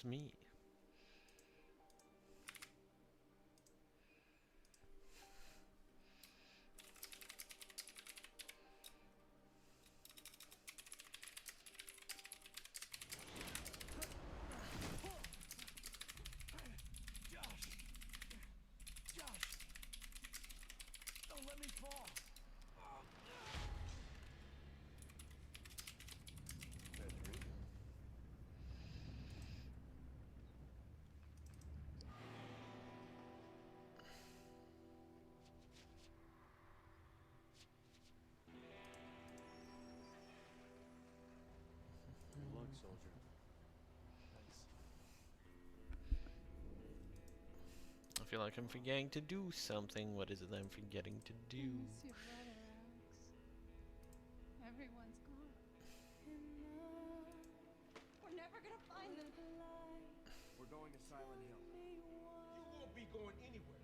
It's me. Don't let me fall. Good luck, soldier. Thanks. I feel like I'm forgetting to do something. What is it I'm forgetting to do? Miss your brother, Alex. Everyone's gone. We're never gonna find them. We're going to Silent Hill. You won't be going anywhere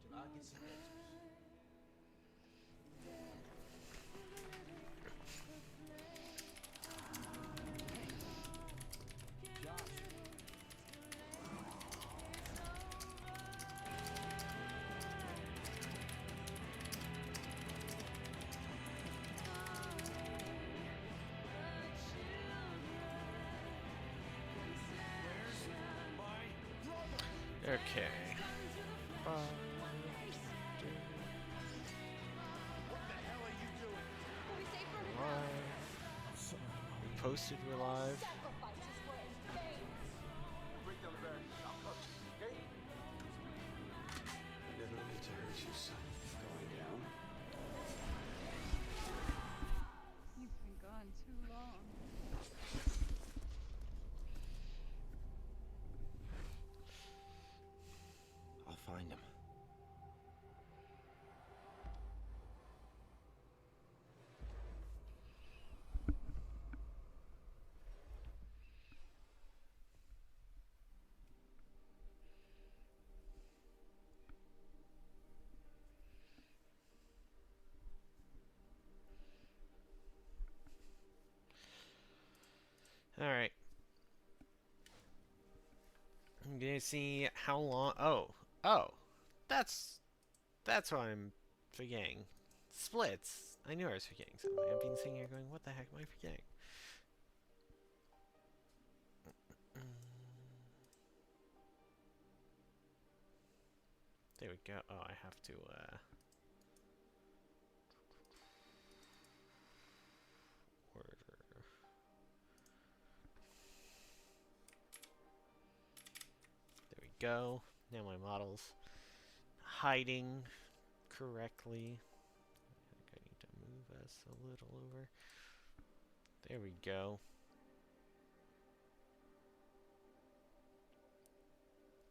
till I get some answers. Josh. Where's my brother? Okay. What the hell are you doing? We'll be safe from the Live. We posted we're live. sacrifices were in vain. Break down the barrier. I'll cover you, okay? I never meant to hurt you, son. Going down? You've been gone too long. I'll find him. Alright. I'm gonna see how long. Oh. That's what I'm forgetting. Splits. I knew I was forgetting something. I've been sitting here going, what the heck am I forgetting? There we go. Oh, I have to, order. There we go. Now my model's hiding correctly. I think I need to move us a little over. There we go.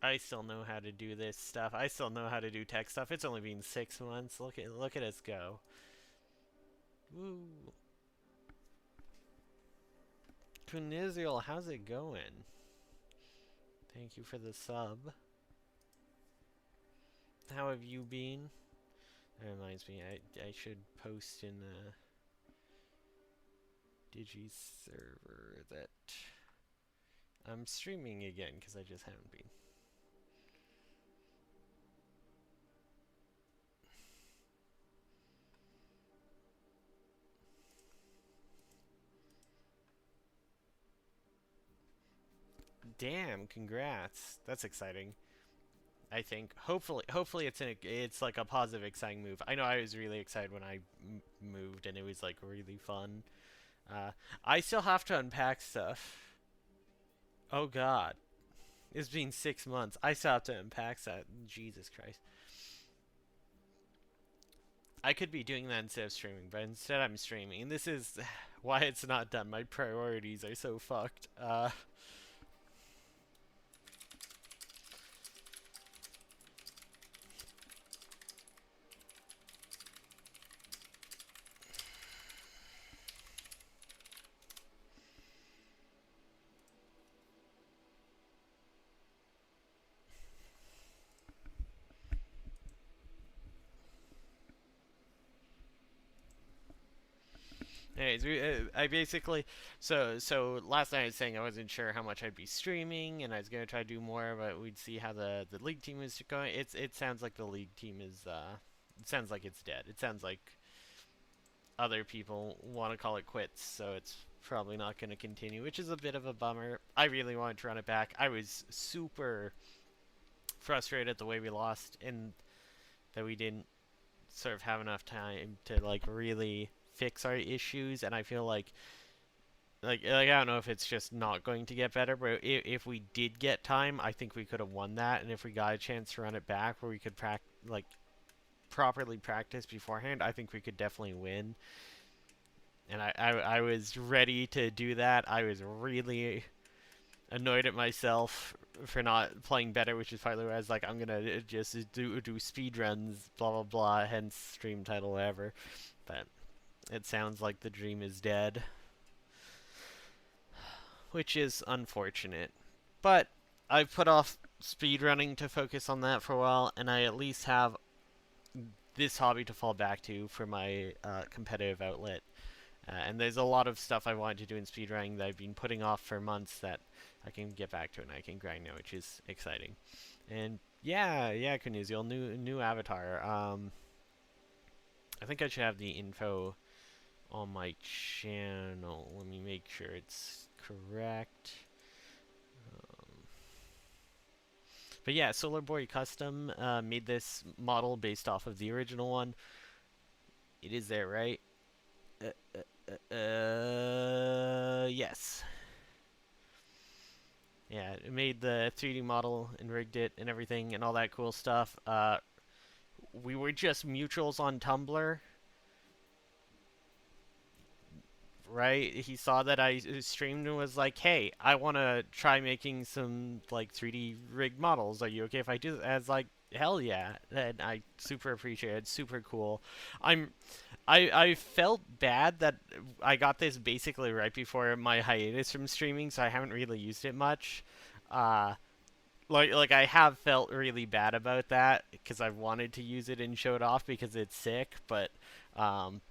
I still know how to do this stuff. I still know how to do tech stuff. It's only been 6 months. Look at us go. Woo. Kuniziel, how's it going? Thank you for the sub. How have you been? That reminds me, I should post in the Digi server that I'm streaming again because I just haven't been. Damn, congrats. That's exciting. I think hopefully it's like a positive exciting move. I know I was really excited when I moved and it was like really fun. I still have to unpack stuff. Oh god. It's been 6 months. I still have to unpack stuff. Jesus Christ. I could be doing that instead of streaming, but instead I'm streaming. This is why it's not done. My priorities are so fucked. Anyways, I basically so last night I was saying I wasn't sure how much I'd be streaming, and I was gonna try to do more, but we'd see how the league team is going. It sounds like the league team is it sounds like it's dead. It sounds like other people want to call it quits, so it's probably not going to continue, which is a bit of a bummer. I really wanted to run it back. I was super frustrated at the way we lost, and that we didn't sort of have enough time to like really fix our issues, and I feel like I don't know if it's just not going to get better, but if we did get time, I think we could have won that, and if we got a chance to run it back where we could properly practice beforehand, I think we could definitely win. And I was ready to do that. I was really annoyed at myself for not playing better, which is partly why I was like, I'm gonna just do speedruns, blah blah blah, hence stream title, whatever. But it sounds like the dream is dead, which is unfortunate. But I've put off speedrunning to focus on that for a while, and I at least have this hobby to fall back to for my competitive outlet. And there's a lot of stuff I wanted to do in speedrunning that I've been putting off for months that I can get back to and I can grind now, which is exciting. And yeah, Knuziel, new avatar. I think I should have the info on my channel. Let me make sure it's correct. But yeah, Solar Boy Custom made this model based off of the original one. It is there, right? Yes. Yeah, it made the 3D model and rigged it and everything and all that cool stuff. We were just mutuals on Tumblr, right? He saw that I streamed and was like, "Hey, I want to try making some like 3D rigged models. Are you okay if I do that?" I was like, "Hell yeah!" And I super appreciate it. It's super cool. I felt bad that I got this basically right before my hiatus from streaming, so I haven't really used it much. Uh, like I have felt really bad about that because I wanted to use it and show it off because it's sick, but um,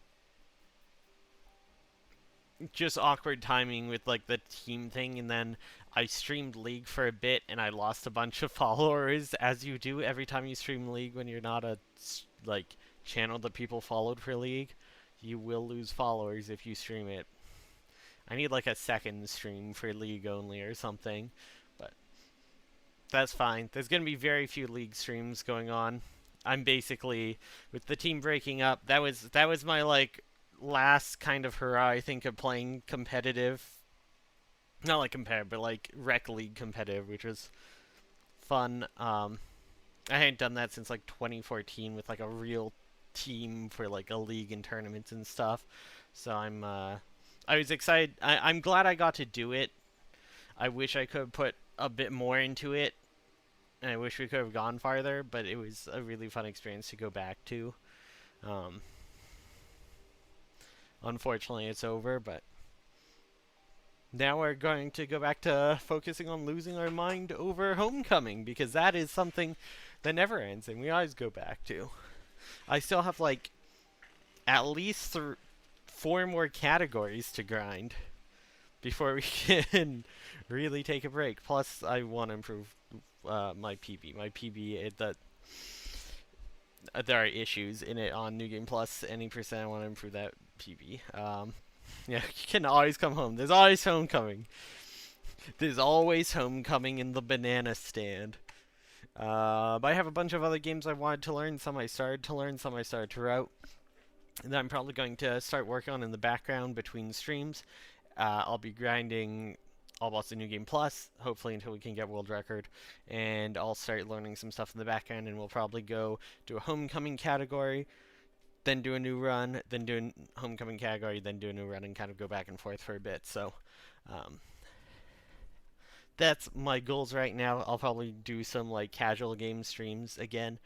just awkward timing with like the team thing, and then I streamed League for a bit and I lost a bunch of followers, as you do every time you stream League when you're not a like channel that people followed for League. You will lose followers if you stream it. I need like a second stream for League only or something, but that's fine. There's gonna be very few League streams going on. I'm basically, with the team breaking up, that was my like last kind of hurrah, I think, of playing competitive. Not like competitive, but like rec league competitive, which was fun. I hadn't done that since like 2014 with like a real team for like a league and tournaments and stuff. So I was excited. I'm glad I got to do it. I wish I could have put a bit more into it, and I wish we could have gone farther, but it was a really fun experience to go back to. Unfortunately, it's over, but now we're going to go back to focusing on losing our mind over Homecoming, because that is something that never ends, and we always go back to. I still have, like, at least 4 more categories to grind before we can really take a break. Plus, I want to improve my PB. My PB, there are issues in it on New Game Plus. Any percent, I want to improve that PB. Yeah, you can always come home. There's always homecoming. There's always homecoming in the banana stand. But I have a bunch of other games I wanted to learn. Some I started to learn, some I started to route. And I'm probably going to start working on in the background between streams. I'll be grinding All Boss and New Game Plus, hopefully until we can get world record. And I'll start learning some stuff in the background, and we'll probably go do a homecoming category, then do a new run, then do a homecoming category, then do a new run, and kind of go back and forth for a bit. So, that's my goals right now. I'll probably do some like casual game streams again.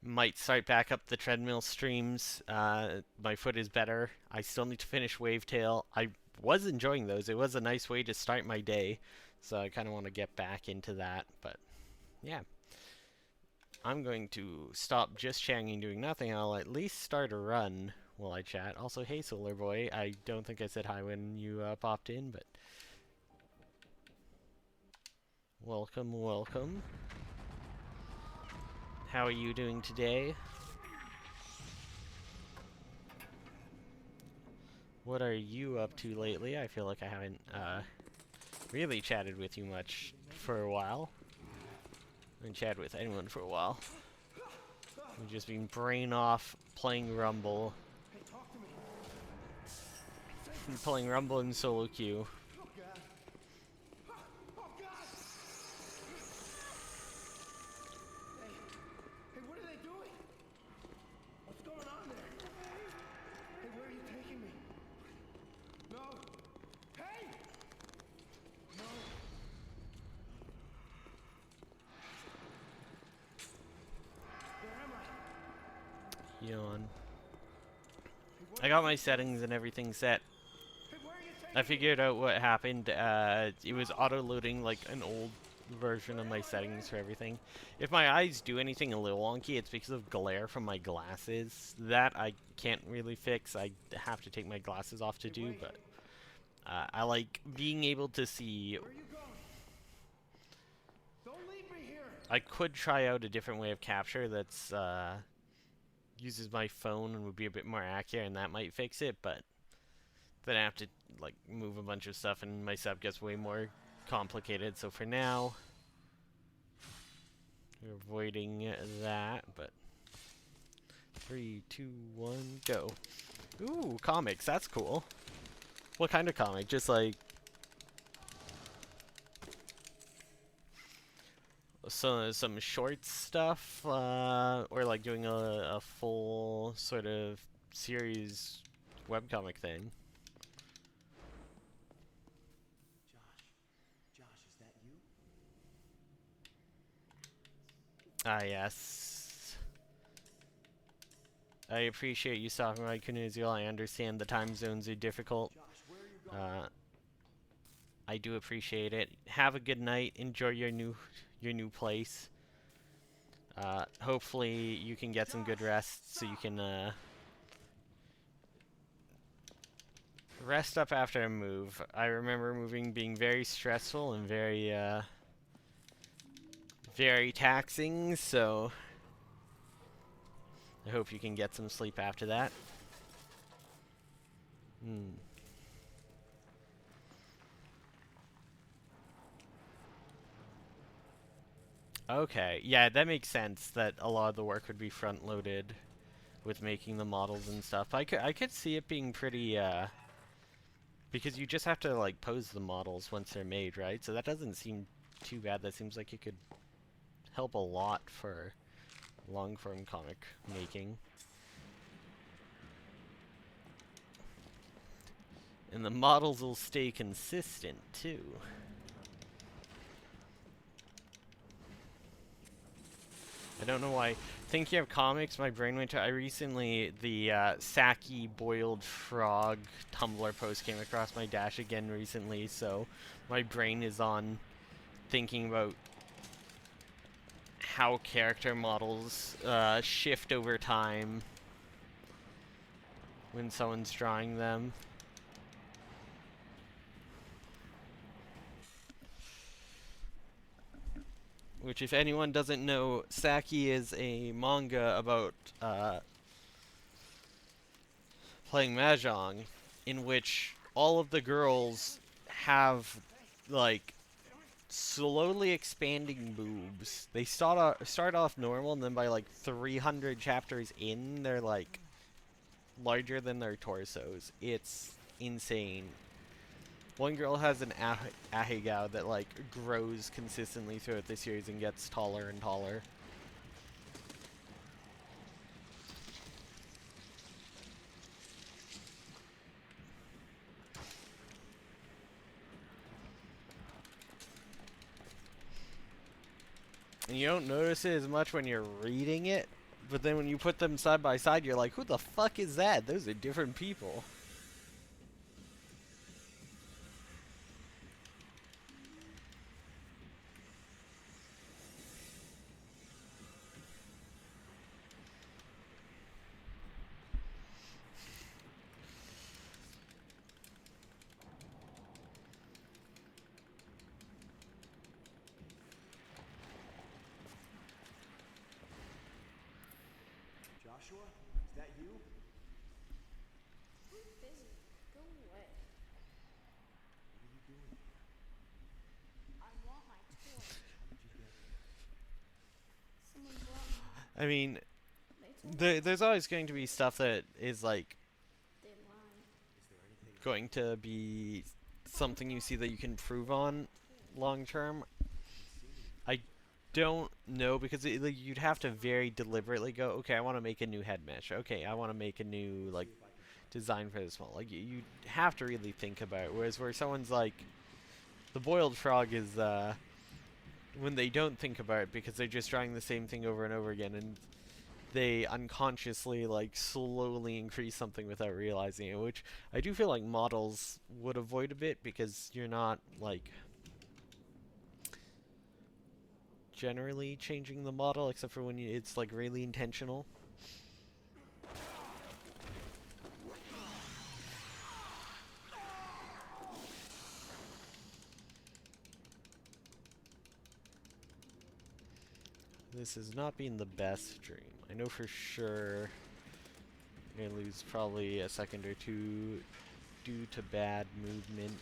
Might start back up the treadmill streams. My foot is better. I still need to finish Wavetail. I was enjoying those. It was a nice way to start my day, so I kind of want to get back into that. But yeah, I'm going to stop just chatting and doing nothing. I'll at least start a run while I chat. Also, hey, Solar Boy. I don't think I said hi when you popped in, but welcome, welcome. How are you doing today? What are you up to lately? I feel like I haven't really chatted with you much for a while. I haven't chatted with anyone for a while. We've just been brain off playing Rumble. Hey, talk to me. Been playing Rumble and solo queue. Oh, God. Oh, God. Hey, what are they doing? What's going on there? Hey, where are you taking me? No. Hey! No. Where am I? Yawn. Hey, what I got my settings and everything set. Hey, where are you taking I me? figured out what happened. It was auto-loading like an old version of my settings for everything. If my eyes do anything a little wonky, it's because of glare from my glasses. That I can't really fix. I have to take my glasses off to do, but I like being able to see. Where are you going? Don't leave me here. I could try out a different way of capture that's uses my phone and would be a bit more accurate, and that might fix it, but then I have to like move a bunch of stuff and my setup gets way more complicated. So for now, we're avoiding that, but 3, 2, 1, go. Ooh, comics, that's cool. What kind of comic? Just like some short stuff, or like doing a full sort of series webcomic thing? Josh, is that you? Ah, yes. I appreciate you stopping by, Kunuzil. I understand the time zones are difficult. Josh, where are you going? I do appreciate it. Have a good night. Enjoy your new place. Hopefully you can get some good rest so you can rest up after a move. I remember moving being very stressful and very taxing, so I hope you can get some sleep after that. Okay, yeah, that makes sense that a lot of the work would be front-loaded with making the models and stuff. I could see it being pretty, because you just have to, like, pose the models once they're made, right? So that doesn't seem too bad. That seems like it could help a lot for long-form comic making. And the models will stay consistent, too. I don't know why. Thinking of comics, my brain went to... I recently, the Saki Boiled Frog Tumblr post came across my dash again recently, so my brain is on thinking about how character models shift over time when someone's drawing them. Which, if anyone doesn't know, Saki is a manga about playing mahjong, in which all of the girls have, like, slowly expanding boobs. They start off normal, and then by, like, 300 chapters in, they're, like, larger than their torsos. It's insane. One girl has an ahegao that, like, grows consistently throughout the series and gets taller and taller. And you don't notice it as much when you're reading it, but then when you put them side by side, you're like, who the fuck is that? Those are different people. Joshua, is that you? I'm busy. Go away. What are you doing here? I want my toy. How did you get here? Someone brought me. I mean, They told me there's always going to be stuff that is like they lied. Is there anything going to be something you see that you can improve on long term. I don't know because like, you'd have to very deliberately go, okay, I want to make a new head mesh. Okay, I want to make a new like design for this one. Like you have to really think about it. Whereas where someone's like, the boiled frog is when they don't think about it because they're just trying the same thing over and over again and they unconsciously like slowly increase something without realizing it, which I do feel like models would avoid a bit because you're not like generally changing the model except for when it's like really intentional. This has not been the best stream. I know for sure I'm gonna lose probably a second or two due to bad movement.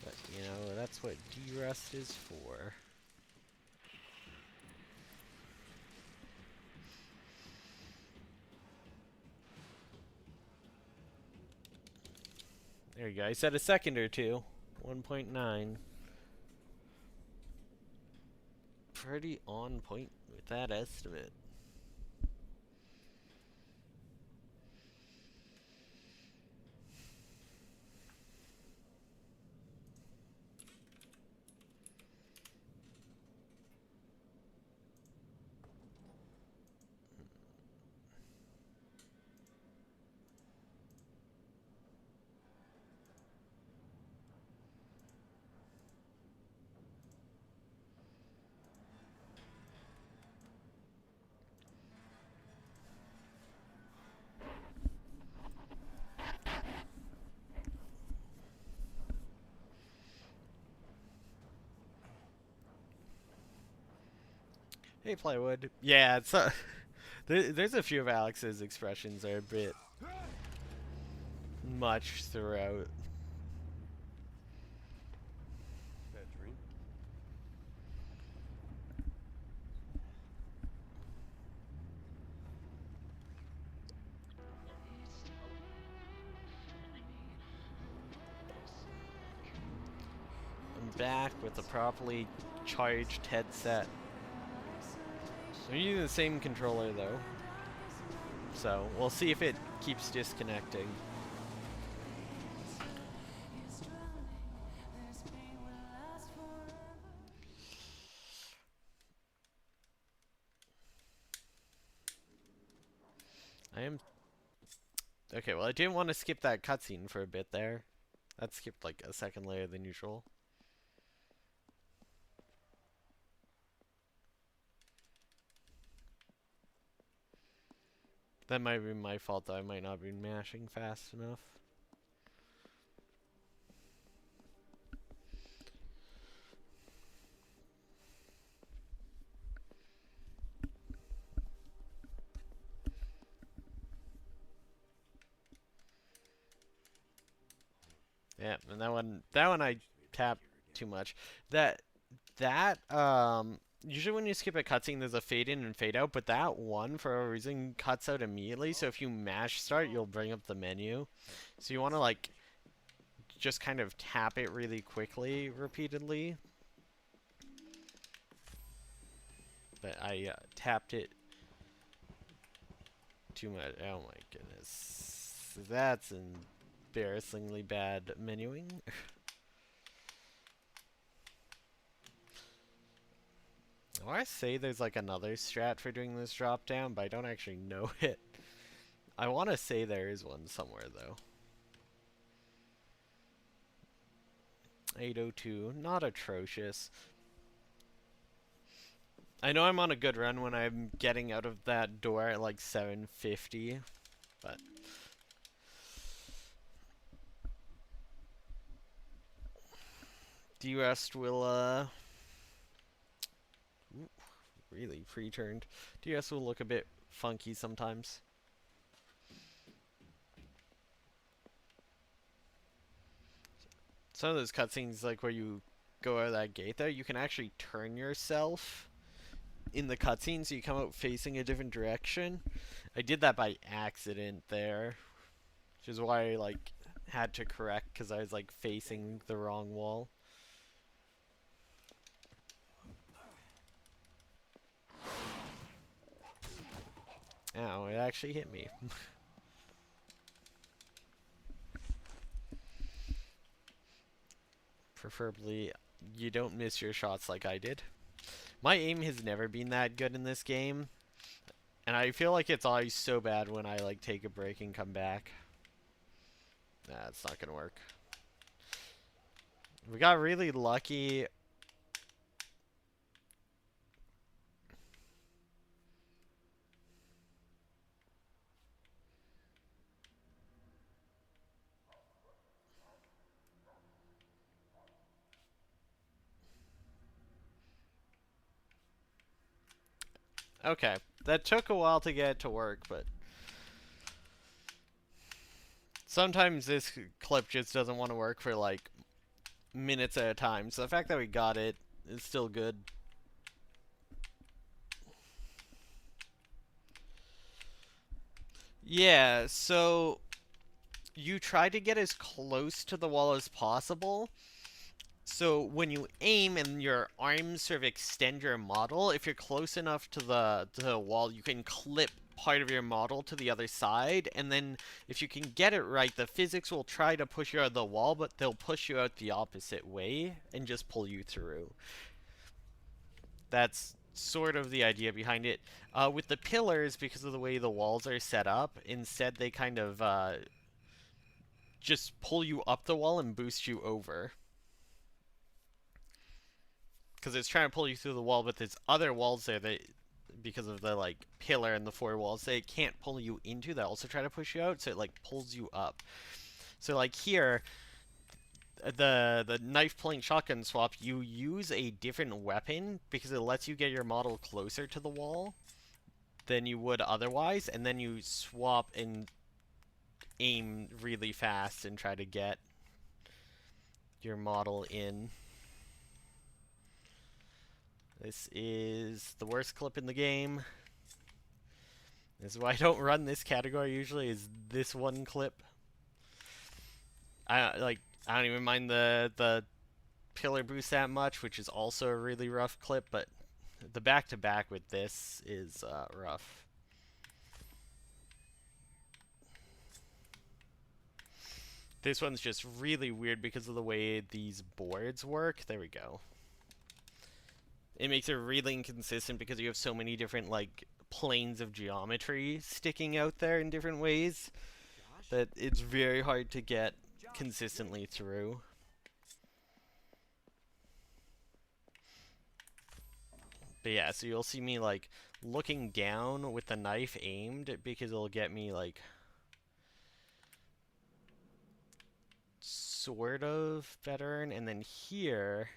But, you know, that's what D-Rust is for. There you go. I said a second or two. 1.9. Pretty on point with that estimate. Hey, Plywood. Yeah, it's there's a few of Alex's expressions that are a bit much throughout. Bad dream? I'm back with a properly charged headset. I'm using the same controller though, so we'll see if it keeps disconnecting. I am... Okay, well I didn't want to skip that cutscene for a bit there. That skipped like a second later than usual. That might be my fault though, I might not be mashing fast enough. Yeah, and that one I tapped too much. Usually when you skip a cutscene, there's a fade in and fade out, but that one, for a reason, cuts out immediately. So if you mash start, you'll bring up the menu. So you want to like just kind of tap it really quickly, repeatedly. But I tapped it too much. Oh my goodness, that's embarrassingly bad menuing. I want to say there's like another strat for doing this drop down, but I don't actually know it. I want to say there is one somewhere though. 802, not atrocious. I know I'm on a good run when I'm getting out of that door at like 750, but D-Rust will ooh, really pre-turned. DS will look a bit funky sometimes. Some of those cutscenes, like where you go out of that gate there, you can actually turn yourself in the cutscene so you come out facing a different direction. I did that by accident there, which is why I like had to correct because I was like facing the wrong wall. Ow, it actually hit me. Preferably, you don't miss your shots like I did. My aim has never been that good in this game, and I feel like it's always so bad when I like take a break and come back. Nah, it's not gonna work. We got really lucky. Okay, that took a while to get it to work, but sometimes this clip just doesn't want to work for like minutes at a time. So the fact that we got it is still good. Yeah, so you try to get as close to the wall as possible. So when you aim and your arms sort of extend your model, if you're close enough to the wall, you can clip part of your model to the other side, and then if you can get it right, the physics will try to push you out of the wall, but they'll push you out the opposite way and just pull you through. That's sort of the idea behind it. With the pillars, because of the way the walls are set up, instead they kind of just pull you up the wall and boost you over. Because it's trying to pull you through the wall, but there's other walls there that, because of the like pillar and the four walls, they can't pull you into. That also try to push you out, so it like pulls you up. So like here, the knife pulling shotgun swap, you use a different weapon because it lets you get your model closer to the wall than you would otherwise, and then you swap and aim really fast and try to get your model in. This is the worst clip in the game. This is why I don't run this category usually, is this one clip. I don't even mind the pillar boost that much, which is also a really rough clip, but the back-to-back with this is rough. This one's just really weird because of the way these boards work. There we go. It makes it really inconsistent because you have so many different like planes of geometry sticking out there in different ways that it's very hard to get consistently through. But yeah, so you'll see me like looking down with the knife aimed because it'll get me like sort of better, and then here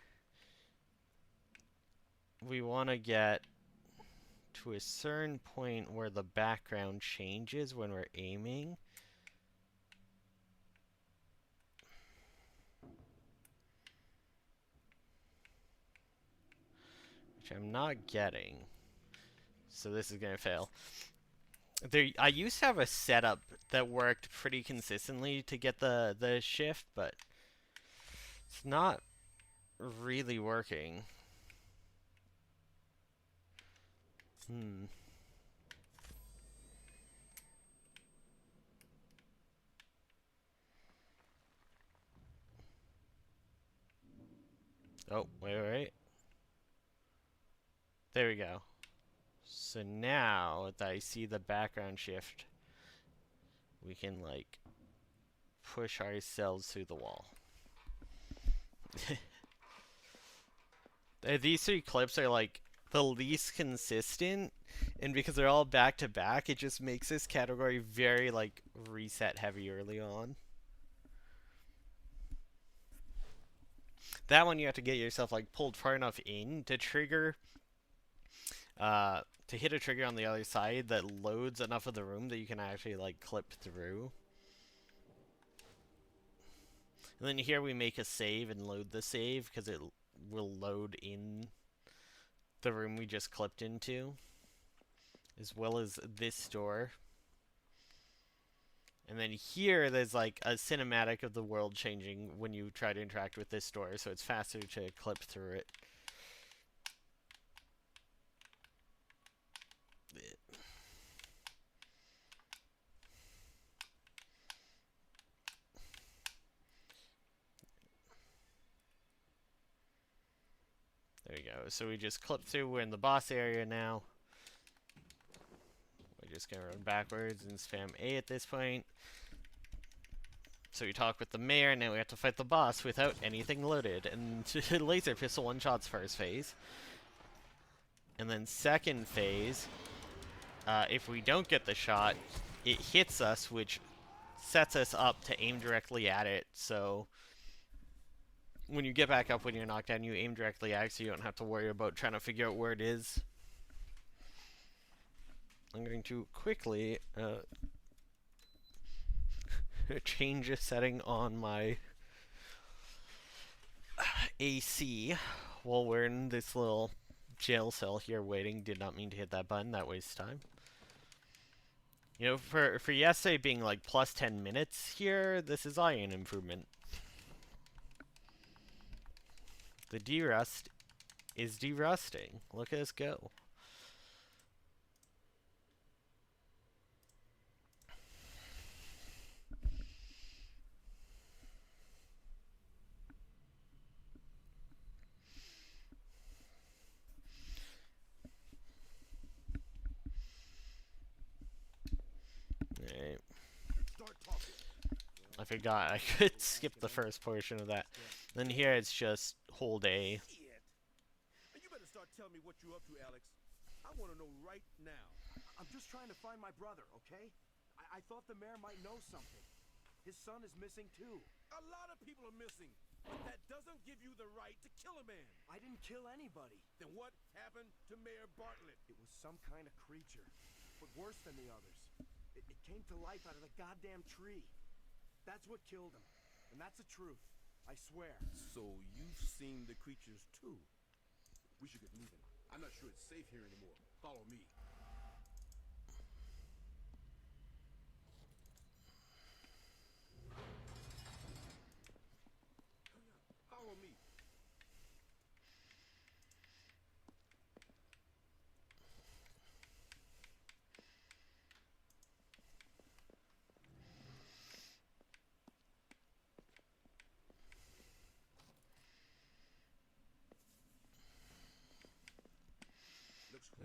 we want to get to a certain point where the background changes when we're aiming. Which I'm not getting. So this is gonna fail. I used to have a setup that worked pretty consistently to get the shift, but it's not really working. Oh, wait. There we go. So now that I see the background shift, we can like push ourselves through the wall. These three clips are like the least consistent, and because they're all back to back, it just makes this category very like reset heavy early on. That one you have to get yourself like pulled far enough in to trigger to hit a trigger on the other side that loads enough of the room that you can actually like clip through. And then here we make a save and load the save because it will load in the room we just clipped into, as well as this door. And then here there's like a cinematic of the world changing when you try to interact with this door, so it's faster to clip through it. There we go. So we just clip through. We're in the boss area now. We're just gonna run backwards and spam A at this point. So we talk with the mayor, and now we have to fight the boss without anything loaded. And laser pistol one-shots first phase. And then second phase, if we don't get the shot, it hits us, which sets us up to aim directly at it. So when you get back up when you're knocked down, you aim directly at it, so you don't have to worry about trying to figure out where it is. I'm going to quickly change a setting on my AC while we're in this little jail cell here waiting. Did not mean to hit that button. That wastes time. You know, for yesterday being like plus 10 minutes here, this is an improvement. The derust is derusting. Look at us go. Alright. I forgot I could skip the first portion of that. Then here it's just hold A. Shit. And you better start telling me what you up to, Alex. I want to know right now. I'm just trying to find my brother, okay? I thought the mayor might know something. His son is missing too. A lot of people are missing, but that doesn't give you the right to kill a man. I didn't kill anybody. Then what happened to Mayor Bartlett? It was some kind of creature, but worse than the others. It came to life out of the goddamn tree. That's what killed him. And that's the truth. I swear. So you've seen the creatures too? We should get moving. I'm not sure it's safe here anymore. Follow me. Follow me.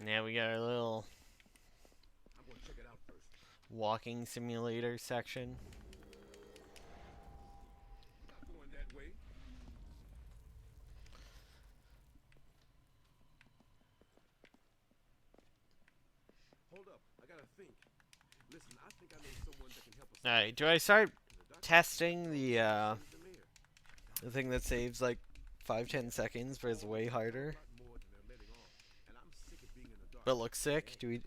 Now we got our little I'm going to check it out first. walking simulator section. Not going that way. Hold up. I got to think. Listen, I think I know someone that can help us. Alright, do I start The doctor testing the is the mayor. thing that saves like 5-10 seconds but is way harder? A lot more than they're letting on, and I'm sick of being in the dark. But looks sick? Do we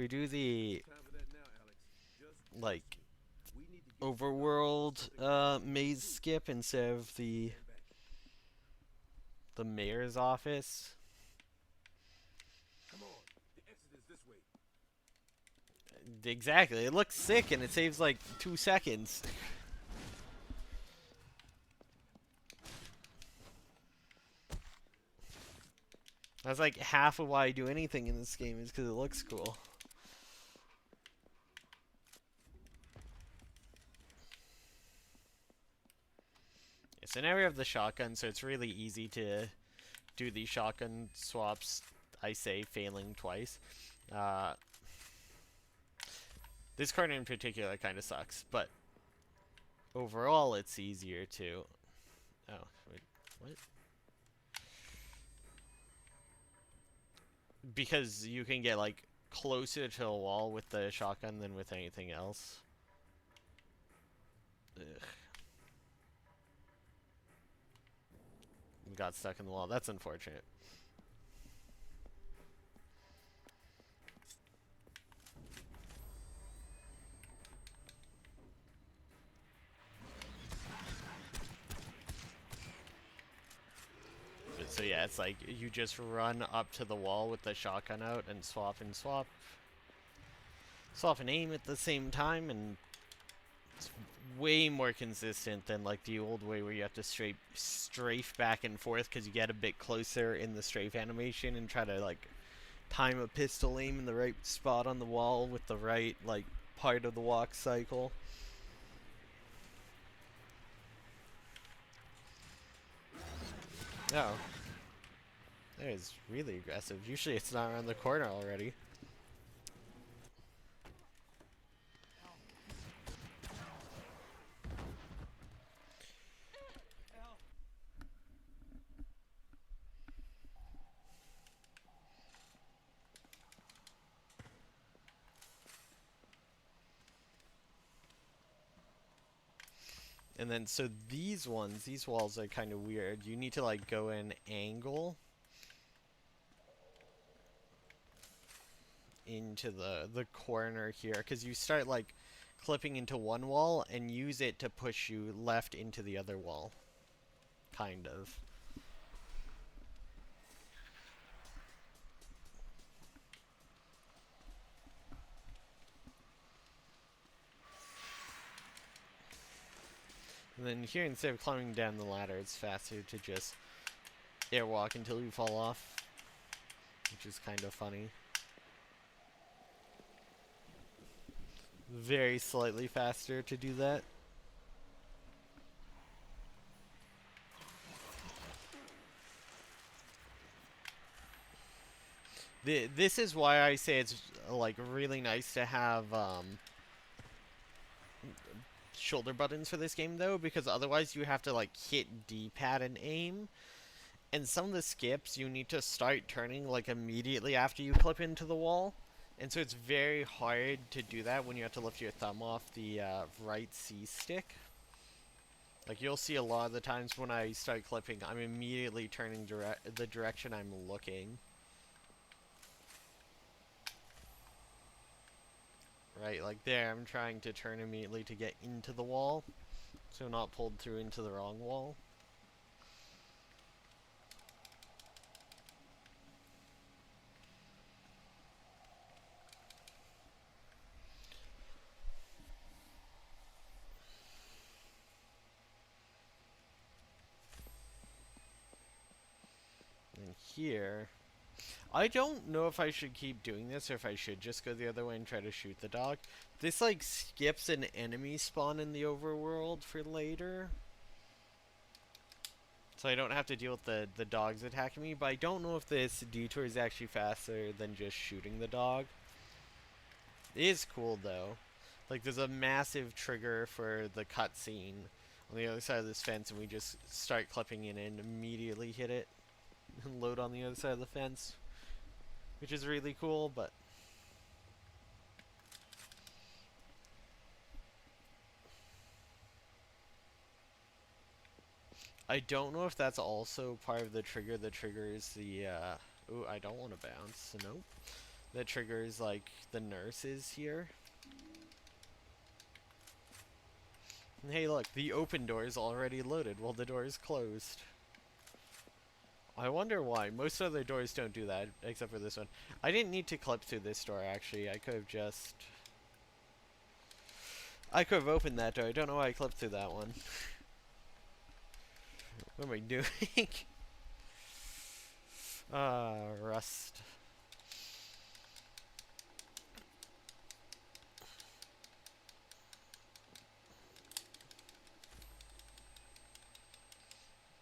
do the Time for that now, Alex. Just like we need to get overworld maze skip instead of the mayor's office? Come on. The exit is this way. Exactly. It looks sick and it saves like 2 seconds. That's like half of why I do anything in this game is because it looks cool. Yeah, so now we have the shotgun, so it's really easy to do these shotgun swaps, I say, failing twice. This corner in particular kind of sucks, but overall it's easier to... Oh, wait, what? Because you can get, like, closer to a wall with the shotgun than with anything else. Ugh. We got stuck in the wall. That's unfortunate. So yeah, it's like you just run up to the wall with the shotgun out and swap and swap. Swap and aim at the same time, and it's way more consistent than like the old way where you have to strafe back and forth because you get a bit closer in the strafe animation and try to like time a pistol aim in the right spot on the wall with the right like part of the walk cycle. Oh. That is really aggressive. Usually it's not around the corner already. And then, so these ones, these walls are kind of weird. You need to like go in angle into the corner here, because you start like clipping into one wall and use it to push you left into the other wall. Kind of. And then here, instead of climbing down the ladder, it's faster to just airwalk until you fall off, which is kind of funny. Very slightly faster to do that. This is why I say it's like really nice to have shoulder buttons for this game though, because otherwise you have to like hit D-pad and aim, and some of the skips you need to start turning like immediately after you clip into the wall, and so it's very hard to do that when you have to lift your thumb off the right C stick. Like you'll see a lot of the times when I start clipping, I'm immediately turning the direction I'm looking. Right, like there, I'm trying to turn immediately to get into the wall, so not pulled through into the wrong wall. And here, I don't know if I should keep doing this or if I should just go the other way and try to shoot the dog. This like skips an enemy spawn in the overworld for later, so I don't have to deal with the dogs attacking me, but I don't know if this detour is actually faster than just shooting the dog. It is cool though. Like there's a massive trigger for the cutscene on the other side of this fence, and we just start clipping in and immediately hit it and load on the other side of the fence, which is really cool, but I don't know if that's also part of the trigger that triggers the, ooh, I don't want to bounce, nope. That triggers, like, the nurses here. And hey, look, the open door is already loaded while the door is closed. I wonder why. Most other doors don't do that, except for this one. I didn't need to clip through this door, actually. I could have just... I could have opened that door. I don't know why I clipped through that one. What am I doing? Rust.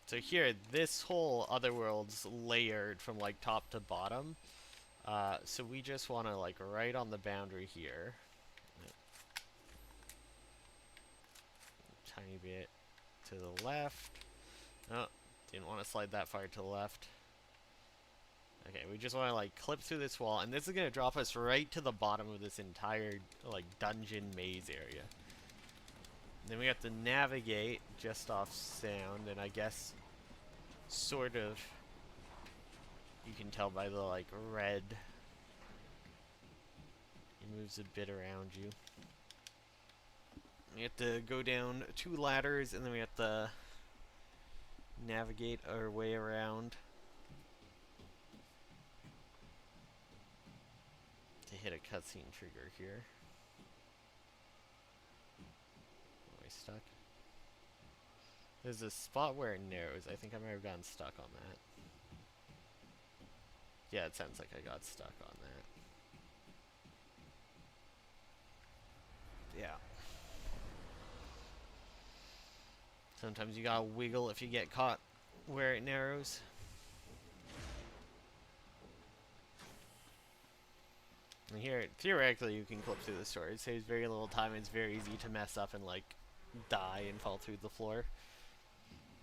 So here, this whole otherworld's layered from like top to bottom. So we just want to like right on the boundary here. Tiny bit to the left. Oh, didn't want to slide that far to the left. Okay, we just want to like clip through this wall, and this is going to drop us right to the bottom of this entire like dungeon maze area. Then we have to navigate just off sound, and I guess sort of you can tell by the like red, it moves a bit around you. We have to go down 2 ladders, and then we have to navigate our way around. to hit a cutscene trigger here. Am I stuck? There's a spot where it narrows. I think I might have gotten stuck on that. Yeah, it sounds like I got stuck on that. Yeah. Sometimes you gotta wiggle if you get caught where it narrows. And here, theoretically, you can clip through the story. It saves very little time. It's very easy to mess up and, like, die and fall through the floor.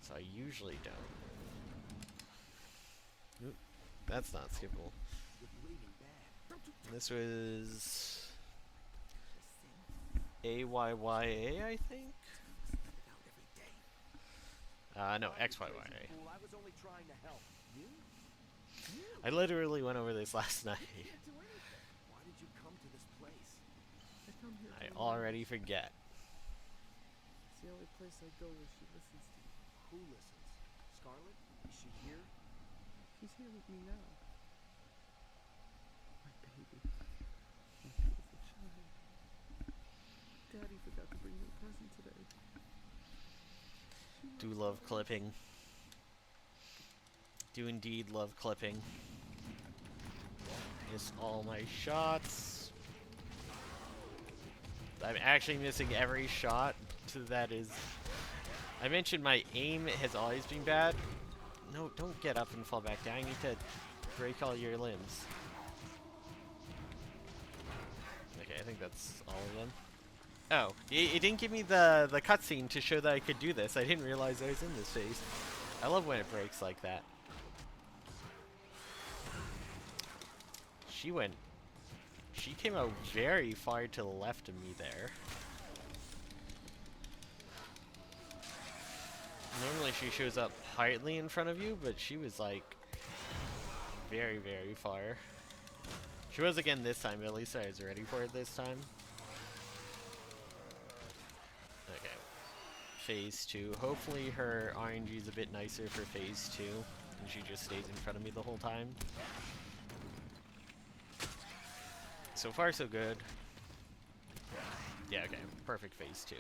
So I usually don't. Oop, that's not skippable. This was AYYA, I think? No, XYYA. Fool, I was only trying to help. You? I literally went over this last night. Why did you come to this place? I already forget. It's the only place I go where she listens to me. Who listens? Scarlet? Is she here? She's here with me now. My baby. My beautiful child. Daddy forgot to bring me a present today. Do love clipping. Do indeed love clipping. Miss all my shots. I'm actually missing every shot. So that is... I mentioned my aim has always been bad. No, don't get up and fall back down. You need to break all your limbs. Okay, I think that's all of them. Oh, it didn't give me the cutscene to show that I could do this. I didn't realize I was in this phase. I love when it breaks like that. She came out very far to the left of me there. Normally she shows up partly in front of you, but she was like very, very far. She was again this time, but at least I was ready for it this time. Okay. Phase 2. Hopefully her RNG is a bit nicer for Phase 2, and she just stays in front of me the whole time. So far, so good. Yeah, okay. Perfect Phase 2.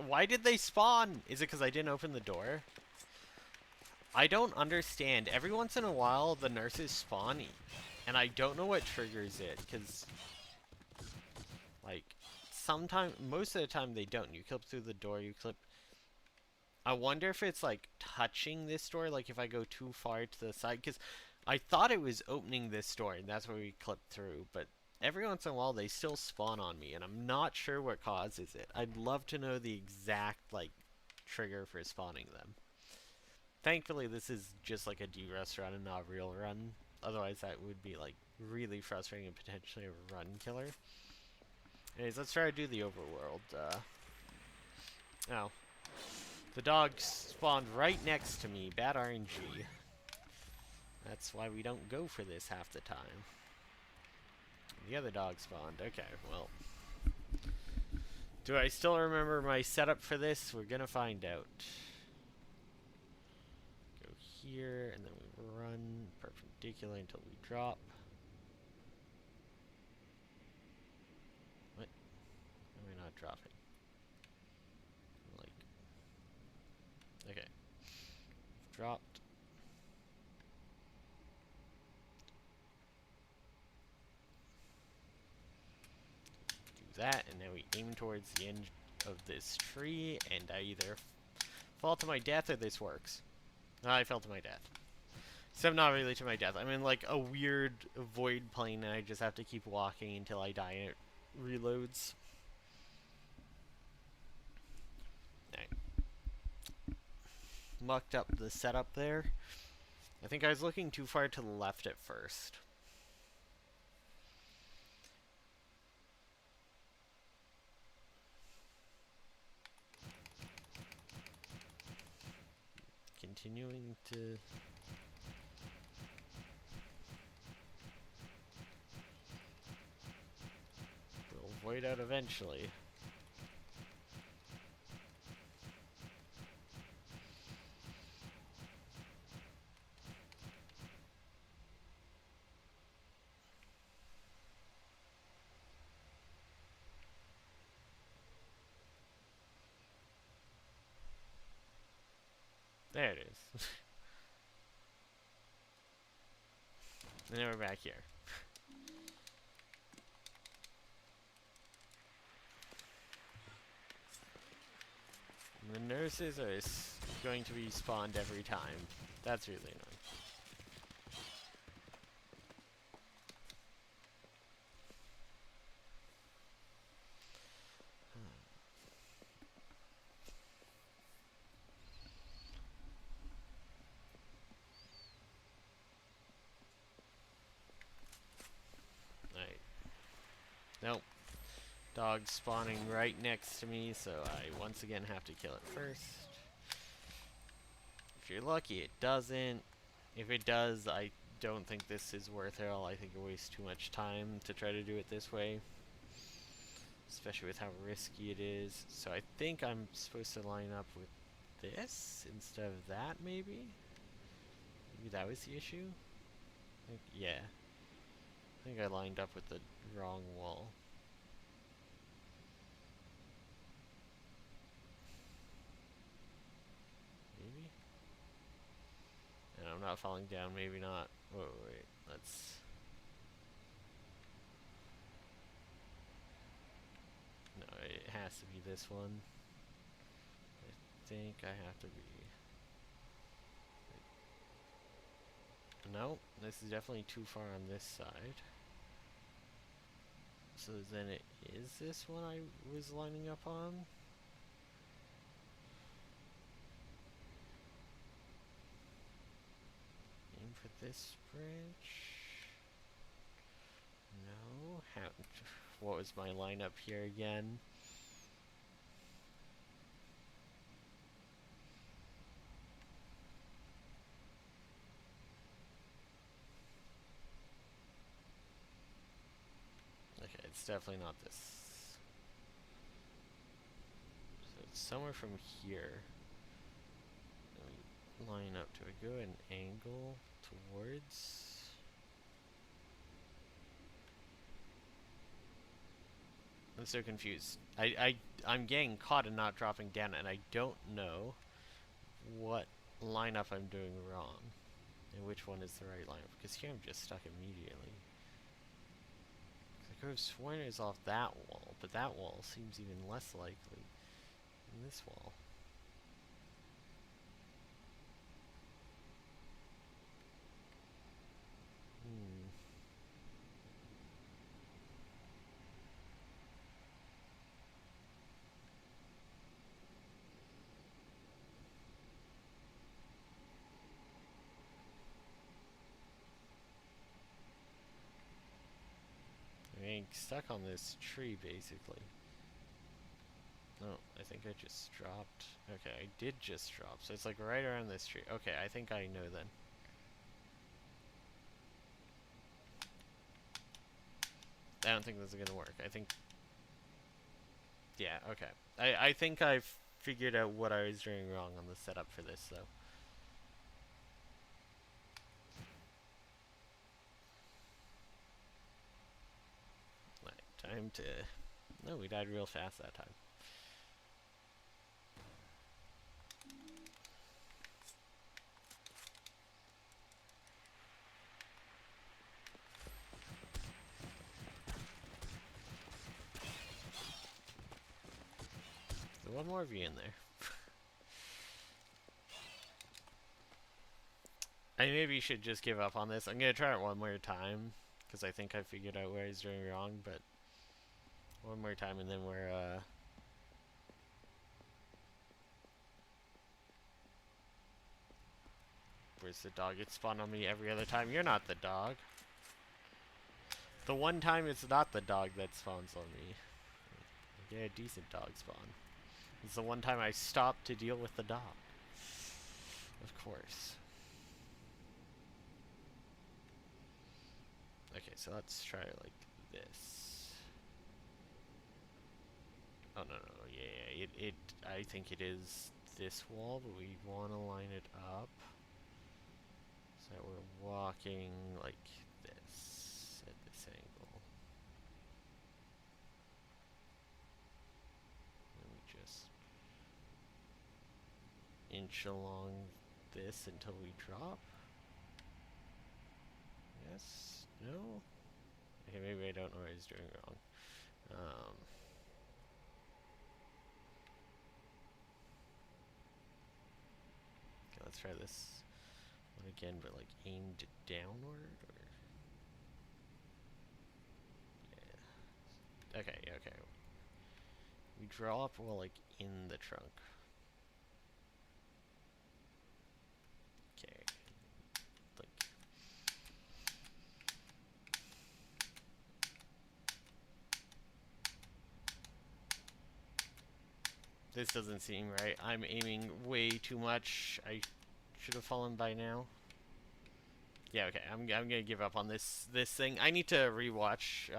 Why did they spawn? Is it because I didn't open the door? I don't understand. Every once in a while, the nurses spawn, and I don't know what triggers it, because, like, sometimes, most of the time they don't. You clip through the door, you clip... I wonder if it's, like, touching this door, like if I go too far to the side, because I thought it was opening this door, and that's where we clipped through, but every once in a while they still spawn on me, and I'm not sure what causes it. I'd love to know the exact, like, trigger for spawning them. Thankfully, this is just like a de-rust run and not a real run. Otherwise, that would be, like, really frustrating and potentially a run killer. Anyways, let's try to do the overworld. Oh. The dog spawned right next to me. Bad RNG. That's why we don't go for this half the time. The other dog spawned. Okay, well. Do I still remember my setup for this? We're gonna find out. Go here, and then we run perpendicular until we drop. What? Why am I not dropping? Like... Okay. Dropped. That, and now we aim towards the end of this tree, and I either fall to my death or this works. No, I fell to my death. Except not really to my death. I'm in like a weird void plane, and I just have to keep walking until I die and it reloads. Alright. Mucked up the setup there. I think I was looking too far to the left at first. Continuing to... Little point out eventually. There it is. And then we're back here. The nurses are going to be spawned every time. That's really annoying. Alright. Nope. Dog spawning right next to me, so I once again have to kill it first. If you're lucky, it doesn't. If it does, I don't think this is worth it all. I think it wastes too much time to try to do it this way. Especially with how risky it is. So I think I'm supposed to line up with this instead of that, maybe? Maybe that was the issue? Yeah. I think I lined up with the wrong wall. Maybe? And I'm not falling down, maybe not. Whoa, wait, let's... No, it has to be this one. I think I have to be... No, this is definitely too far on this side. So then it is this one I was lining up on? Aim for this branch? No? How? What was my lineup here again? Okay, it's definitely not this. So it's somewhere from here. Let me line up. Do I go an angle towards? I'm so confused. I'm getting caught and not dropping down, and I don't know what lineup I'm doing wrong and which one is the right lineup, because here I'm just stuck immediately. I could have sworn it was off that wall, but that wall seems even less likely than this wall. I'm getting stuck on this tree, basically. No, I think I just dropped. Okay, I did just drop, so it's like right around this tree. Okay, I think I know then. I don't think this is gonna work. I think... Yeah, okay. I think I've figured out what I was doing wrong on the setup for this, though. Right, time to... No, we died real fast that time. There's one more V in there. I maybe should just give up on this. I'm gonna try it one more time, because I think I figured out where I was doing wrong, but... One more time and then we're, Where's the dog? It spawned on me every other time. You're not the dog. The one time it's not the dog that spawns on me. Yeah, a decent dog spawn. It's the one time I stopped to deal with the dog. Of course. Okay, so let's try like this. Oh no, no, yeah, it. I think it is this wall, but we want to line it up so that we're walking like this at this angle. Let me just inch along this until we drop. Yes? No? Okay, maybe I don't know what I was doing wrong. Okay, let's try this one again, but like aimed downward, or yeah. Okay, okay. We drop while like in the trunk. Okay. Like this doesn't seem right. I'm aiming way too much. I should have fallen by now. Yeah, okay. I'm gonna give up on this thing. I need to rewatch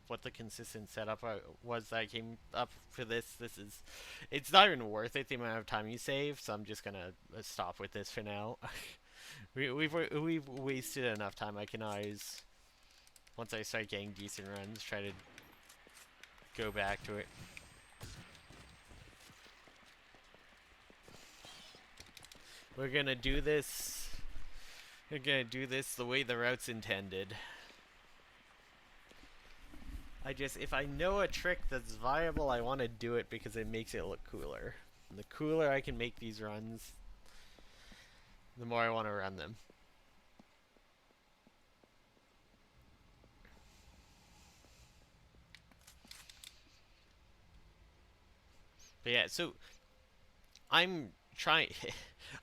what the consistent setup was that I came up for this. It's not even worth it the amount of time you save. So I'm just gonna stop with this for now. We've wasted enough time. I can always, once I start getting decent runs, try to go back to it. We're gonna do this. We're gonna do this the way the route's intended. If I know a trick that's viable, I want to do it because it makes it look cooler. And the cooler I can make these runs, the more I want to run them. But yeah, so I'm trying.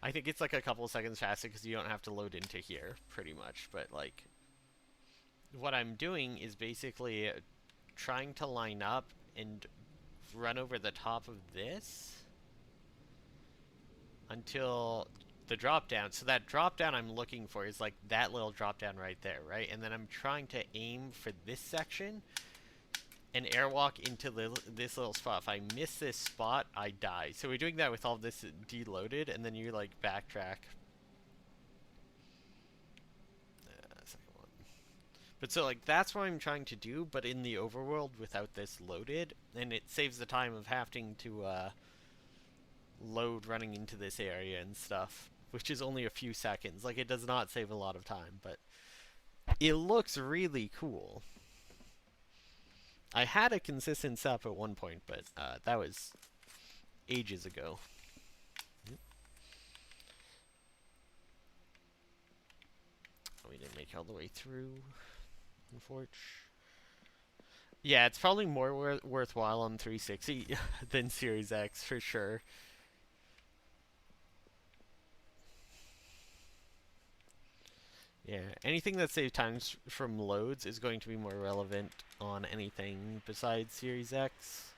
I think it's like a couple of seconds faster because you don't have to load into here, pretty much. But like, what I'm doing is basically trying to line up and run over the top of this until the drop down. So that drop down I'm looking for is like that little drop down right there, right? And then I'm trying to aim for this section and airwalk into this little spot. If I miss this spot, I die. So we're doing that with all this deloaded, and then you like backtrack. Second one. But so like that's what I'm trying to do, but in the overworld without this loaded, and it saves the time of having to load running into this area and stuff, which is only a few seconds. Like, it does not save a lot of time, but it looks really cool. I had a consistent setup at one point, but that was ages ago. We didn't make it all the way through, unfortunately. Yeah, it's probably more worthwhile on 360 than Series X, for sure. Yeah, anything that saves times from loads is going to be more relevant on anything besides Series X.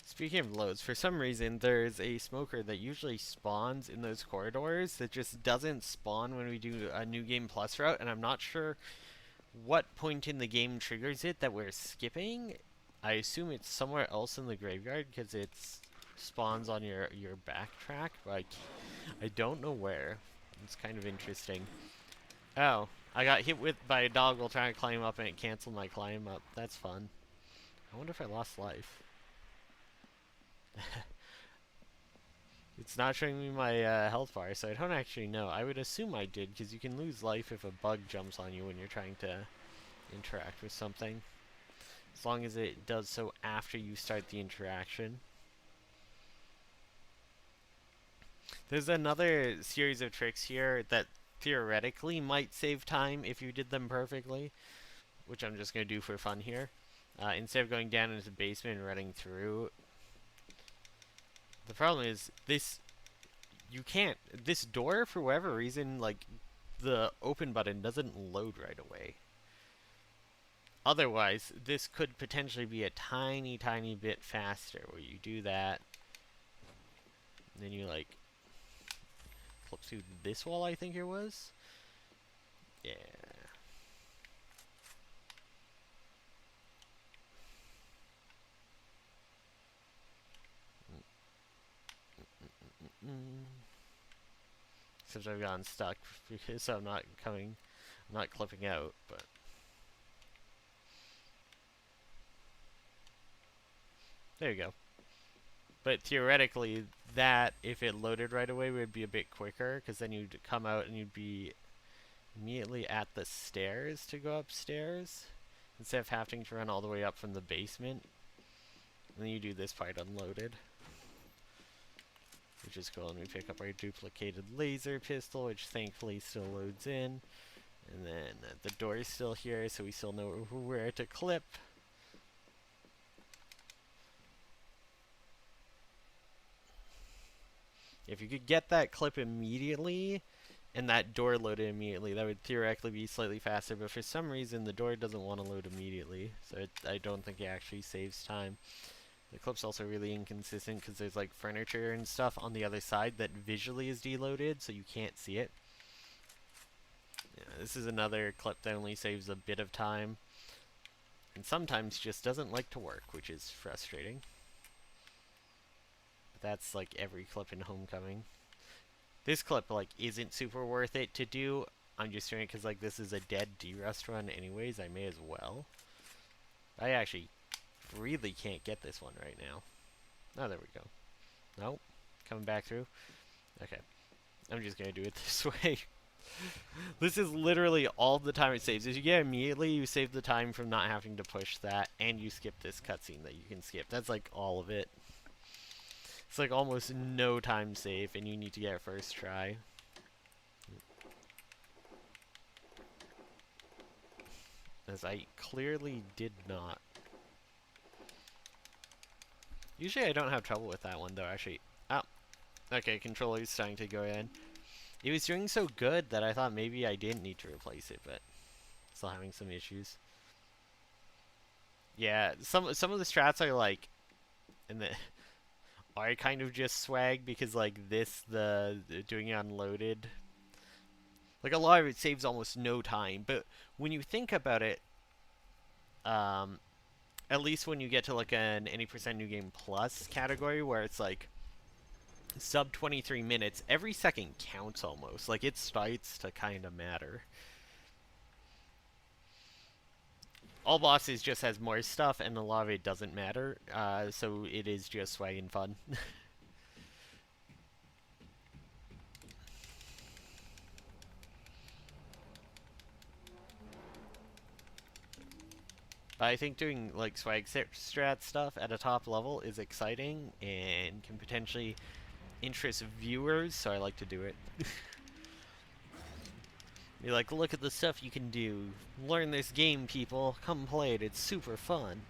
Speaking of loads, for some reason there's a smoker that usually spawns in those corridors that just doesn't spawn when we do a New Game Plus route, and I'm not sure what point in the game triggers it that we're skipping. I assume it's somewhere else in the graveyard because it spawns on your backtrack, but I don't know where. It's kind of interesting. Oh, I got hit by a dog while trying to climb up and it canceled my climb up. That's fun. I wonder if I lost life. It's not showing me my health bar, so I don't actually know. I would assume I did, because you can lose life if a bug jumps on you when you're trying to interact with something. As long as it does so after you start the interaction. There's another series of tricks here that theoretically might save time if you did them perfectly, which I'm just going to do for fun here. Instead of going down into the basement and running through. The problem is, you can't. This door, for whatever reason, like, the open button doesn't load right away. Otherwise, this could potentially be a tiny, tiny bit faster, where you do that, and then you, like, flip through this wall, I think it was? Yeah. Except I've gotten stuck because I'm not clipping out, but... There you go. But theoretically, that, if it loaded right away, would be a bit quicker, because then you'd come out and you'd be immediately at the stairs to go upstairs, instead of having to run all the way up from the basement. And then you do this part unloaded. Which is cool, and we pick up our duplicated laser pistol, which thankfully still loads in. And then the door is still here, so we still know where to clip. If you could get that clip immediately, and that door loaded immediately, that would theoretically be slightly faster, but for some reason the door doesn't want to load immediately, so I don't think it actually saves time. The clip's also really inconsistent because there's like furniture and stuff on the other side that visually is deloaded, so you can't see it. Yeah, this is another clip that only saves a bit of time, and sometimes just doesn't like to work, which is frustrating. But that's like every clip in Homecoming. This clip like isn't super worth it to do. I'm just doing it because like this is a dead D-Rust run anyways, I may as well. I actually really can't get this one right now. Oh, there we go. Nope. Coming back through. Okay. I'm just gonna do it this way. This is literally all the time it saves. If you get immediately, you save the time from not having to push that, and you skip this cutscene that you can skip. That's like all of it. It's like almost no time save, and you need to get it first try. As I clearly did not. Usually I don't have trouble with that one, though, actually. Oh. Okay, controller's starting to go in. It was doing so good that I thought maybe I didn't need to replace it, but still having some issues. Yeah, some of the strats are like, and the are kind of just swag because like this, the doing it unloaded. Like a lot of it saves almost no time, but when you think about it, at least when you get to like an any percent new game plus category where it's like sub 23 minutes, every second counts almost. Like it starts to kind of matter. All bosses just has more stuff, and a lot of it doesn't matter, so it is just swag and fun. But I think doing like swag strat stuff at a top level is exciting and can potentially interest viewers, so I like to do it. Be like, look at the stuff you can do. Learn this game, people. Come play it. It's super fun.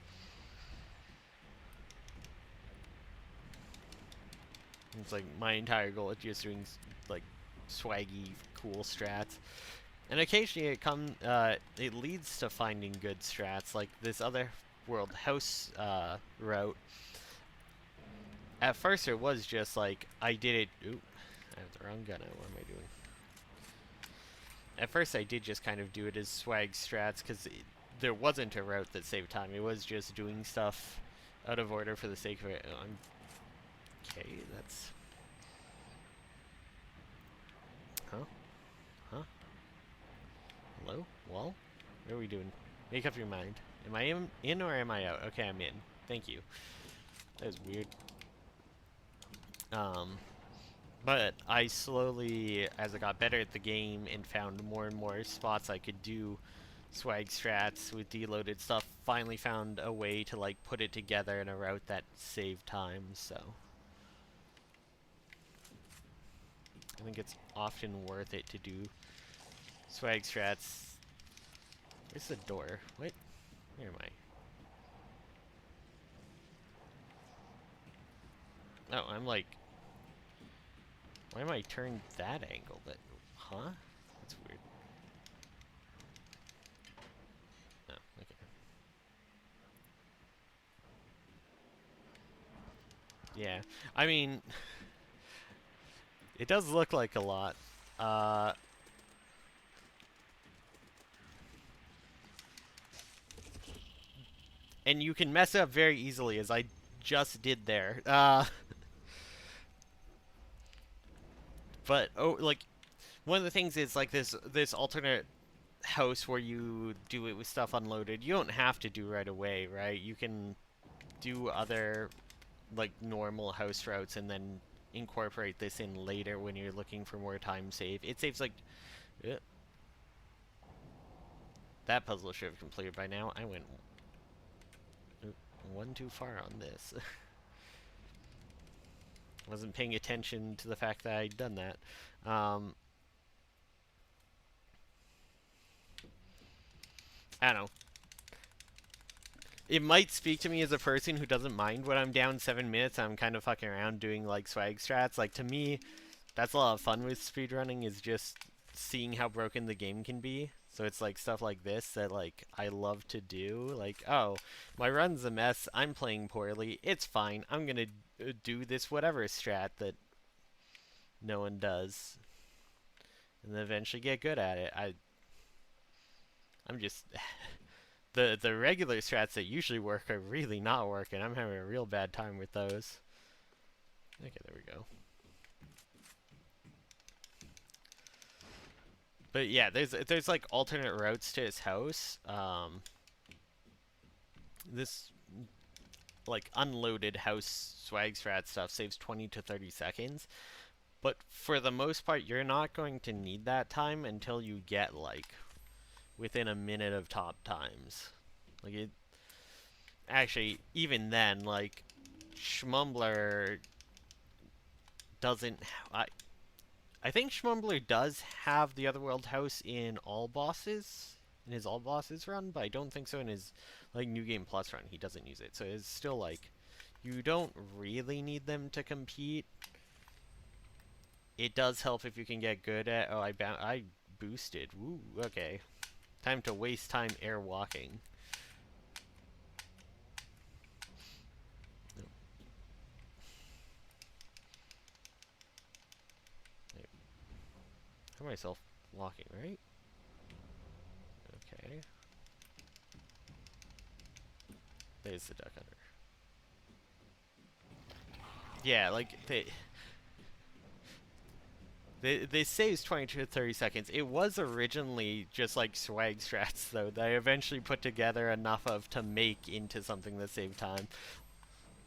It's like my entire goal is just doing like swaggy, cool strats. And occasionally it leads to finding good strats, like this other world house route. At first it was just like, I did it, ooh, I have the wrong gun out, what am I doing? At first I did just kind of do it as swag strats, because there wasn't a route that saved time, it was just doing stuff out of order for the sake of it. Okay, that's... Huh? Huh? Hello? Wall? What are we doing? Make up your mind. Am I in or am I out? Okay, I'm in. Thank you. That was weird. But I slowly, as I got better at the game and found more and more spots I could do swag strats with deloaded stuff, finally found a way to like put it together in a route that saved time, so. I think it's often worth it to do swag strats. Where's the door? What? Where am I? Oh, I'm like Why am I turned that angle? But, huh? That's weird. Oh, okay. Yeah, I mean, it does look like a lot. And you can mess it up very easily, as I just did there. But oh, like one of the things is like this alternate house where you do it with stuff unloaded. You don't have to do right away, right? You can do other like normal house routes and then incorporate this in later when you're looking for more time save. It saves like that puzzle should have completed by now. I went one too far on this. Wasn't paying attention to the fact that I'd done that. I don't know. It might speak to me as a person who doesn't mind when I'm down 7 minutes. I'm kind of fucking around doing like swag strats. Like to me, that's a lot of fun with speedrunning, is just seeing how broken the game can be. So it's like stuff like this that like I love to do. Like, oh, my run's a mess. I'm playing poorly. It's fine. I'm gonna do this whatever strat that no one does, and then eventually get good at it. I'm just the regular strats that usually work are really not working. I'm having a real bad time with those. Okay, there we go. But yeah, there's like alternate routes to his house. This like unloaded house swag strat stuff saves 20 to 30 seconds. But for the most part, you're not going to need that time until you get like within a minute of top times. Like it actually, even then, like Schmumbler doesn't I think Schmumbler does have the Otherworld house in all bosses, in his all bosses run, but I don't think so in his like New Game Plus run. He doesn't use it, so it's still like you don't really need them to compete. It does help if you can get good at. Oh, I boosted. Woo. Okay, time to waste time air walking. For myself walking, right? Okay. There's the duck hunter. Yeah, like this saves 20 to 30 seconds. It was originally just like swag strats though that I eventually put together enough of to make into something that saved time.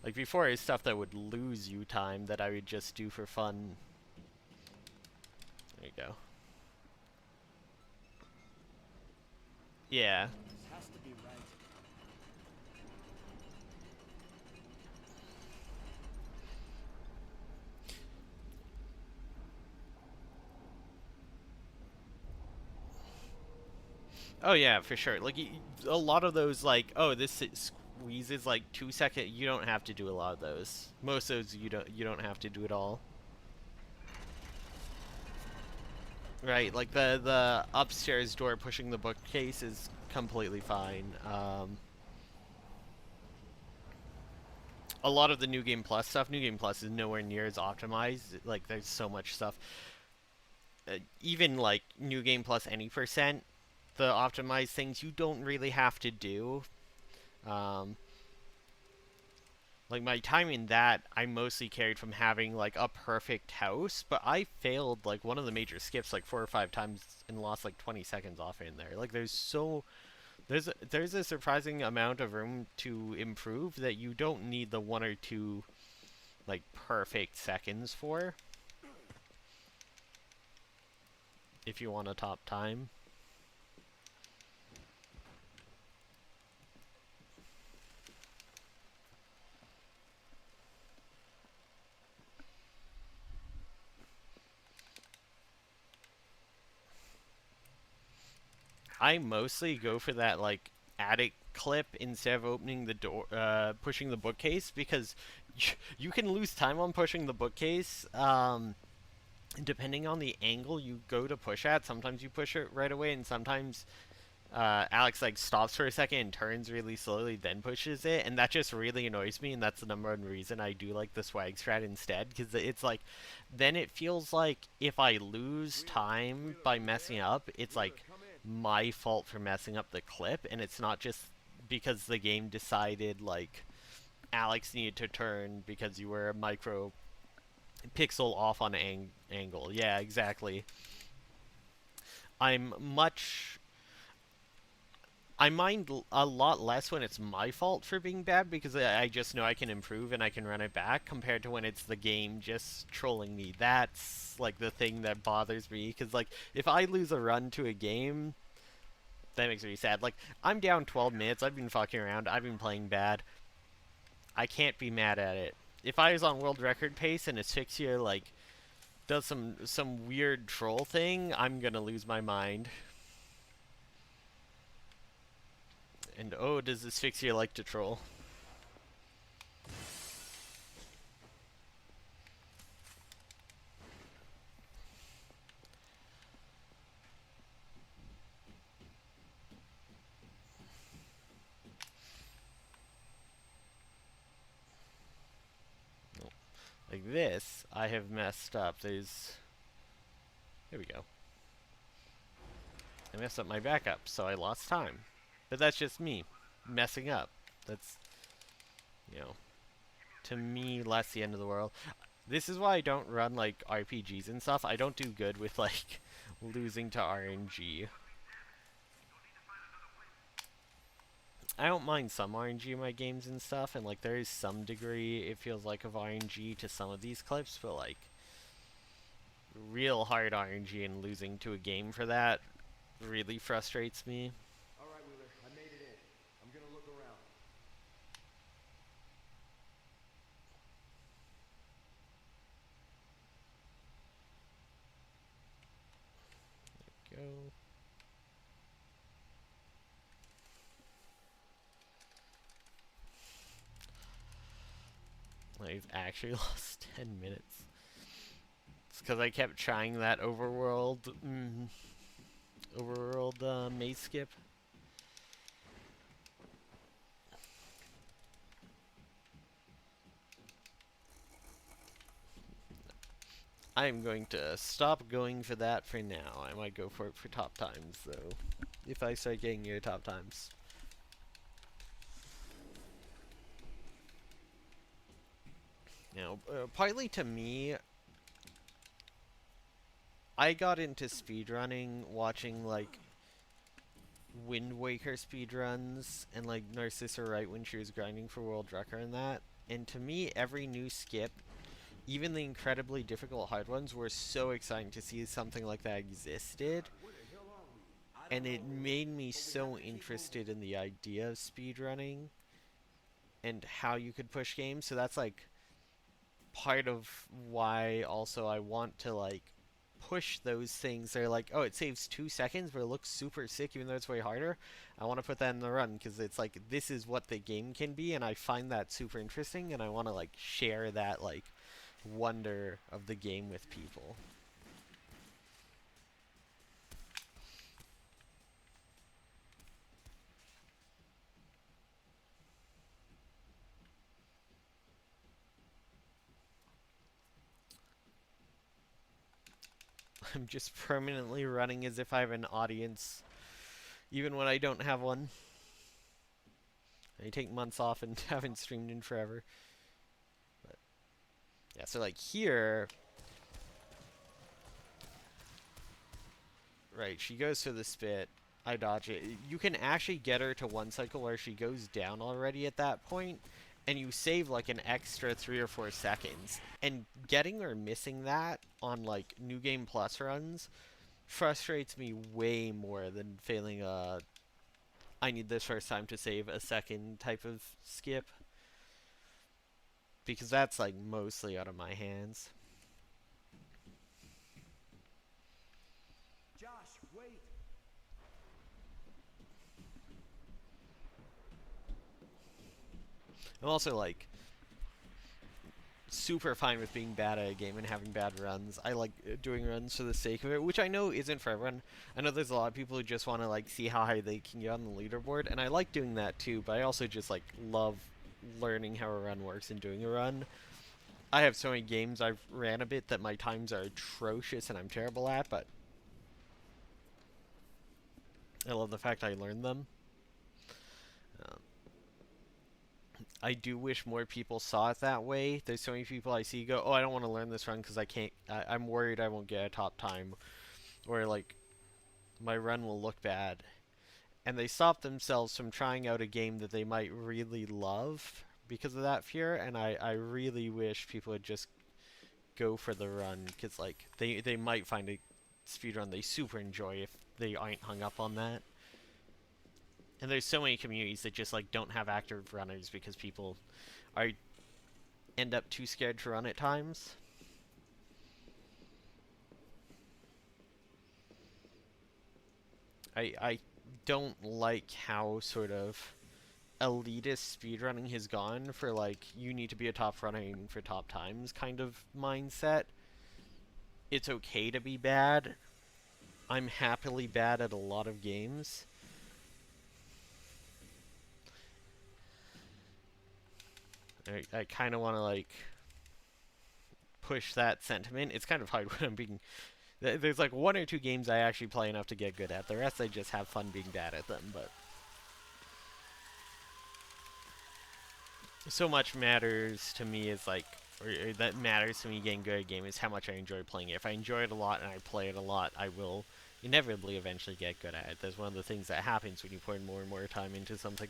Like before, it's stuff that would lose you time that I would just do for fun. There you go. Yeah. This has to be right. Oh yeah, for sure. Like a lot of those, like, oh, this squeezes like 2 seconds. You don't have to do a lot of those. Most of those you don't have to do at all. Right, like the upstairs door pushing the bookcase is completely fine. A lot of the New Game Plus stuff, New Game Plus is nowhere near as optimized. Like, there's so much stuff. Even like New Game Plus any percent, the optimized things you don't really have to do. Like my time in that, I mostly carried from having like a perfect house, but I failed like one of the major skips like 4 or 5 times and lost like 20 seconds off in there. Like there's a surprising amount of room to improve that you don't need the 1 or 2 like perfect seconds for if you want a top time. I mostly go for that like attic clip instead of opening the door, pushing the bookcase, because you can lose time on pushing the bookcase. depending on the angle you go to push at, sometimes you push it right away, and sometimes Alex like stops for a second and turns really slowly, then pushes it, and that just really annoys me. And that's the number one reason I do like the swag strat instead, because it's like, then it feels like if I lose time by messing up, it's like my fault for messing up the clip, and it's not just because the game decided like Alex needed to turn because you were a micro pixel off on angle. Yeah, exactly. I'm much I mind a lot less when it's my fault for being bad, because I just know I can improve and I can run it back, compared to when it's the game just trolling me. That's like the thing that bothers me, because like if I lose a run to a game, that makes me sad. Like, I'm down 12 minutes, I've been fucking around, I've been playing bad. I can't be mad at it. If I was on world record pace and Asphyxia like does some weird troll thing, I'm gonna lose my mind. And oh, does Asphyxia like to troll? Like this, I have messed up. There we go. I messed up my backup, so I lost time. But that's just me messing up. That's, you know, to me, less the end of the world. This is why I don't run, like, RPGs and stuff. I don't do good with, like, losing to RNG. I don't mind some RNG in my games and stuff, and, like, there is some degree, it feels like, of RNG to some of these clips, but, like, real hard RNG and losing to a game for that really frustrates me. All right, Wheeler, I made it in. I'm gonna look around. Go. I've actually lost 10 minutes. It's because I kept trying that overworld maze skip. I'm going to stop going for that for now. I might go for it for top times, though, if I start getting your top times. You know, partly to me, I got into speedrunning watching, like, Wind Waker speedruns, and, like, Narcissa Wright when she was grinding for world record and that. And to me, every new skip, even the incredibly difficult hard ones, were so exciting to see something like that existed. And it made me so interested in the idea of speedrunning and how you could push games. So that's like part of why also I want to like push those things. They're like, oh, it saves 2 seconds, but it looks super sick even though it's way harder. I want to put that in the run because it's like, this is what the game can be, and I find that super interesting, and I want to like share that like wonder of the game with people. I'm just permanently running as if I have an audience, even when I don't have one. I take months off and haven't streamed in forever. But yeah, so like here, right, she goes for the spit. I dodge it. You can actually get her to one cycle where she goes down already at that point, and you save like an extra 3 or 4 seconds. And getting or missing that on like New Game Plus runs frustrates me way more than failing a I need this first time to save a second type of skip. Because that's like mostly out of my hands. Josh, wait. I'm also like, super fine with being bad at a game and having bad runs. I like doing runs for the sake of it, which I know isn't for everyone. I know there's a lot of people who just want to like see how high they can get on the leaderboard, and I like doing that too, but I also just like love learning how a run works and doing a run. I have so many games I've ran a bit that my times are atrocious and I'm terrible at, but I love the fact I learned them. I do wish more people saw it that way. There's so many people I see go, oh, I don't want to learn this run because I can't, I'm worried I won't get a top time, or like, my run will look bad. And they stop themselves from trying out a game that they might really love because of that fear, and I really wish people would just go for the run, because like, they might find a speedrun they super enjoy if they aren't hung up on that. And there's so many communities that just like don't have active runners because people are end up too scared to run at times. I don't like how sort of elitist speedrunning has gone for like, you need to be a top runner for top times kind of mindset. It's okay to be bad. I'm happily bad at a lot of games. I kind of want to like push that sentiment. It's kind of hard when I'm being... There's like 1 or 2 games I actually play enough to get good at. The rest I just have fun being bad at them, but... So much matters to me is like... Or that matters to me getting good at a game is how much I enjoy playing it. If I enjoy it a lot and I play it a lot, I will inevitably eventually get good at it. That's one of the things that happens when you put more and more time into something.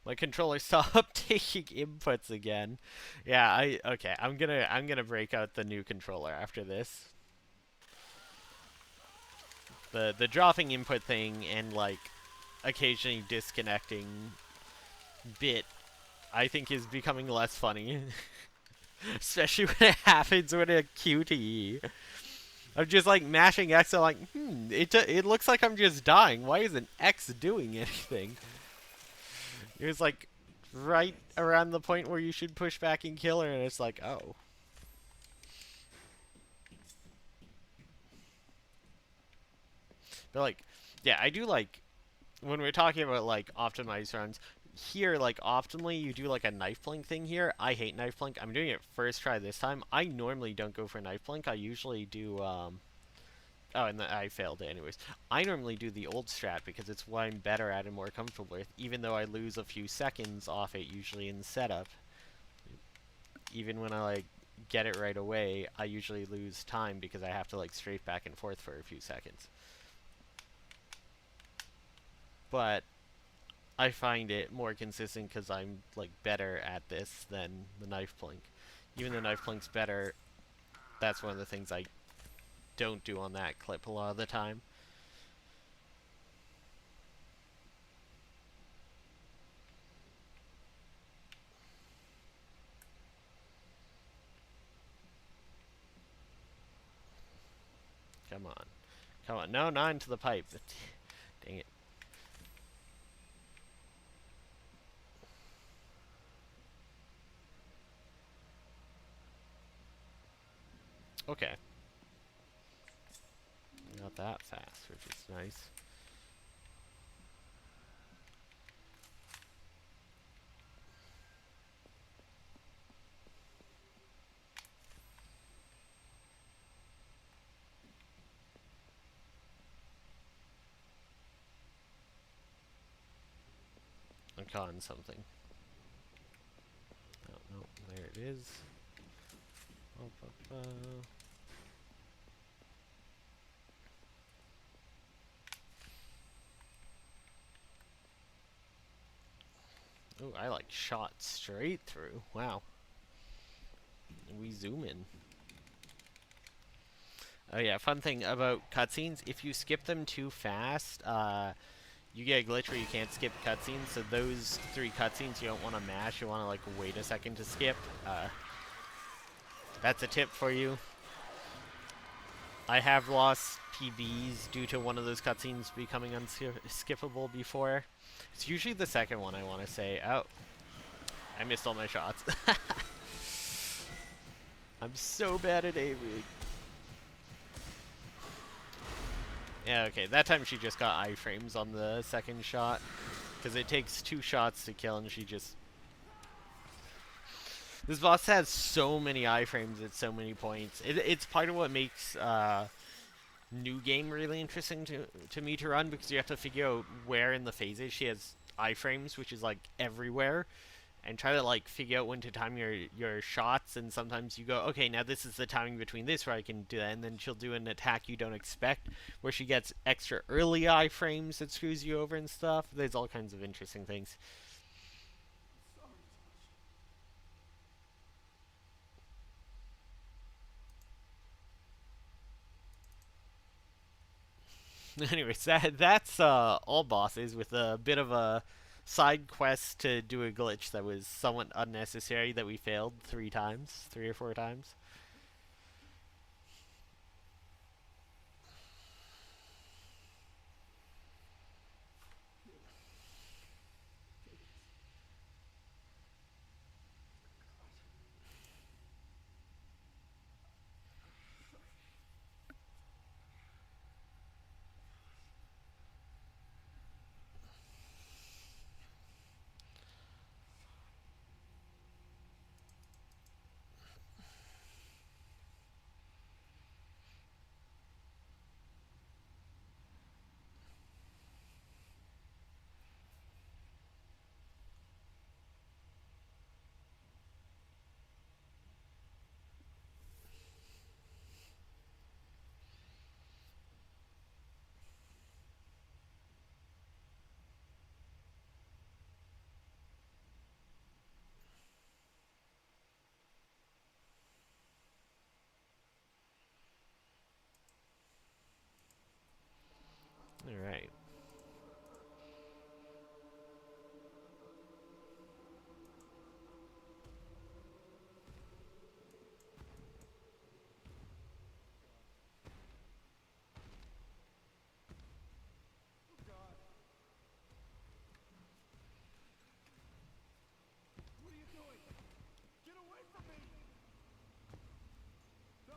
My controller stopped taking inputs again. Yeah, okay. I'm gonna break out the new controller after this. The dropping input thing and like occasionally disconnecting bit, I think, is becoming less funny. Especially when it happens with a QTE. I'm just like mashing X and like, it looks like I'm just dying. Why isn't X doing anything? It was like right around the point where you should push back and kill her, and it's like, oh. But like, yeah, I do like, when we're talking about like optimized runs, here, like, optimally you do like a knife blink thing here. I hate knife blink. I'm doing it first try this time. I normally don't go for knife blink. I usually do, oh, and I failed it anyways. I normally do the old strat because it's what I'm better at and more comfortable with, even though I lose a few seconds off it usually in setup. Even when I, like, get it right away, I usually lose time because I have to, like, strafe back and forth for a few seconds. But I find it more consistent because I'm, like, better at this than the knife blink. Even though knife blink's better, that's one of the things I don't do on that clip a lot of the time. Come on. Come on. No, not into the pipe. Dang it. Okay. Not that fast, which is nice. I'm caught in something. Oh, no, there it is. Oh, I like shot straight through. Wow. We zoom in. Oh yeah, fun thing about cutscenes, if you skip them too fast, you get a glitch where you can't skip cutscenes, so those 3 cutscenes you don't want to mash, you want to like wait a second to skip. That's a tip for you. I have lost PBs due to one of those cutscenes becoming unskippable before. It's usually the second one, I want to say. Oh, I missed all my shots. I'm so bad at aiming. Yeah, okay, that time she just got iframes on the second shot. Because it takes 2 shots to kill, and she just... This boss has so many iframes at so many points. It's part of what makes new game really interesting to me to run, because you have to figure out where in the phases she has iframes, which is like everywhere, and try to like figure out when to time your shots. And sometimes you go, okay, now this is the timing between this where I can do that, and then she'll do an attack you don't expect where she gets extra early iframes that screws you over and stuff. There's all kinds of interesting things. Anyways, that's all bosses, with a bit of a side quest to do a glitch that was somewhat unnecessary that we failed 3 or 4 times. Alright. What are you doing? Get away from me! No!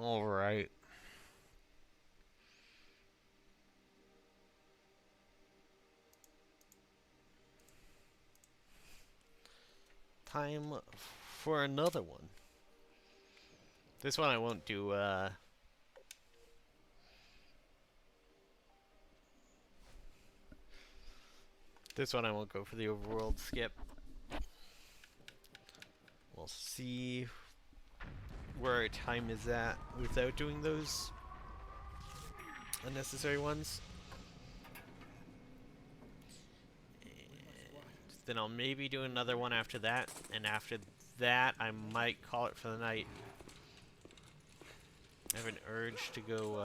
Alright. Time for another one. This one I won't do, This one I won't go for the overworld skip. We'll see where our time is at without doing those unnecessary ones. And then I'll maybe do another one after that, and after that I might call it for the night. I have an urge to go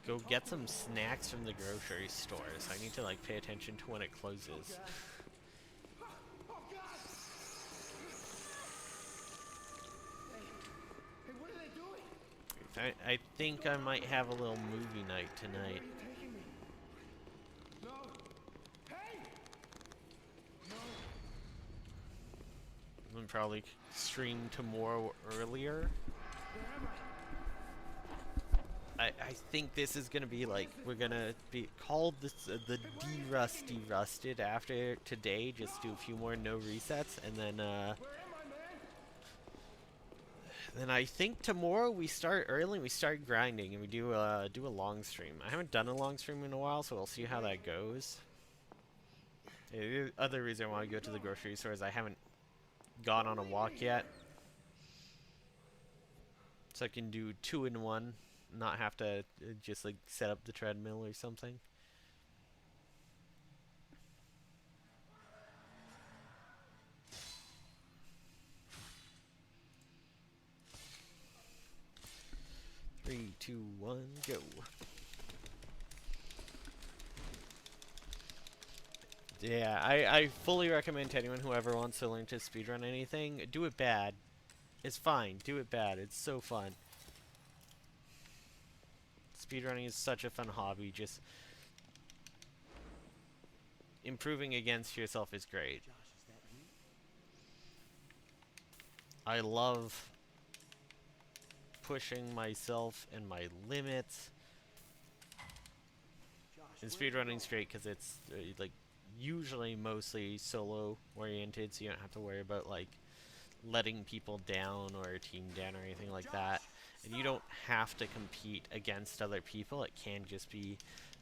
go get some snacks from the grocery store. So I need to like pay attention to when it closes. Oh God! Hey, what are they doing? I think I might have a little movie night tonight. Where are you taking me? No! Hey! No! I'm probably stream tomorrow earlier. Where am I think this is gonna be like we're gonna be called this the derusted after today. Just do a few more no resets, and then I? Where am I, man? then I think tomorrow we start early. And we start grinding, and we do a long stream. I haven't done a long stream in a while, so we'll see how that goes. The other reason I want to go to the grocery store is I haven't gone on a walk yet, so I can do 2 in 1. Not have to just like set up the treadmill or something. Three, two, one, go. Yeah, I fully recommend to anyone who ever wants to learn to speedrun anything, do it bad. It's fine, do it bad. It's so fun. Speedrunning is such a fun hobby. Just improving against yourself is great. Josh, is that you? I love pushing myself and my limits. Josh, And where'd you speedrunning's go? great because it's like usually mostly solo oriented, so you don't have to worry about like letting people down or a team down or anything like that. And you don't have to compete against other people. It can just be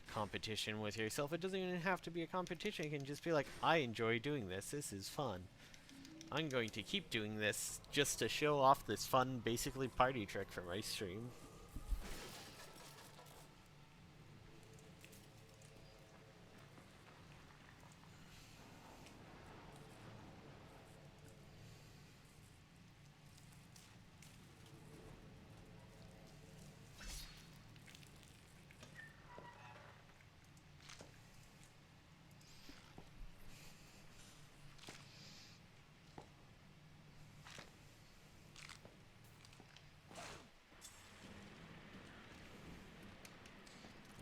competition with yourself. It doesn't even have to be a competition. It can just be like, I enjoy doing this. This is fun. I'm going to keep doing this just to show off this fun, basically party trick for my stream.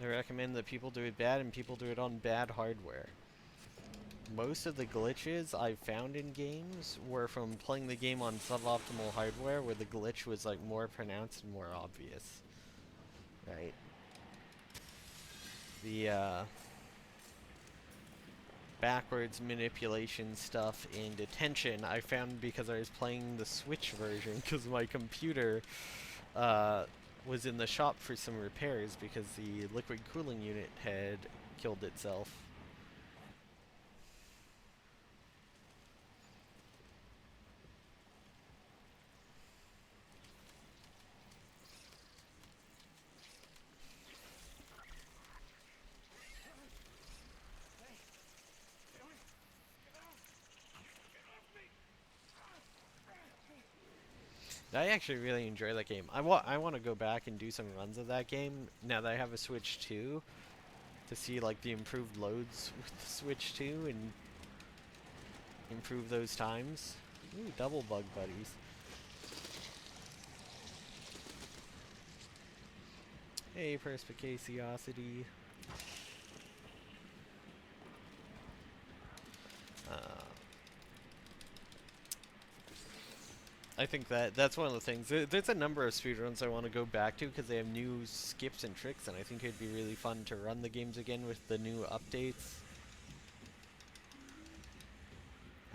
I recommend that people do it bad and people do it on bad hardware. Most of the glitches I've found in games were from playing the game on suboptimal hardware where the glitch was like more pronounced and more obvious. Right? The backwards manipulation stuff in detention I found because I was playing the Switch version because my computer was in the shop for some repairs because the liquid cooling unit had killed itself. I actually really enjoy that game. I want to go back and do some runs of that game now that I have a Switch 2 to see like the improved loads with the Switch 2 and improve those times. Ooh, double bug buddies. Hey, perspicaciosity. I think that's one of the things. There's a number of speedruns I want to go back to because they have new skips and tricks, and I think it'd be really fun to run the games again with the new updates.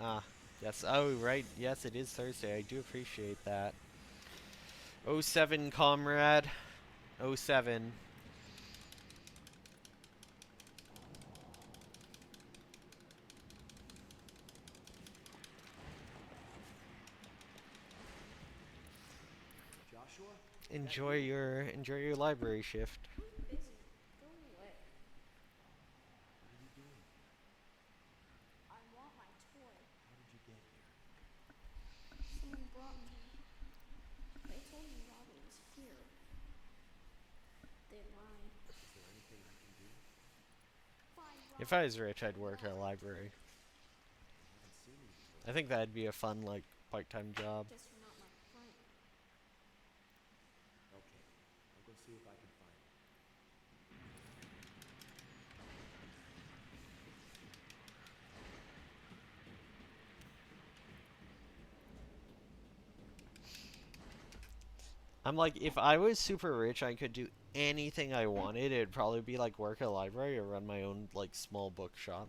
Ah, yes. Oh, right. Yes, it is Thursday. I do appreciate that. Oh 07, comrade. Oh 07. Joshua? Enjoy your library shift. Busy. Go away. What are you doing? I want my toy. How did you get here? Someone brought me here. They told me Robbie was here. They lied. If I was rich, I'd work at a library. Haven't seen you before. I think that'd be a fun, like, part-time job. Guess you're not my friend. Okay, I'll go see if I can find him. I'm like, if I was super rich, I could do anything I wanted. It'd probably be like work at a library or run my own like small bookshop.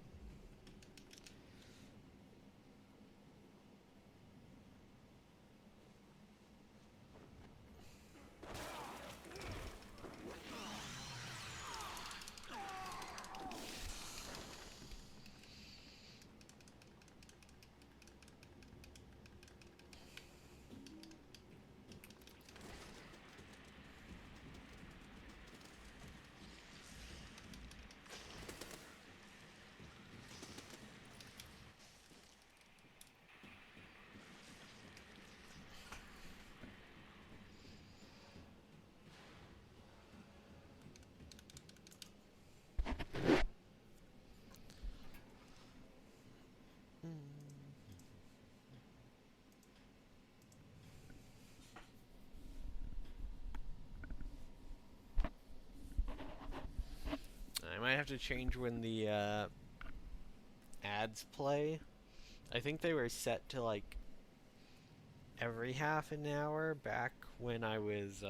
I might have to change when the ads play. I think they were set to like every half an hour back when I was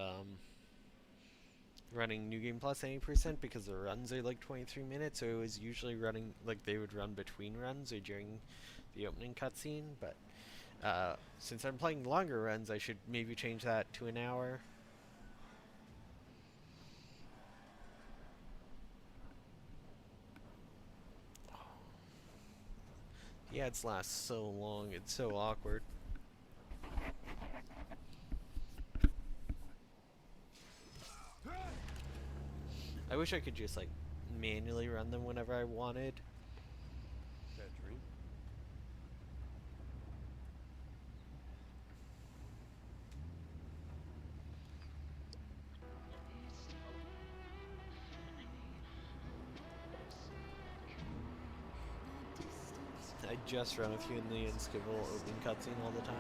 running New Game Plus 80% because the runs are like 23 minutes, so it was usually running like they would run between runs or during the opening cutscene. But since I'm playing longer runs, I should maybe change that to an hour. The ads last so long, it's so awkward. I wish I could just like manually run them whenever I wanted. Is that a dream? I just run a few in the unskippable open cutscene all the time.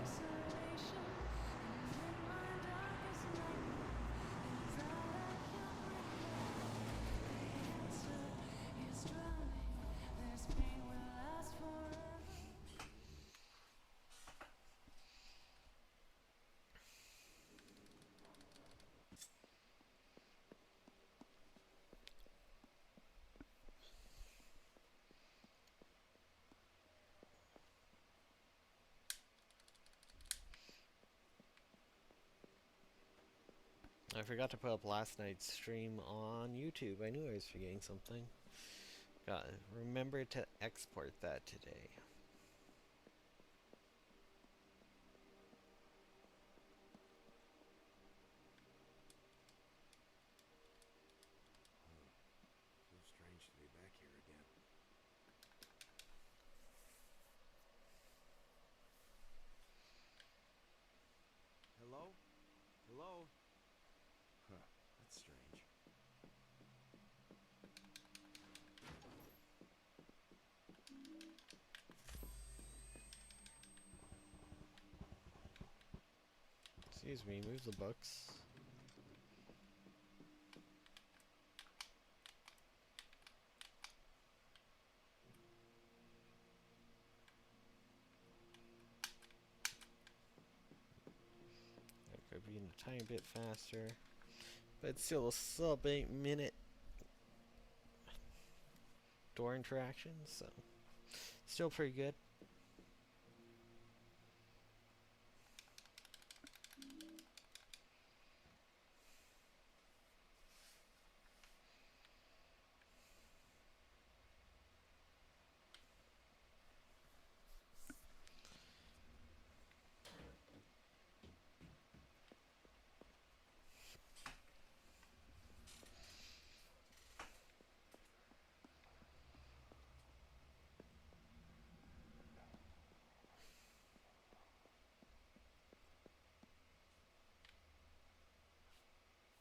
I forgot to put up last night's stream on YouTube. I knew I was forgetting something. Got remember to export that today. Feels strange to be back here again. Hello? Hello? Huh, that's strange. Excuse me, move the books. That could be a tiny bit faster, but it's still a sub 8-minute door interaction, so still pretty good.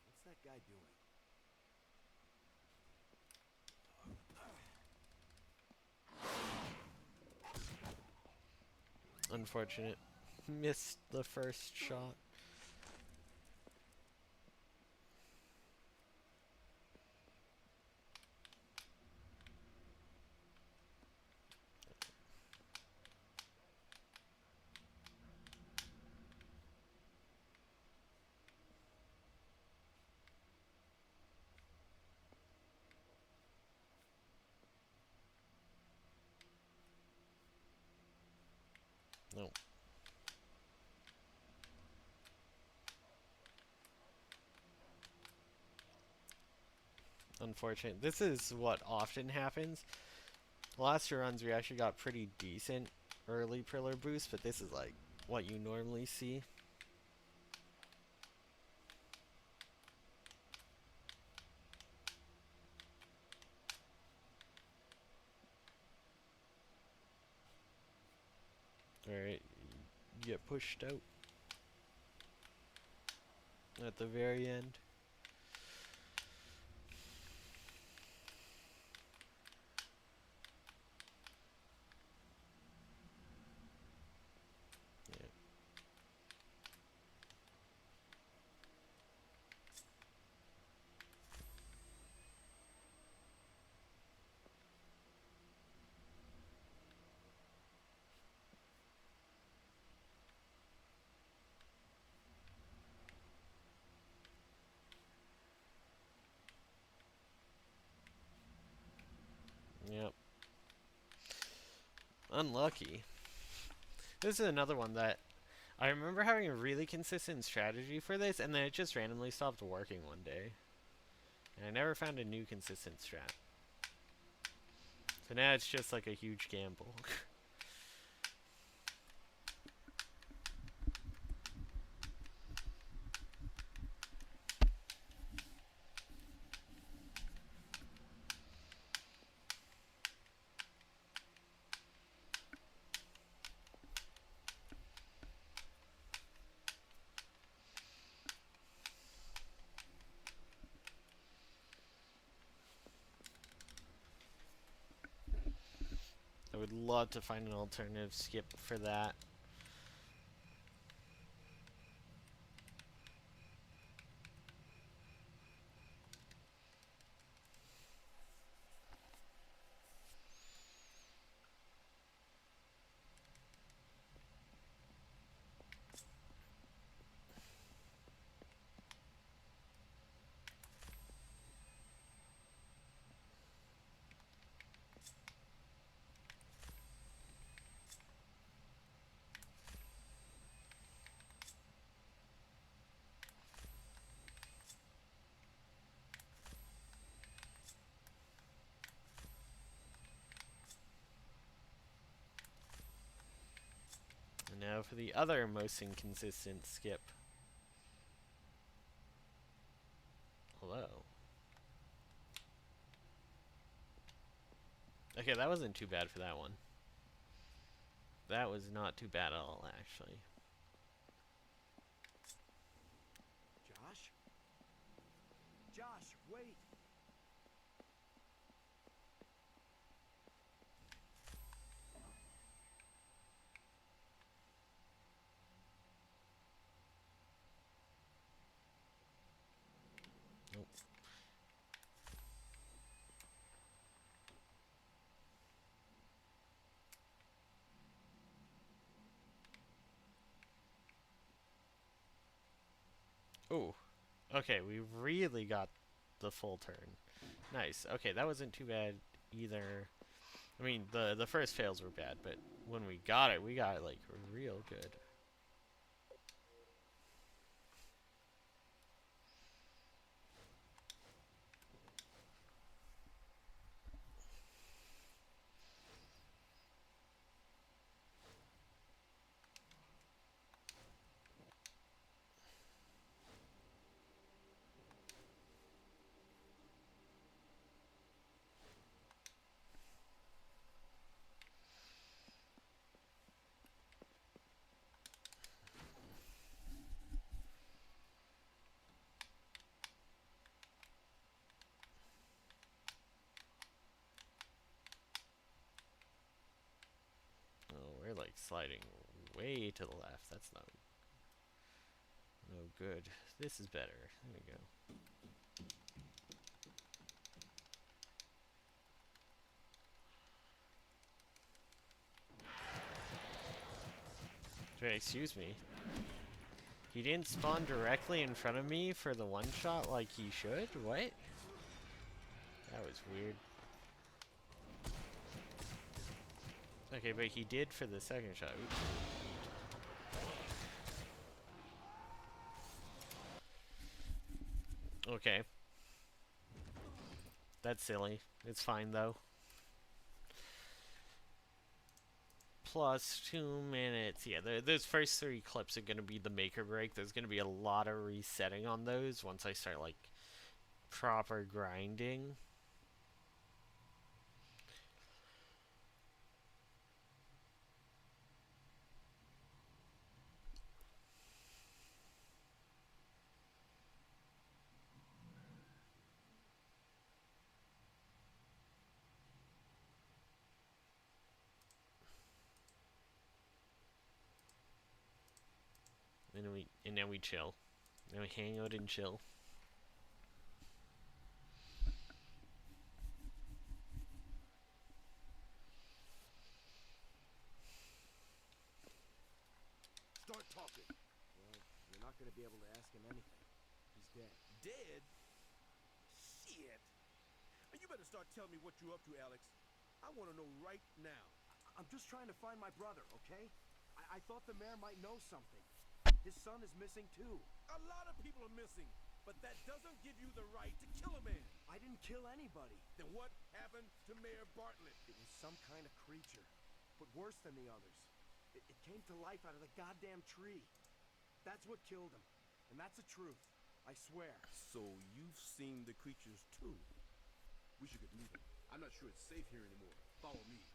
What's that guy doing? Unfortunate. Missed the first shot. Nope. Unfortunate. This is what often happens. The last two runs we actually got pretty decent early pillar boosts, but this is like what you normally see. Alright, get pushed out at the very end. Yep. Unlucky. This is another one that I remember having a really consistent strategy for this, and then it just randomly stopped working one day. And I never found a new consistent strat. So now it's just like a huge gamble. I would love to find an alternative skip for that. And now for the other most inconsistent skip. Hello. Okay, that wasn't too bad for that one. That was not too bad at all, actually. Josh? Josh, wait! Nope. Ooh. Okay, we really got the full turn. Nice. Okay, that wasn't too bad either. I mean, the first fails were bad, but when we got it like real good. Oh, we're like sliding way to the left. That's not no good. This is better. There we go. Wait, excuse me. He didn't spawn directly in front of me for the one shot like he should? What? That was weird. Okay, but he did for the second shot. Oops. Okay. That's silly. It's fine though. Plus 2 minutes. Yeah, those first 3 clips are going to be the make or break. There's going to be a lot of resetting on those once I start, like, proper grinding. And then we chill. And we hang out and chill. Start talking. Well, you're not gonna be able to ask him anything. He's dead. Dead? Shit. You better start telling me what you're up to, Alex. I want to know right now. I'm just trying to find my brother, okay? I thought the mayor might know something. His son is missing too. A lot of people are missing, but that doesn't give you the right to kill a man. I didn't kill anybody. Then what happened to Mayor Bartlett? It was some kind of creature, but worse than the others. It came to life out of the goddamn tree. That's what killed him, and that's the truth. I swear. So you've seen the creatures too? We should get moving. I'm not sure it's safe here anymore. Follow me.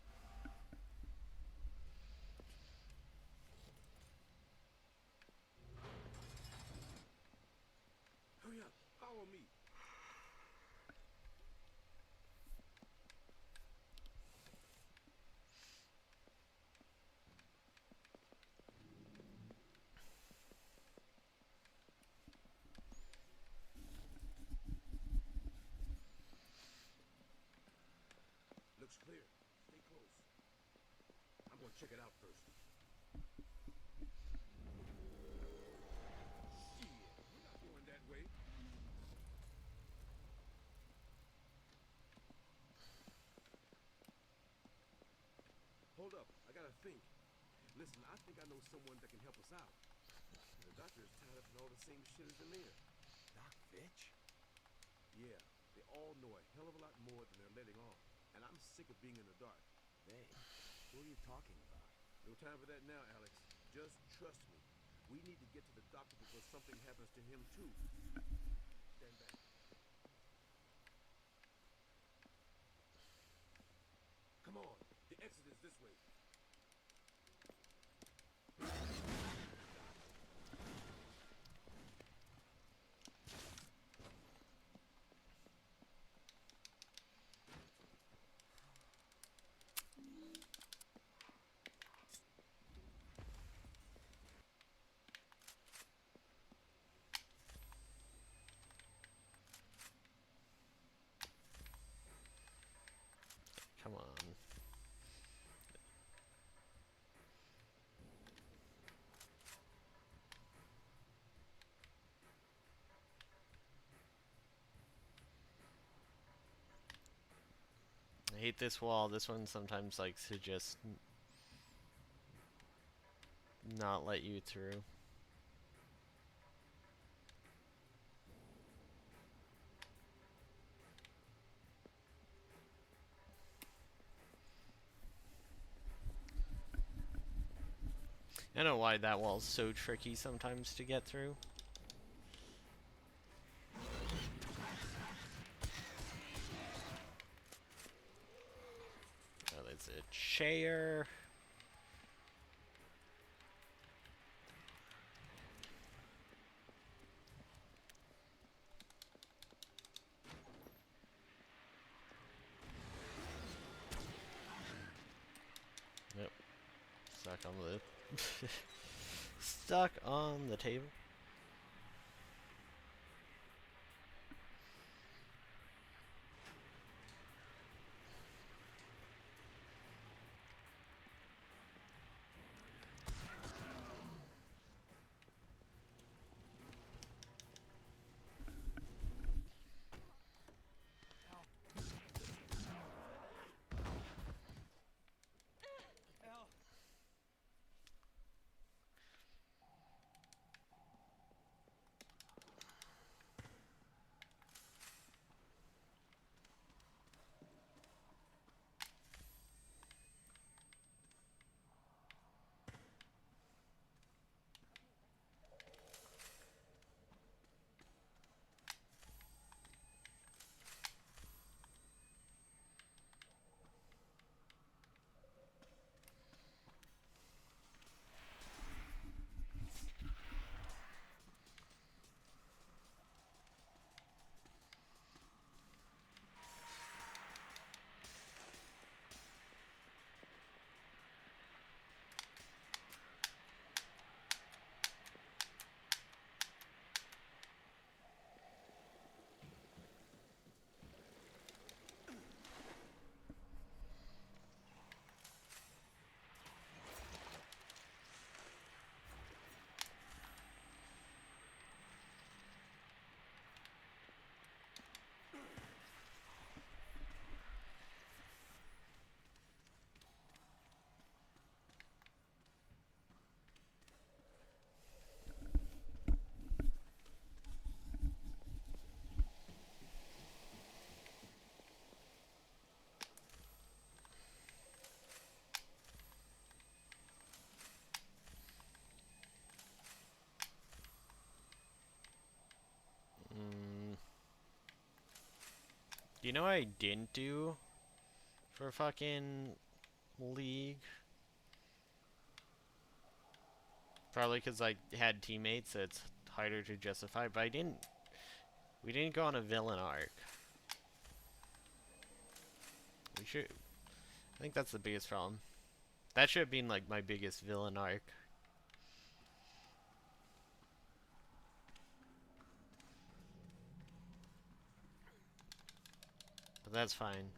Hurry up. Follow me. Looks clear. Stay close. I'm gonna check it out first. Shit, we're not going that way. Hold up, I gotta think. Listen, I think I know someone that can help us out. The doctor is tied up in all the same shit as the mayor. Doc Fitch? Yeah, they all know a hell of a lot more than they're letting on. And I'm sick of being in the dark. They? Who are you talking about? No time for that now, Alex. Just trust me. We need to get to the doctor before something happens to him, too. Stand back. Come on. The exit is this way. Come on. I hate this wall. This one sometimes likes to just not let you through. I don't know why that wall's so tricky sometimes to get through. Oh, there's a chair. Yep. Stuck on the Stuck on the table. Al. Mm. You know what I didn't do for fucking League? Probably because I had teammates, so it's harder to justify, but I didn't. We didn't go on a villain arc. We should. I think that's the biggest problem. That should have been like my biggest villain arc. But that's fine.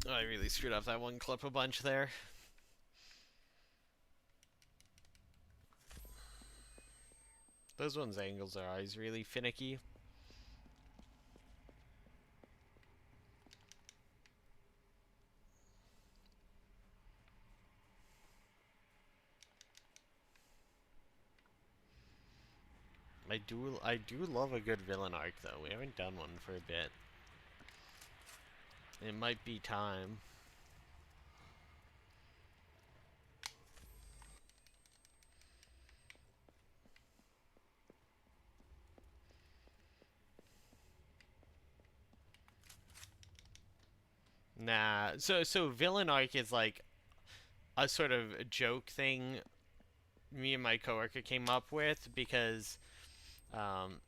Oh, I really screwed up that one clip a bunch there. Those ones' angles are always really finicky. I do love a good villain arc though. We haven't done one for a bit. It might be time. Nah, so villain arc is like a sort of joke thing me and my coworker came up with because um,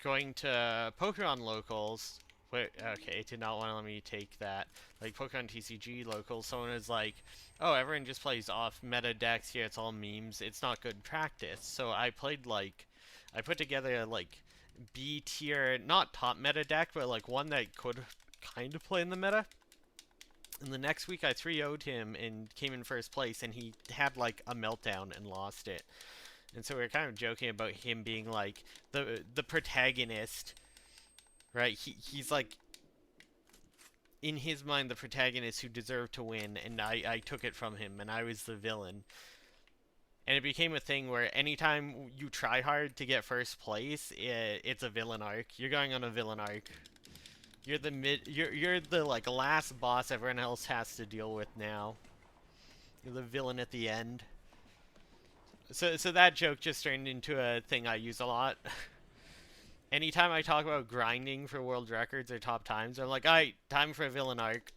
going to Pokemon locals. Wait, okay, it did not want to let me take that. Like Pokemon TCG locals, someone is like, "Oh, everyone just plays off meta decks here. It's all memes. It's not good practice." So I played like, I put together like B tier, not top meta deck, but like one that could kind of play in the meta. And the next week I 3-0'd him and came in first place, and he had like a meltdown and lost it. And so we were kind of joking about him being like the protagonist, right? He's like in his mind the protagonist who deserved to win, and I took it from him, and I was the villain. And it became a thing where anytime you try hard to get first place, it's a villain arc. You're going on a villain arc. You're the you're the like last boss everyone else has to deal with now. You're the villain at the end. So that joke just turned into a thing I use a lot. Anytime I talk about grinding for world records or top times, I'm like, alright, time for a villain arc.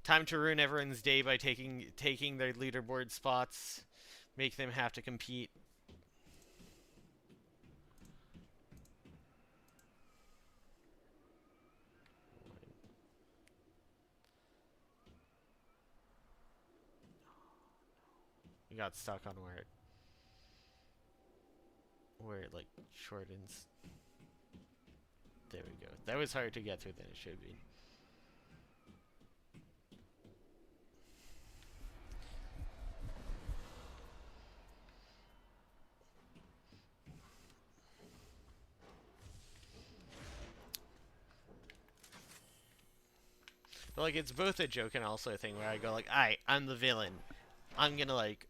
Time to ruin everyone's day by taking their leaderboard spots, make them have to compete. We got stuck on where it like shortens. There we go. That was harder to get through than it should be. But like it's both a joke and also a thing where I go like, I'm the villain. I'm gonna like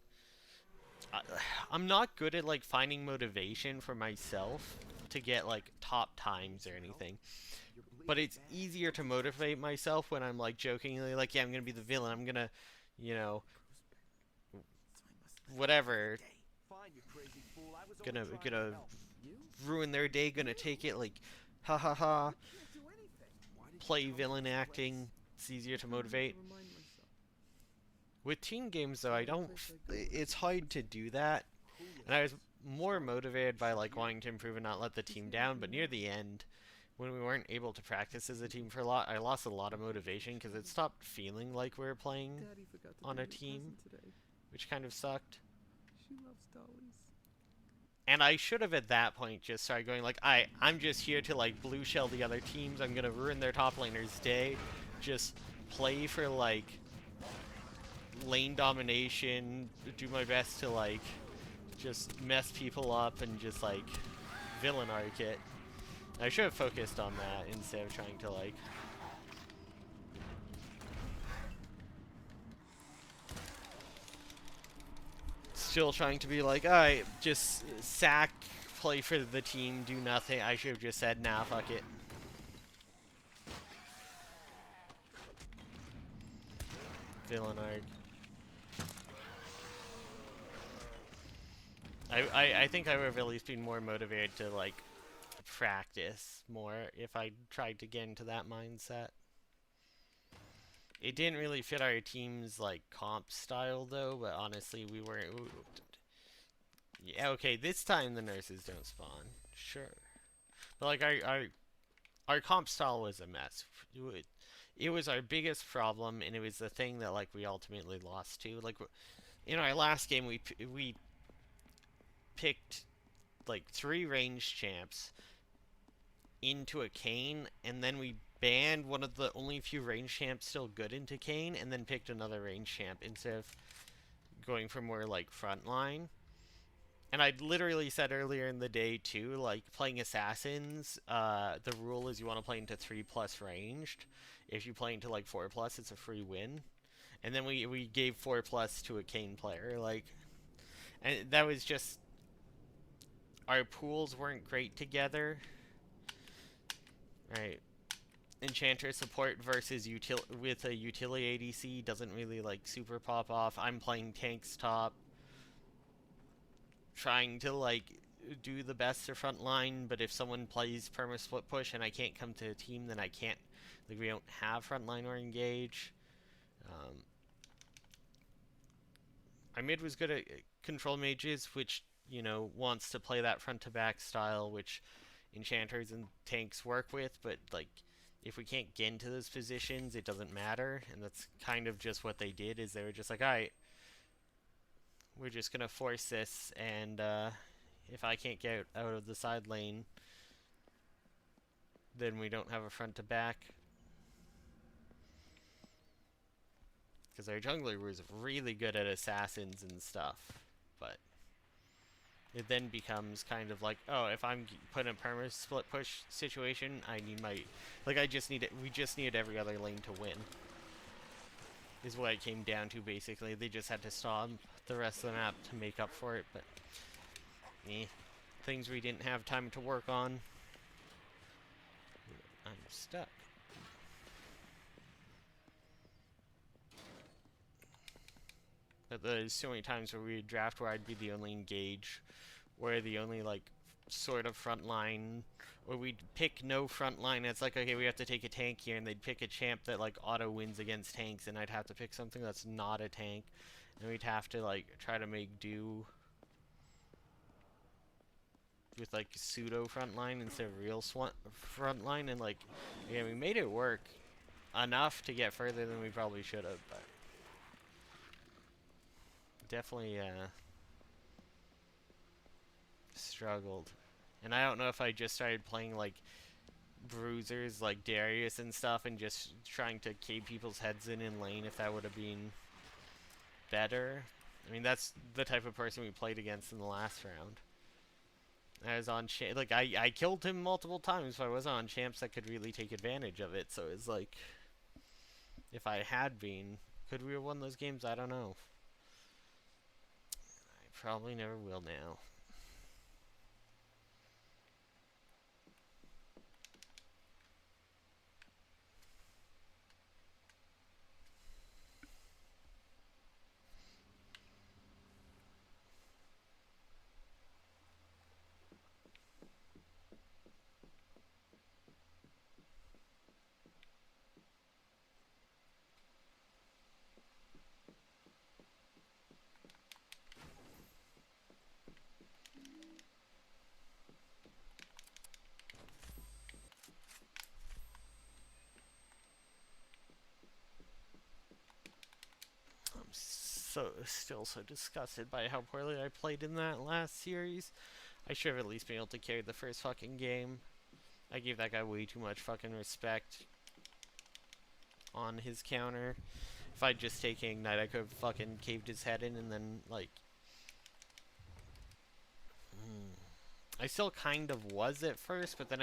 I'm not good at like finding motivation for myself to get like top times or anything. But it's easier to motivate myself when I'm like jokingly like, yeah, I'm gonna be the villain. I'm gonna, you know, whatever, Fine, you crazy fool. I was gonna only trying to help. ruin their day. Gonna take it like, ha ha ha. Can't do anything. Play villain acting. It's easier to motivate. Remind myself. With team games though, I don't. It's hard to do that. And I was more motivated by like wanting to improve and not let the team down. But near the end, when we weren't able to practice as a team for a lot, I lost a lot of motivation because it stopped feeling like we were playing Daddy forgot to on bring a me team, present today. which kind of sucked. She loves dollies. And I should have at that point just started going like, I'm just here to like blue shell the other teams. I'm gonna ruin their top laner's day. Just play for like lane domination. Do my best to like just mess people up and just like villain arc it. I should have focused on that instead of trying to like still trying to be like, alright, just sack, play for the team, do nothing. I should have just said, nah, fuck it. Villain arc. I think I would have at least been more motivated to like practice more if I tried to get into that mindset. It didn't really fit our team's like comp style though, but honestly we weren't. Yeah, okay, this time the nurses don't spawn. Sure. But like our comp style was a mess. It was our biggest problem, and it was the thing that like we ultimately lost to. Like in our last game, we picked like 3 range champs into a Kane, and then we banned one of the only few range champs still good into Kane, and then picked another range champ instead of going for more like frontline. And I literally said earlier in the day too, like playing assassins, the rule is you want to play into 3+ ranged. If you play into like 4+, it's a free win. And then we gave 4+ to a Kane player, like, and that was just, our pools weren't great together. Right. Enchanter support versus with a utility ADC doesn't really like super pop off. I'm playing tanks top, trying to like do the best to front line, but if someone plays perma split push and I can't come to a team, then I can't, like, we don't have front line or engage. Our mid was good at control mages, which, you know, wants to play that front to back style, which enchanters and tanks work with, but like if we can't get into those positions, it doesn't matter. And that's kind of just what they did, is they were just like, alright, we're just gonna force this, and if I can't get out of the side lane, then we don't have a front to back. Because our jungler was really good at assassins and stuff, but it then becomes kind of like, oh, if I'm put in a perma split push situation, I need my, like, I just need it. We just needed every other lane to win. Is what it came down to basically. They just had to stomp the rest of the map to make up for it, but things we didn't have time to work on. I'm stuck. But there's so many times where we'd draft where I'd be the only engage, or the only like sort of front line, or we'd pick no front line. It's like, okay, we have to take a tank here, and they'd pick a champ that like auto wins against tanks, and I'd have to pick something that's not a tank, and we'd have to like try to make do with like pseudo frontline instead of real frontline, and like, yeah, we made it work enough to get further than we probably should have, but Definitely struggled. And I don't know if I just started playing like bruisers like Darius and stuff and just trying to cave people's heads in lane, if that would have been better. I mean, that's the type of person we played against in the last round. I was on like I killed him multiple times, but I wasn't on champs that could really take advantage of it. So it's like, if I had been, could we have won those games? I don't know. I probably never will now. Still so disgusted by how poorly I played in that last series. I should have at least been able to carry the first fucking game. I gave that guy way too much fucking respect on his counter. If I'd just taken Ignite, I could have fucking caved his head in and then, like... I still kind of was at first, but then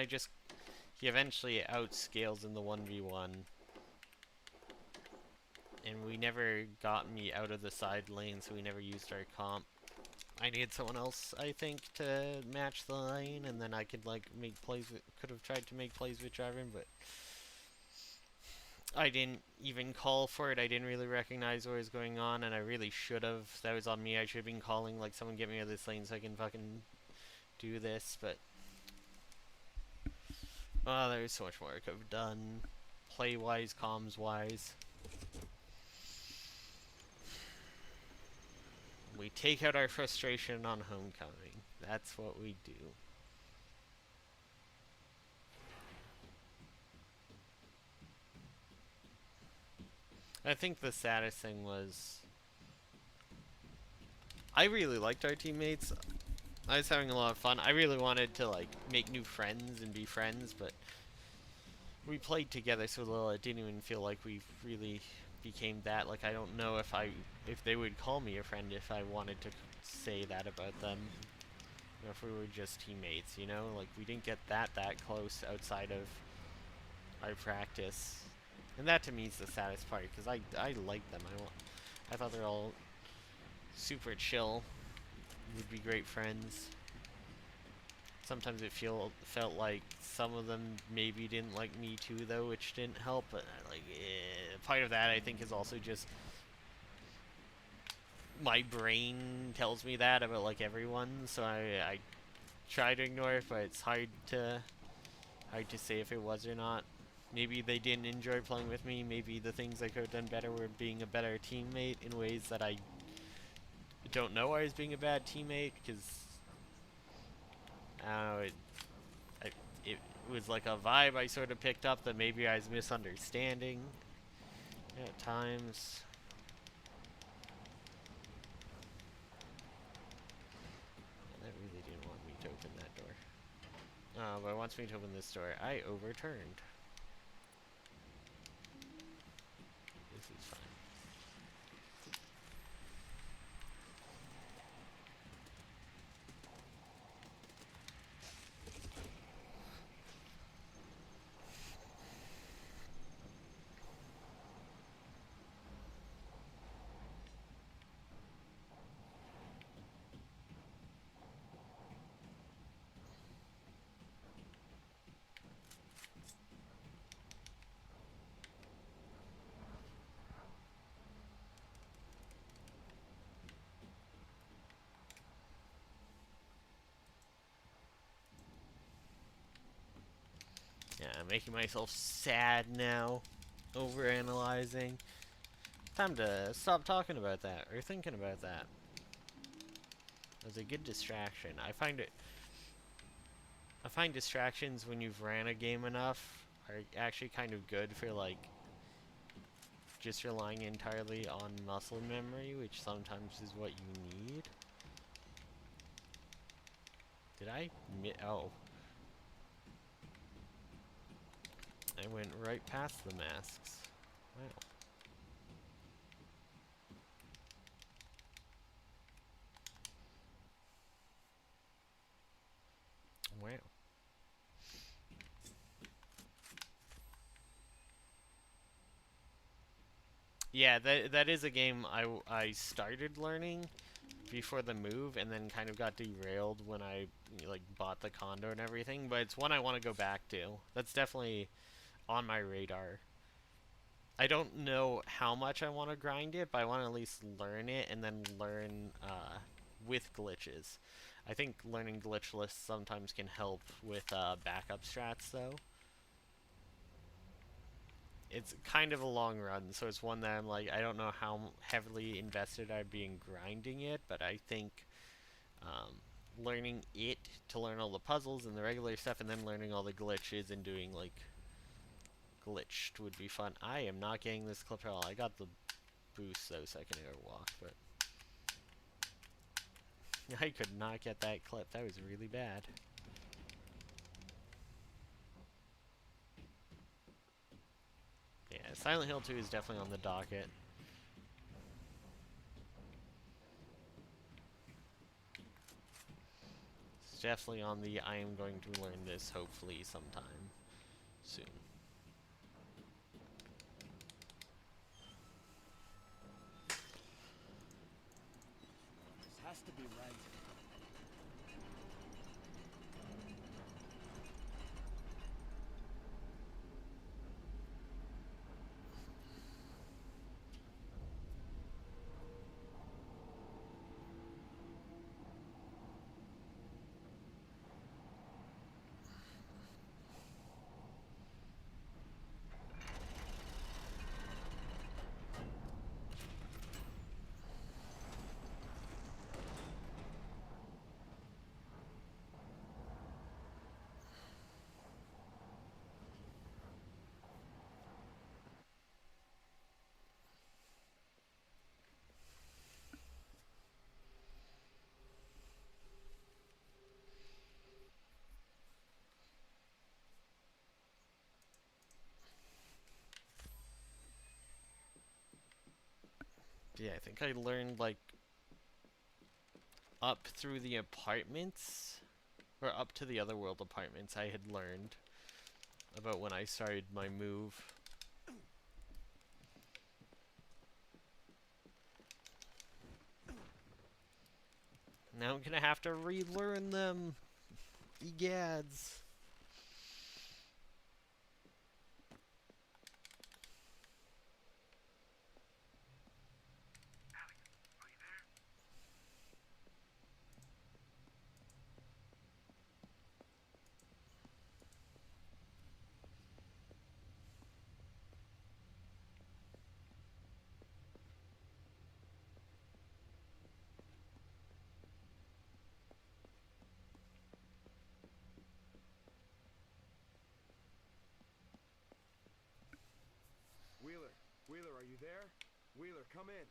he eventually outscales in the 1v1. And we never got me out of the side lane, so we never used our comp. I needed someone else, I think, to match the lane, and then I could, like, make plays could have tried to make plays with Jarvan, but I didn't even call for it. I didn't really recognize what was going on, and I really should have. That was on me. I should have been calling, like, someone get me out of this lane so I can fucking do this, but... Oh, there's so much more I could have done. Play-wise, comms-wise. We take out our frustration on homecoming. That's what we do. I think the saddest thing was... I really liked our teammates. I was having a lot of fun. I really wanted to, like, make new friends and be friends, but... we played together so little, it didn't even feel like we really became that. Like, I don't know if they would call me a friend if I wanted to say that about them. Or if we were just teammates, you know? Like, we didn't get that close outside of our practice. And that to me is the saddest part, because I like them. I thought they're all super chill. Would be great friends. Sometimes it felt like some of them maybe didn't like me too, though, which didn't help. But part of that I think is also just my brain tells me that about like everyone, so I try to ignore it, but it's hard to say if it was or not. Maybe they didn't enjoy playing with me. Maybe the things I could have done better were being a better teammate in ways that I don't know I was being a bad teammate, because I don't know, it was like a vibe I sort of picked up that maybe I was misunderstanding at times. That really didn't want me to open that door. But it wants me to open this door. I overturned. This is fine. Yeah, I'm making myself sad now. Overanalyzing. Time to stop talking about that, or thinking about that. It was a good distraction. I find distractions when you've ran a game enough are actually kind of good for, like, just relying entirely on muscle memory, which sometimes is what you need. Did I oh. I went right past the masks. Wow. Wow. Yeah, that is a game I started learning before the move, and then kind of got derailed when I like bought the condo and everything. But it's one I want to go back to. That's definitely on my radar. I don't know how much I want to grind it, but I want to at least learn it and then learn with glitches. I think learning glitchless sometimes can help with backup strats, though. It's kind of a long run, so it's one that I'm like, I don't know how heavily invested I'd be in grinding it, but I think learning it to learn all the puzzles and the regular stuff, and then learning all the glitches and doing like glitched would be fun. I am not getting this clip at all. I got the boost though, so I can air walk, but I could not get that clip. That was really bad. Yeah, Silent Hill 2 is definitely on the docket. It's definitely on the I am going to learn this hopefully sometime soon. This has to be right. Yeah, I think I learned like up through the apartments, or up to the otherworld apartments I had learned about when I started my move. Now I'm gonna have to relearn them. Egads. Wheeler, Wheeler, are you there? Wheeler, come in.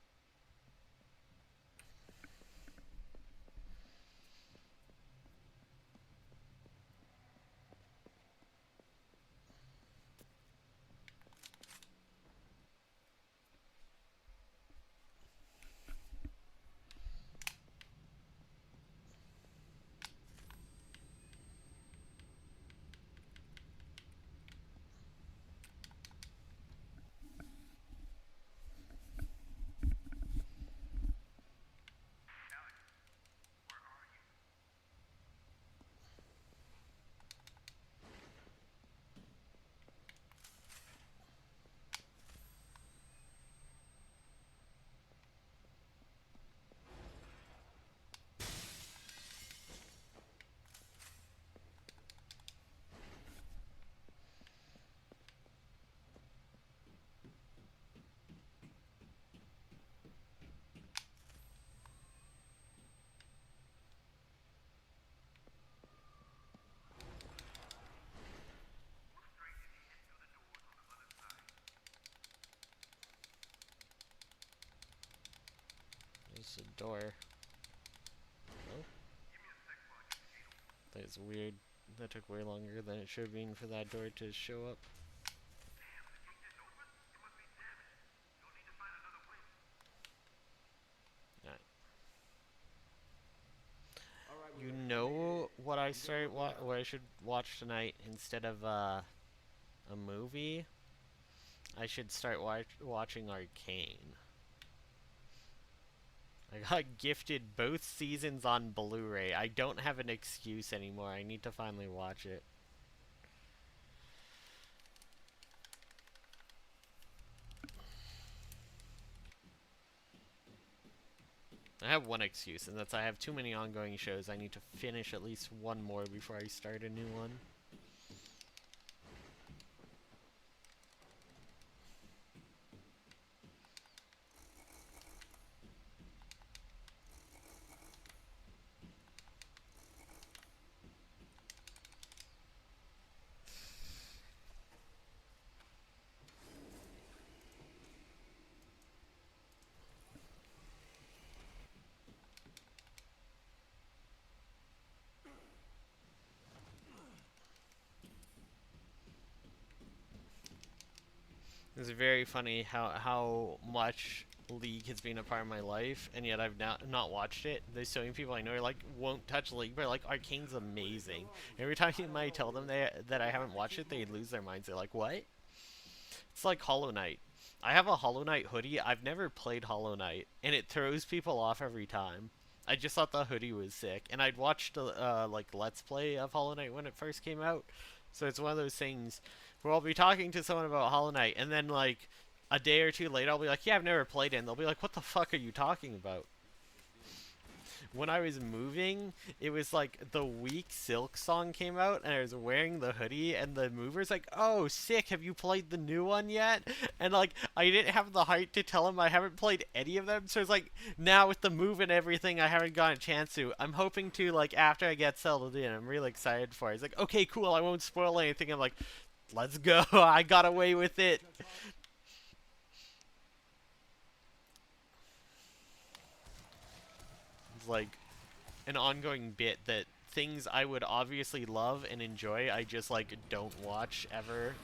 door. Oh. That's weird. That took way longer than it should have been for that door to show up. Alright. You know what I what I should watch tonight instead of a movie? I should start watching Arcane. I got gifted both seasons on Blu-ray. I don't have an excuse anymore. I need to finally watch it. I have one excuse, and that's I have too many ongoing shows. I need to finish at least one more before I start a new one. It's very funny how much League has been a part of my life, and yet I've not watched it. There's so many people I know who like won't touch League, but like Arcane's amazing. Every time I tell them that I haven't watched it, they lose their minds. They're like, "What?" It's like Hollow Knight. I have a Hollow Knight hoodie. I've never played Hollow Knight, and it throws people off every time. I just thought the hoodie was sick, and I'd watched like Let's Play of Hollow Knight when it first came out. So it's one of those things where I'll be talking to someone about Hollow Knight, and then like a day or two later, I'll be like, "Yeah, I've never played it," and they'll be like, "What the fuck are you talking about?" When I was moving, it was like the week Silk Song came out, and I was wearing the hoodie, and the mover's like, "Oh, sick, have you played the new one yet?" And like, I didn't have the height to tell him I haven't played any of them, so it's like, now with the move and everything, I haven't gotten a chance to. I'm hoping to, like, after I get settled in, I'm really excited for it. He's like, "Okay, cool, I won't spoil anything." I'm like, let's go, I got away with it. It's like an ongoing bit that things I would obviously love and enjoy, I just like don't watch ever.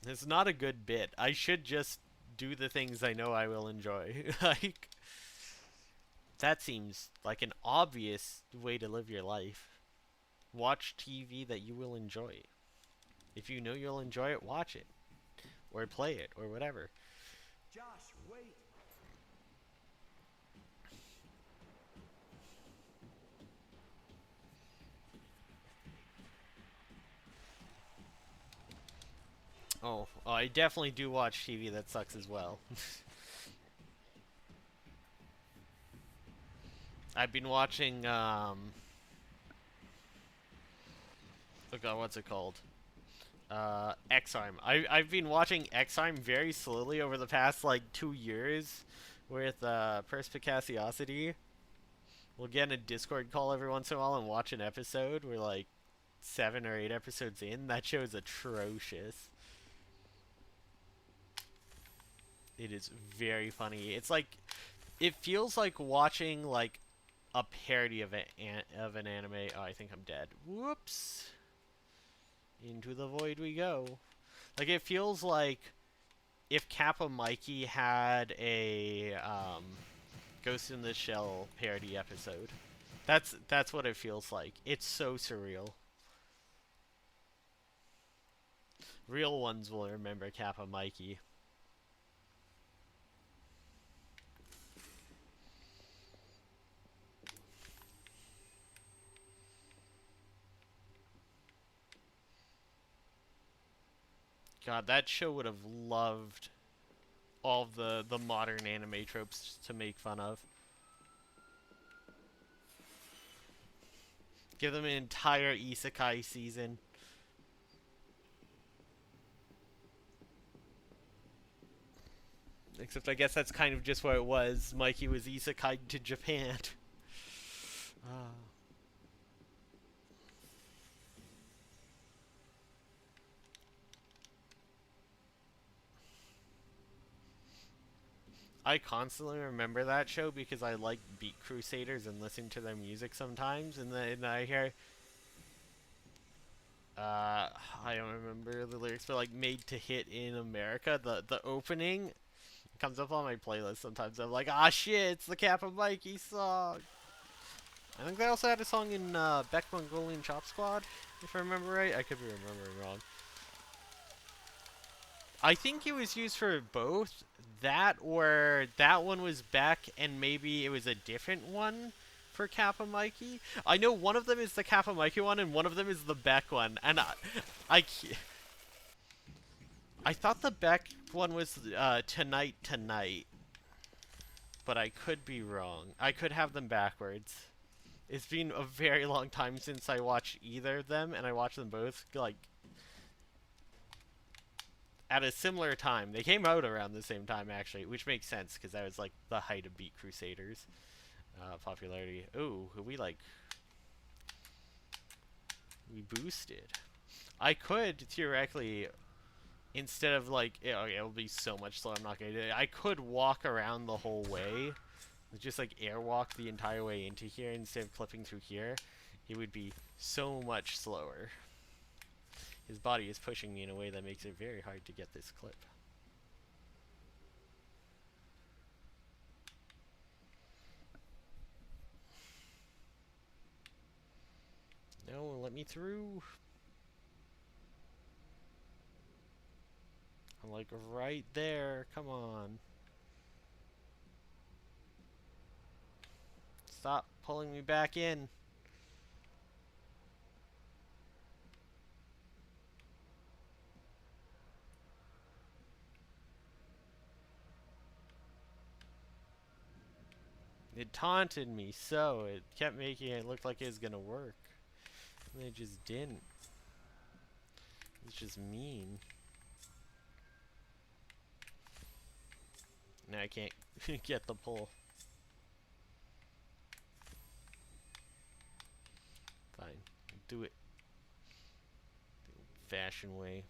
It's not a good bit. I should just do the things I know I will enjoy. Like, that seems like an obvious way to live your life. Watch TV that you will enjoy. If you know you'll enjoy it, watch it. Or play it, or whatever. Josh, wait. Oh, I definitely do watch TV that sucks as well. I've been watching, oh god, what's it called? X-Arm. I've been watching X-Arm very slowly over the past, like, 2 years with, Perspicaciosity. We'll get in a Discord call every once in a while and watch an episode. We're, like, 7 or 8 episodes in. That show is atrocious. It is very funny. It's like, it feels like watching, like, a parody of an anime. Oh, I think I'm dead. Whoops. Into the void we go. Like, it feels like if Kappa Mikey had a Ghost in the Shell parody episode. That's what it feels like. It's so surreal. Real ones will remember Kappa Mikey. God, that show would have loved all of the modern anime tropes to make fun of. Give them an entire isekai season. Except I guess that's kind of just what it was. Mikey was isekai to Japan. I constantly remember that show because I like Beat Crusaders and listen to their music sometimes, and then I hear, I don't remember the lyrics, but like "Made to Hit in America," the opening comes up on my playlist sometimes. I'm like, ah, shit, it's the Kappa Mikey song. I think they also had a song in Beck Mongolian Chop Squad, if I remember right. I could be remembering wrong. I think it was used for both that, or that one was Beck and maybe it was a different one for Kappa Mikey. I know one of them is the Kappa Mikey one and one of them is the Beck one, and I, I thought the Beck one was Tonight Tonight, but I could be wrong. I could have them backwards. It's been a very long time since I watched either of them, and I watched them both like at a similar time. They came out around the same time, actually, which makes sense because that was like the height of Beat Crusaders popularity. Ooh, we boosted. I could theoretically, instead of like, it'll be so much slower. I'm not gonna do it. I could walk around the whole way, just like airwalk the entire way into here instead of clipping through here. It would be so much slower. His body is pushing me in a way that makes it very hard to get this clip. No, let me through. I'm like right there. Come on. Stop pulling me back in. It taunted me so. It kept making it look like it was gonna work. And it just didn't. It's just mean. Now I can't get the pull. Fine. Do it the old-fashioned way.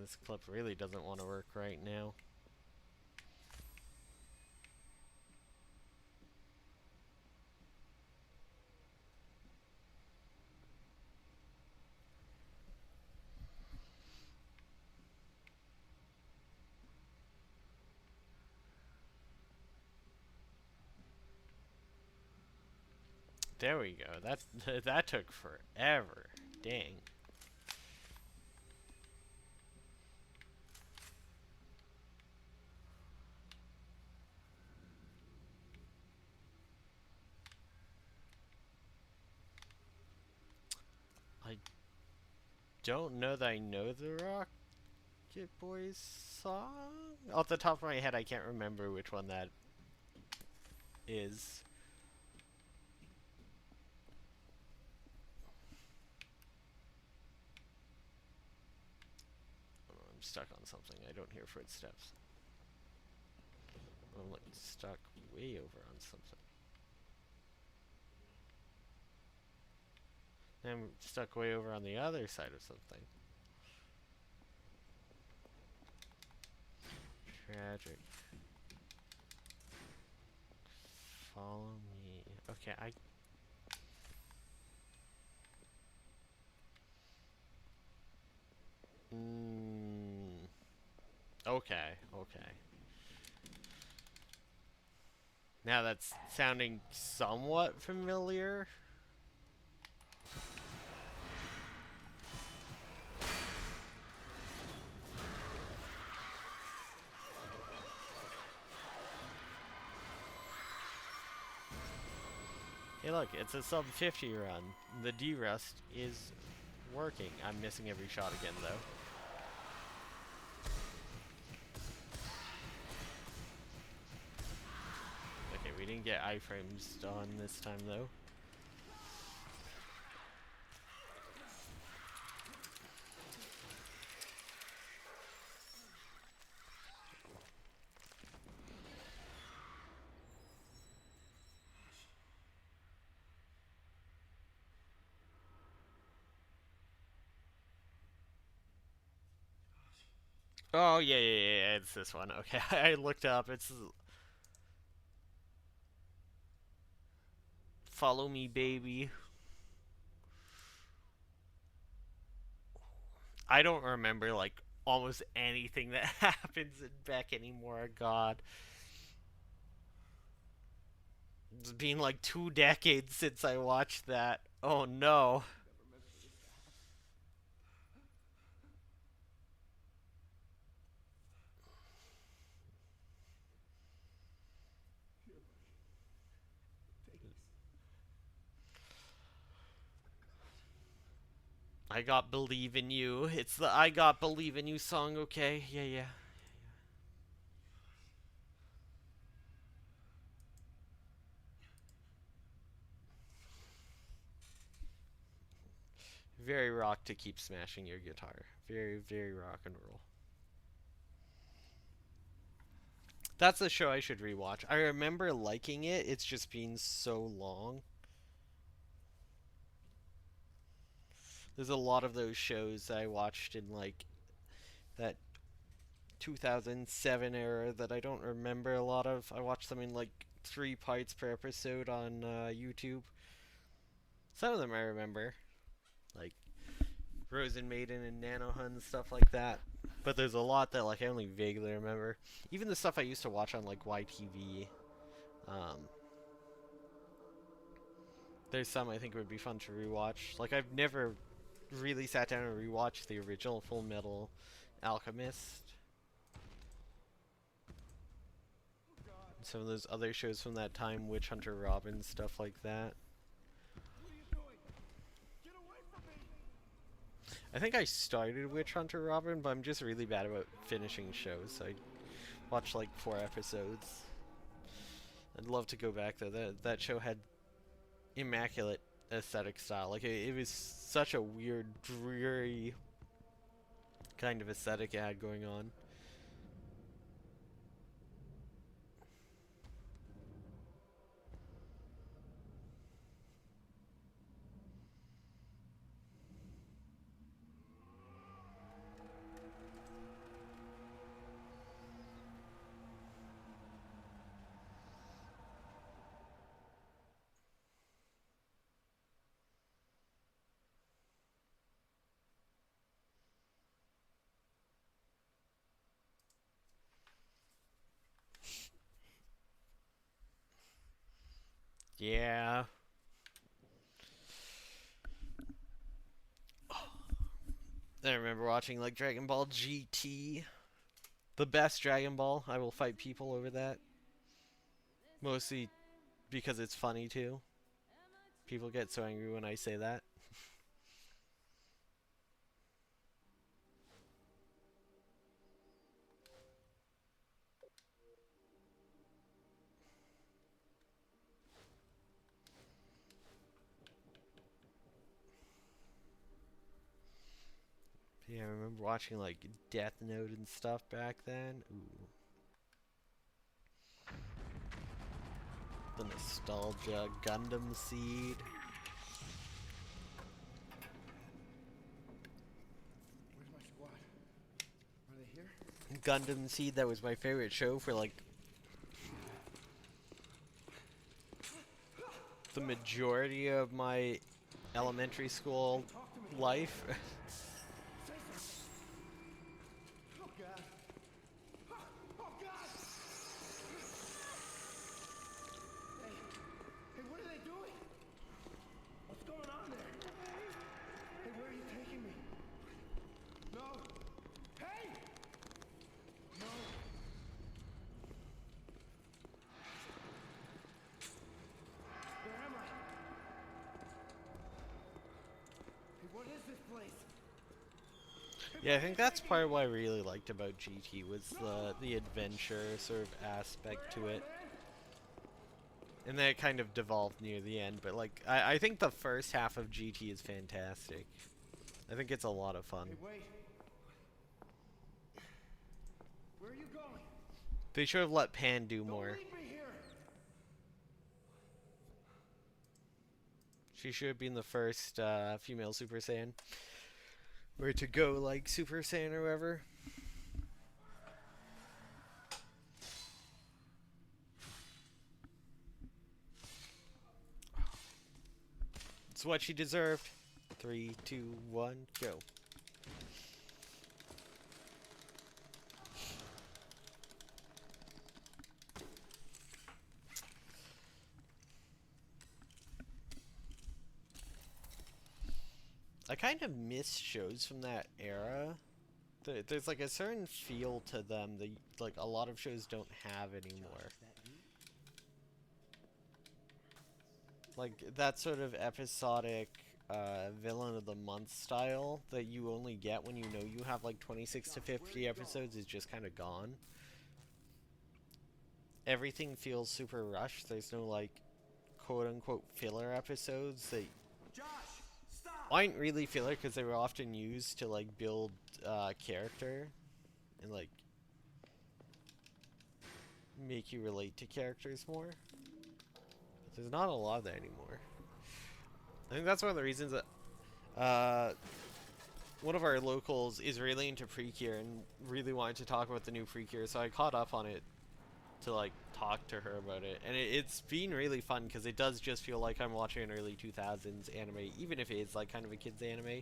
This clip really doesn't want to work right now. There we go. That took forever. Dang. I don't know that I know the Rocket Boys song. Off the top of my head, I can't remember which one that is. I'm stuck on something. I don't hear footsteps. I'm like stuck way over on something. I'm stuck way over on the other side of something. Tragic. Follow me. Okay, okay, okay. Now that's sounding somewhat familiar. Hey look, it's a sub 50 run. The D-rust is working. I'm missing every shot again though. Okay, we didn't get iframes done this time though. Oh yeah, yeah, yeah, yeah, it's this one. Okay, I looked up. It's Follow Me Baby. I don't remember like almost anything that happens in Beck anymore. God, it's been like 2 decades since I watched that. Oh no. Never meant for this to happen. Here, buddy. Take this. I got Believe in You. It's the I Got Believe in You song, okay? Yeah, yeah. Very rock to keep smashing your guitar. Very, very rock and roll. That's a show I should rewatch. I remember liking it, it's just been so long. There's a lot of those shows that I watched in like that 2007 era that I don't remember a lot of. I watched them in like 3 parts per episode on YouTube. Some of them I remember, like Frozen Maiden and Nanohun, stuff like that. But there's a lot that like I only vaguely remember. Even the stuff I used to watch on like YTV. Um, there's some I think would be fun to rewatch. Like I've never really sat down and rewatched the original Full Metal Alchemist. And some of those other shows from that time, Witch Hunter Robin, stuff like that. What are you doing? Get away from me! I think I started Witch Hunter Robin, but I'm just really bad about finishing shows. So I watched like 4 episodes. I'd love to go back though. That show had immaculate aesthetic style. Like it was such a weird, dreary kind of aesthetic it had going on. Yeah. I remember watching like Dragon Ball GT. The best Dragon Ball. I will fight people over that. Mostly because it's funny too. People get so angry when I say that. Yeah, I remember watching like Death Note and stuff back then. Ooh. The nostalgia, Gundam Seed. Where's my squad? Are they here? Gundam Seed, that was my favorite show for like the majority of my elementary school life. Say something. Oh God. Oh God. Hey, hey, what are they doing? What's going on there? Hey, where are you taking me? No. Hey! No. Where am I? Hey, what is this place? Yeah, I think that's part of what I really liked about GT was the adventure sort of aspect to it. And then it kind of devolved near the end, but like I think the first half of GT is fantastic. I think it's a lot of fun. Hey, wait. Where are you going? They should have let Pan do Don't more. leave me here. She should have been the first female Super Saiyan. Or to go like Super Saiyan or whatever. It's what she deserved. 3, 2, 1, go. I kind of miss shows from that era. There's like a certain feel to them that like a lot of shows don't have anymore. Like that sort of episodic villain of the month style that you only get when you know you have like 26 to 50 episodes is just kind of gone. Everything feels super rushed. There's no like quote unquote filler episodes that aren't really filler because they were often used to like build character and like make you relate to characters more. But there's not a lot of that anymore. I think that's one of the reasons that one of our locals is really into Precure and really wanted to talk about the new Precure, so I caught up on it to like talk to her about it, and it's been really fun because it does just feel like I'm watching an early 2000s anime, even if it is like kind of a kids anime.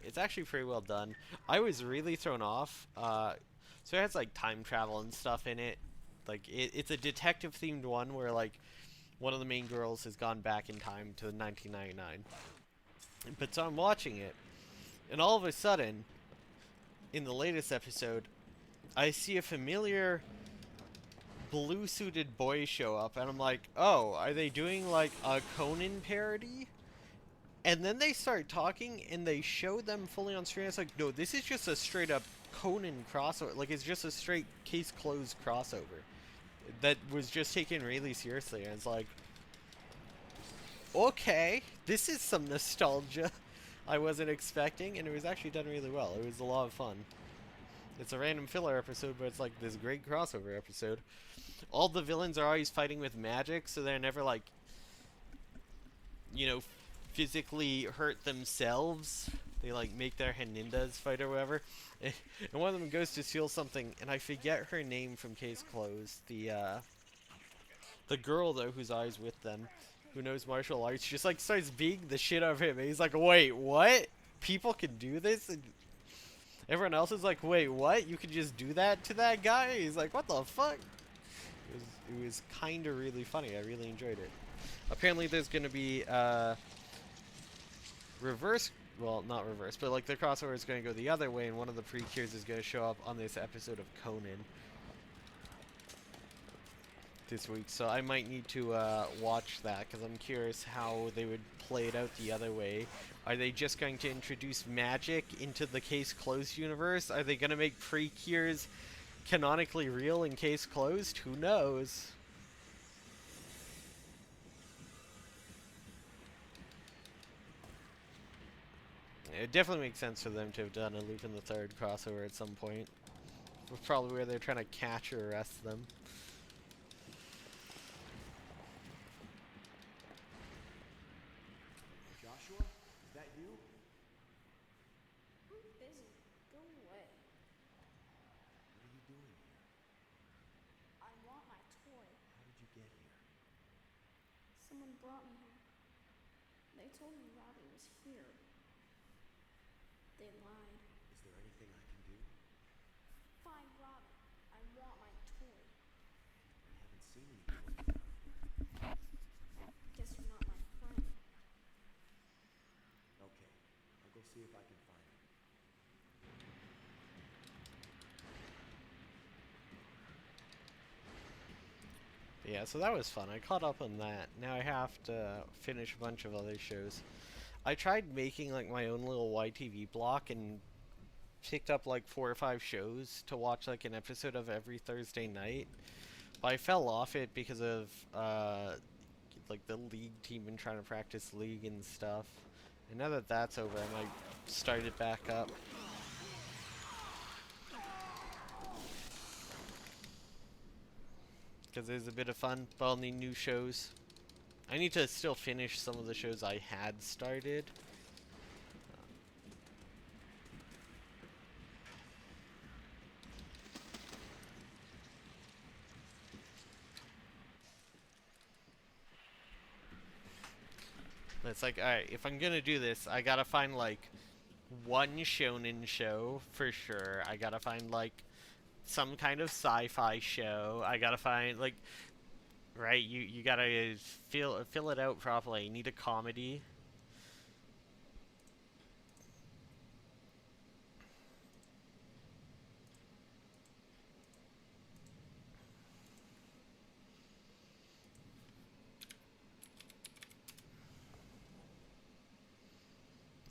It's actually pretty well done. I was really thrown off. So it has like time travel and stuff in it. Like it's a detective themed one where like one of the main girls has gone back in time to 1999. But so I'm watching it, and all of a sudden, in the latest episode, I see a familiar blue-suited boy show up, and I'm like, oh, are they doing like a Conan parody? And then they start talking, and they show them fully on screen. It's like, no, this is just a straight-up Conan crossover. Like, it's just a straight case closed crossover that was just taken really seriously. And it's like, okay, this is some nostalgia I wasn't expecting, and it was actually done really well. It was a lot of fun. It's a random filler episode, but it's like this great crossover episode. All the villains are always fighting with magic, so they're never like, you know, physically hurt themselves. They like make their Hanindas fight or whatever. And one of them goes to steal something, and I forget her name from Case Closed. The girl though who's always with them, who knows martial arts, just like starts beating the shit out of him. And he's like, wait, what? People can do this? And everyone else is like, wait, what? You can just do that to that guy? He's like, what the fuck? It was kind of really funny. I really enjoyed it. Apparently there's going to be reverse, well, not reverse, but like the crossover is going to go the other way, and one of the Precures is going to show up on this episode of Conan this week. So I might need to watch that, because I'm curious how they would play it out the other way. Are they just going to introduce magic into the Case Closed universe? Are they going to make Precures canonically real in Case Closed? Who knows? It definitely makes sense for them to have done a Lupin the Third crossover at some point. It's probably where they're trying to catch or arrest them. Joshua, is that you? Busy. Go away. What are you doing here? I want my toy. How did you get here? Someone brought me here. They told me Robbie was here. They lied. Is there anything I can do? Find Robbie. I want my toy. I haven't seen anyone. Guess you're not my friend. Okay, I'll go see if I can find him. Yeah, so that was fun. I caught up on that. Now I have to finish a bunch of other shows. I tried making like my own little YTV block and picked up like 4 or 5 shows to watch like an episode of every Thursday night. But I fell off it because of like the league team and trying to practice league and stuff. And now that that's over, I might start it back up. Because there's a bit of fun, but I'll need new shows. I need to still finish some of the shows I had started. It's like, alright, if I'm gonna do this, I gotta find, like, one shonen show for sure. I gotta find, like, some kind of sci-fi show. I gotta find, like, right, you gotta fill it out properly. You need a comedy.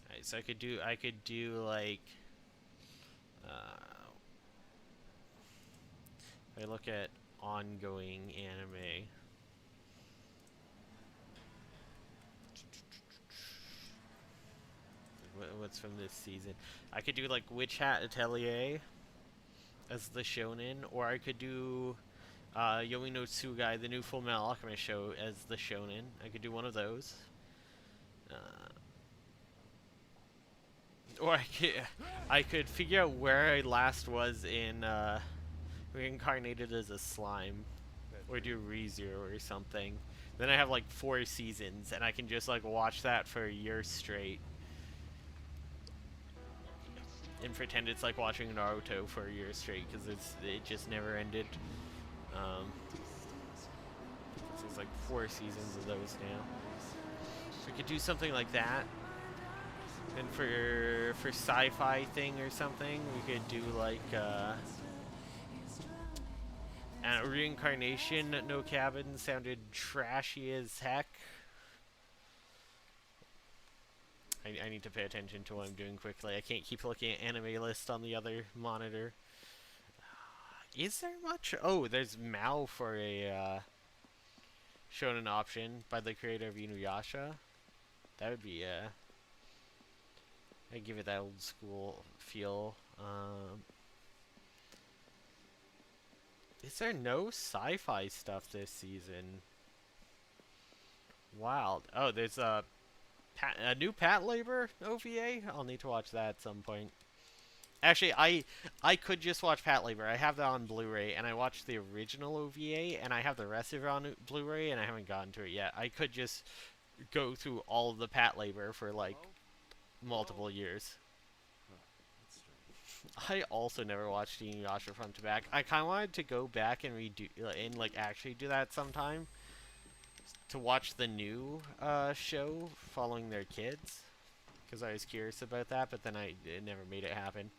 Alright, so I could do like, if I look at ongoing anime. What's from this season? I could do like Witch Hat Atelier as the shonen, or I could do Yomi no Tsugai, the new Full Metal Alchemist show, as the shonen. I could do one of those. Or I could figure out where I last was in Reincarnated as a Slime, or do ReZero or something. Then I have like 4 seasons, and I can just like watch that for a year straight. And pretend it's like watching Naruto for a year straight, because it just never ended. So there's like 4 seasons of those now. So we could do something like that. And for sci-fi thing or something, we could do like Reincarnation No Cabin sounded trashy as heck. I need to pay attention to what I'm doing quickly. I can't keep looking at anime list on the other monitor. Is there much? Oh, there's Mao for a shonen option by the creator of Inuyasha. That would be I'd give it that old school feel. Is there no sci-fi stuff this season? Wild. Oh, there's a new Patlabor OVA? I'll need to watch that at some point. Actually, I could just watch Patlabor. I have that on Blu-ray, and I watched the original OVA, and I have the rest of it on Blu-ray, and I haven't gotten to it yet. I could just go through all of the Patlabor for, like, multiple years. I also never watched Inuyasha front to back. I kind of wanted to go back and redo, and, like, actually do that sometime. To watch the new show following their kids, because I was curious about that, but then it never made it happen.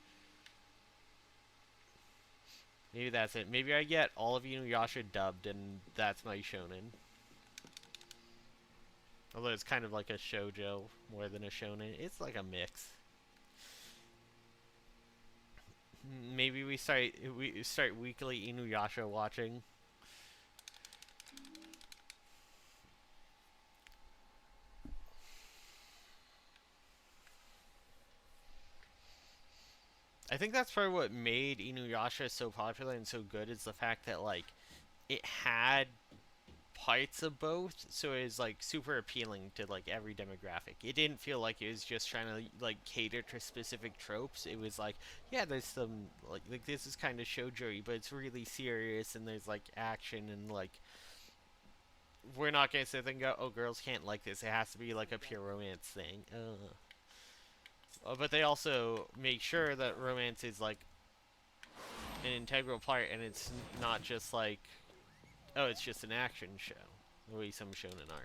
Maybe that's it. Maybe I get all of Inuyasha dubbed, and that's my shonen. Although it's kind of like a shoujo more than a shonen. It's like a mix. Maybe we start weekly Inuyasha watching. I think that's probably what made Inuyasha so popular and so good, is the fact that, like, it had parts of both, so it was, like, super appealing to, like, every demographic. It didn't feel like it was just trying to, like, cater to specific tropes. It was like, yeah, there's some, like this is kind of shoujo-y, but it's really serious, and there's, like, action, and, like, we're not gonna sit there and go, oh, girls can't like this. It has to be, like, a pure romance thing. But they also make sure that romance is, like, an integral part, and it's not just like, oh, it's just an action show, the way some shonen are.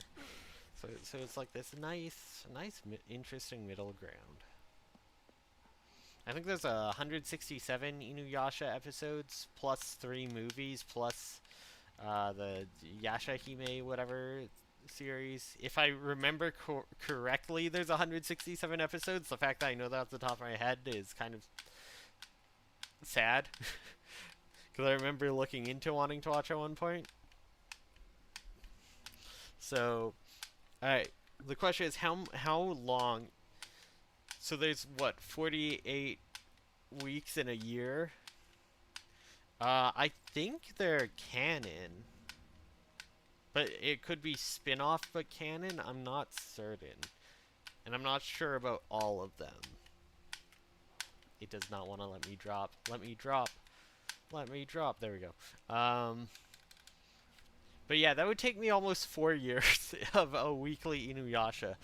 So it's like this nice, interesting middle ground. I think there's 167 Inuyasha episodes, plus 3 movies, plus the Yashahime whatever series. If I remember correctly, there's 167 episodes. The fact that I know that off the top of my head is kind of sad. Because I remember looking into wanting to watch at one point. So, alright. The question is, how long... So there's, what, 48 weeks in a year? I think they're canon. But it could be spin-off but canon, I'm not certain. And I'm not sure about all of them. It does not want to let me drop. Let me drop. Let me drop. There we go. But But yeah, that would take me almost 4 years of a weekly Inuyasha.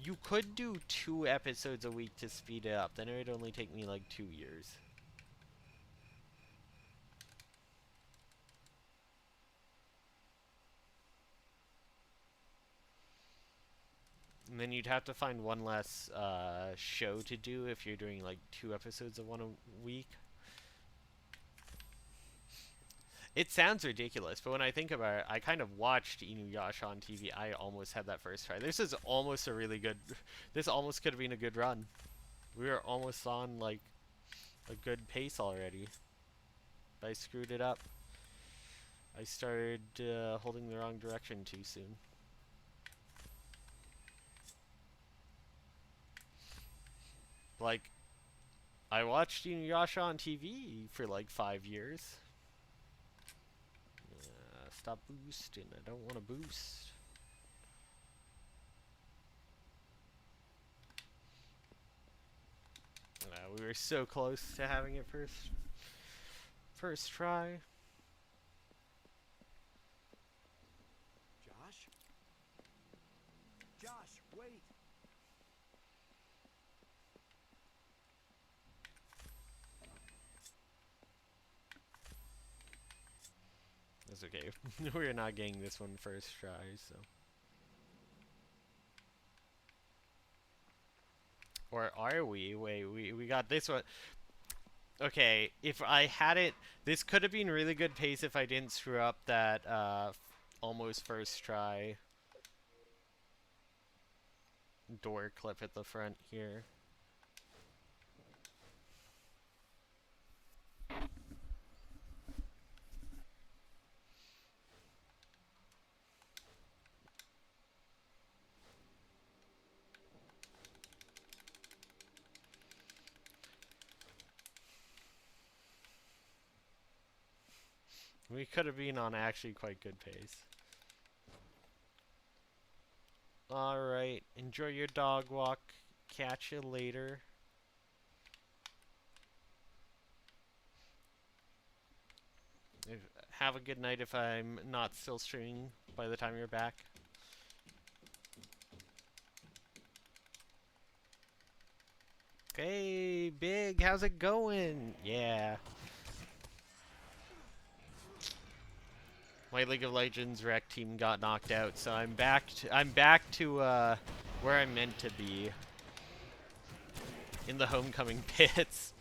You could do 2 episodes a week to speed it up. Then it would only take me like 2 years. And then you'd have to find one less show to do if you're doing like 2 episodes of one a week. It sounds ridiculous, but when I think about it, I kind of watched Inuyasha on TV. I almost had that first try. This is almost a really good... This almost could have been a good run. We were almost on, like, a good pace already. But I screwed it up. I started holding the wrong direction too soon. Like, I watched Inuyasha on TV for like 5 years. Stop boosting. I don't want to boost. We were so close to having it first try. Josh? Josh, wait! That's okay. We're not getting this one first try, so. Or are we? Wait, we got this one. Okay, if I had it, this could have been really good pace if I didn't screw up that almost first try door clip at the front here. We could have been on actually quite good pace. Alright, enjoy your dog walk. Catch you later. Have a good night if I'm not still streaming by the time you're back. Hey, Big, how's it going? Yeah. My League of Legends rec team got knocked out, so I'm back to where I'm meant to be. In the homecoming pits.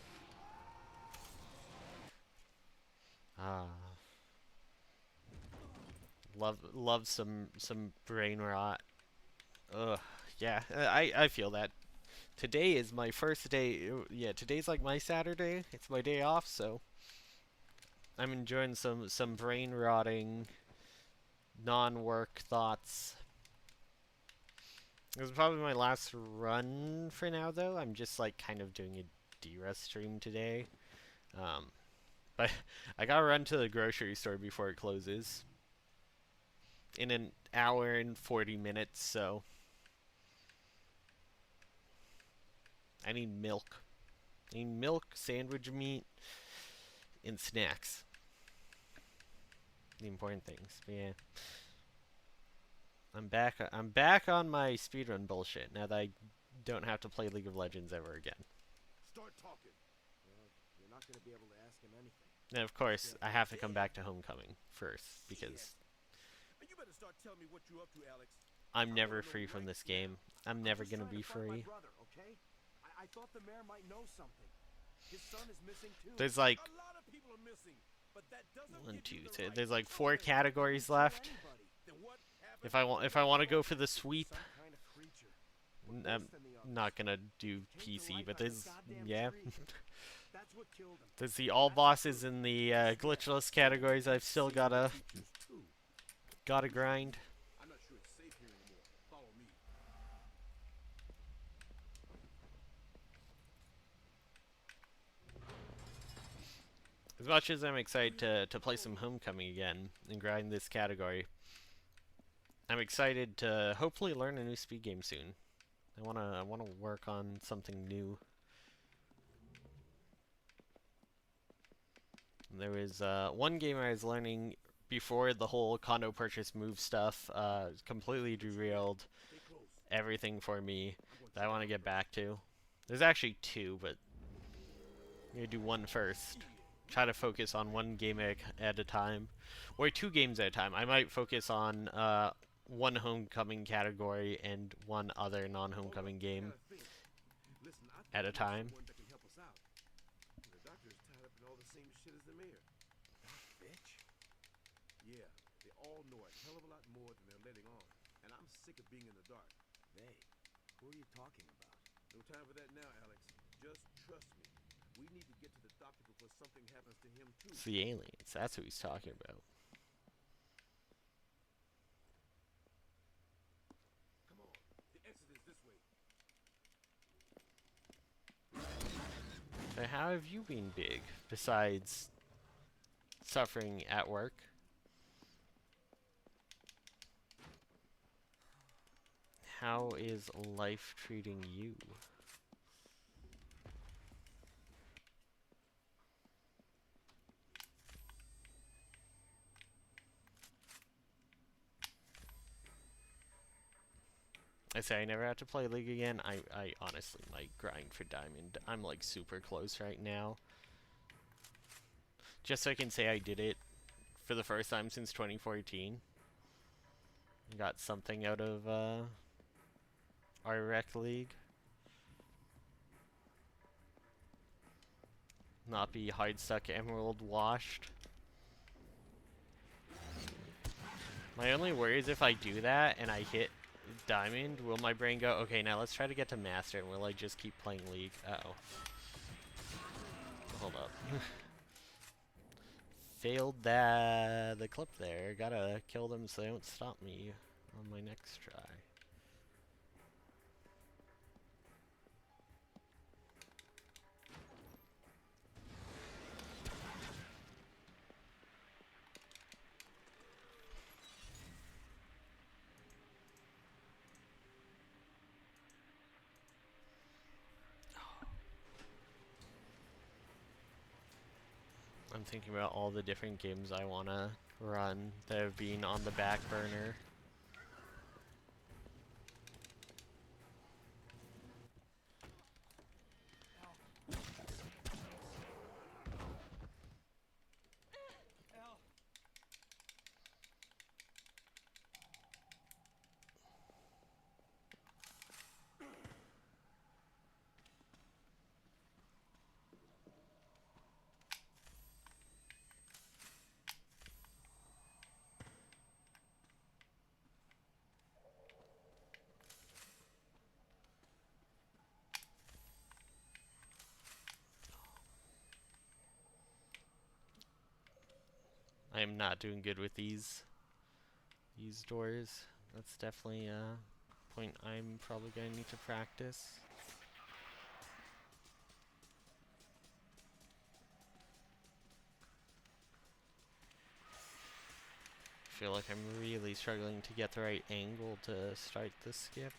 Ah. Love some brain rot. Ugh. Yeah, I feel that. Today is my first day. Yeah, today's like my Saturday. It's my day off, so I'm enjoying some brain rotting, non-work thoughts. This is probably my last run for now, though. I'm just like kind of doing a D-rest stream today. But I gotta run to the grocery store before it closes in an hour and 40 minutes, so I need milk. I need milk, sandwich meat, and snacks. The important things. But yeah. I'm back on my speedrun bullshit now that I don't have to play League of Legends ever again. Start talking. Well, you're not going to be able to ask him anything. And of course, I have to come back to Homecoming first because You better start telling me what you up to, Alex. I'm never free from this game. I'm never gonna be free. I thought the mayor might know something. His son is missing too. There's like a lot of people are missing, but that doesn't 1, give 2, you the 3. right There's like to 4 tell categories anybody. left. Then what happened If I want to go for the sweep, some kind of creature. I'm Worse than the others. not gonna do Came to PC, life but out of a there's goddamn yeah. tree. That's what killed him. There's the all bosses in the glitchless categories. I've still gotta grind. I'm not sure it's safe here anymore. Follow me. As much as I'm excited to play some Homecoming again and grind this category, I'm excited to hopefully learn a new speed game soon. I wanna work on something new. There was one game I was learning before the whole condo purchase move stuff completely derailed Stay close. everything for me I'm gonna that I check want to out get the rest. back to. There's actually two, but I'm gonna do one first. Try to focus on one game at a time, or two games at a time. I might focus on one homecoming category and one other Hold up, non-homecoming I game gotta think. Listen, I think at a I know time. someone that can help us out. The doctor is tied up in all the same shit as the mayor. That bitch? Yeah, they all know a hell of a lot more than they're letting on. And I'm sick of being in the dark. They? Who are you talking about? No time for that now, Alex. Just trust me. We need to get to the doctor before something happens to him too. It's the aliens. That's what he's talking about. Come on. The exit is this way. So how have you been big besides suffering at work? How is life treating you? I say I never have to play League again. I honestly might grind for Diamond. I'm like super close right now. Just so I can say I did it for the first time since 2014. Got something out of our rec league. Not be hide stuck emerald washed. My only worry is if I do that and I hit Diamond, will my brain go, okay, now let's try to get to Master, and will I just keep playing League? Uh-oh. Hold up. Failed the clip there. Gotta kill them so they don't stop me on my next try. I'm thinking about all the different games I want to run that have been on the back burner. I am not doing good with these doors. That's definitely a point I'm probably going to need to practice. I feel like I'm really struggling to get the right angle to start this skip.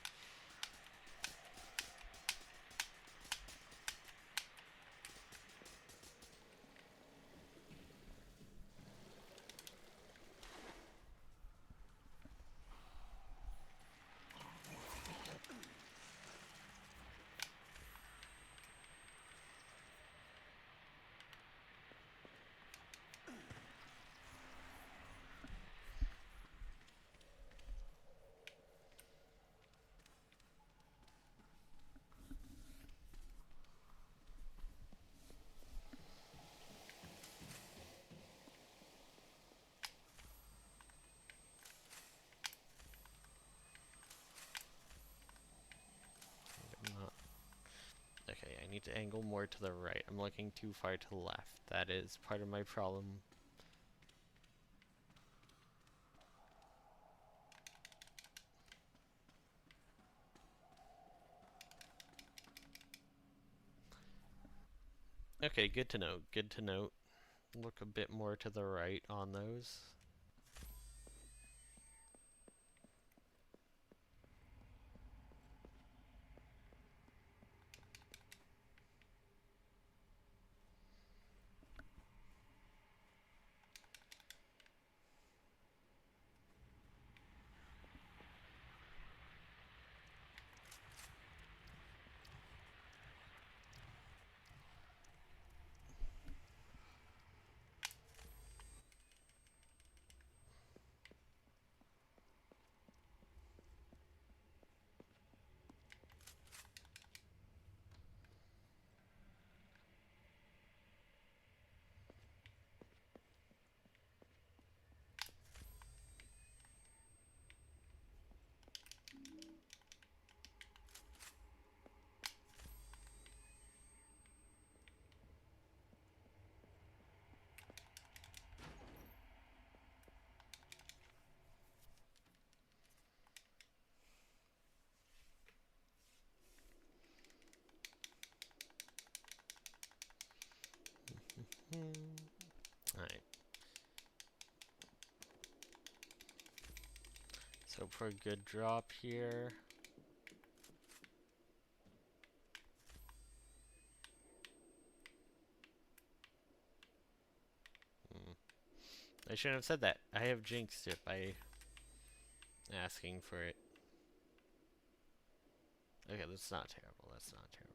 I'm not. Okay, I need to angle more to the right. I'm looking too far to the left. That is part of my problem. Okay, good to note. Good to note. Look a bit more to the right on those. Go for a good drop here. I shouldn't have said that. I have jinxed it by asking for it. Okay, that's not terrible. That's not terrible.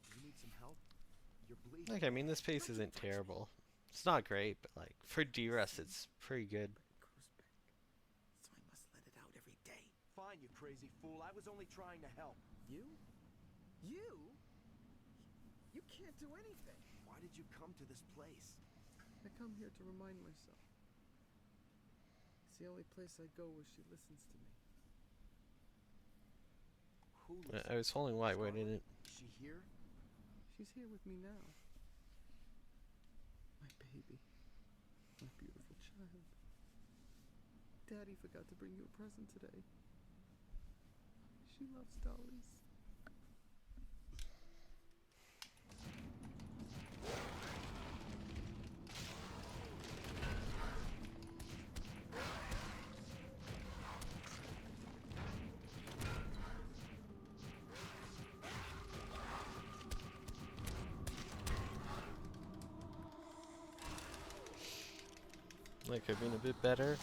Doctor, you need some help? You're bleeding. Like, I mean, this pace isn't terrible. It's not great, but like for D-Rust, it's pretty good. It goes back. So I must let it out every day. Fine, you crazy fool. I was only trying to help. You? You? You can't do anything. Why did you come to this place? I come here to remind myself. It's the only place I go where she listens to me. Who I was holding Y. Why didn't it? Is she here? She's here with me now. My baby. My beautiful child. Daddy forgot to bring you a present today. She loves dollies. Like, I've been a bit better.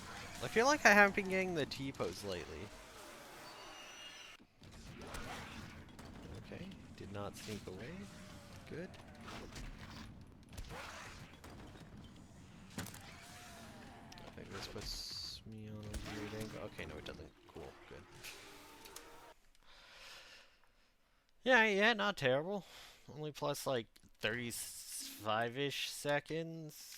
I feel like I haven't been getting the T-pose lately. Okay, did not sneak away. Good. I think this puts me on a weird angle. Okay, no, it doesn't. Cool, good. Yeah, not terrible. Only plus like 35-ish seconds.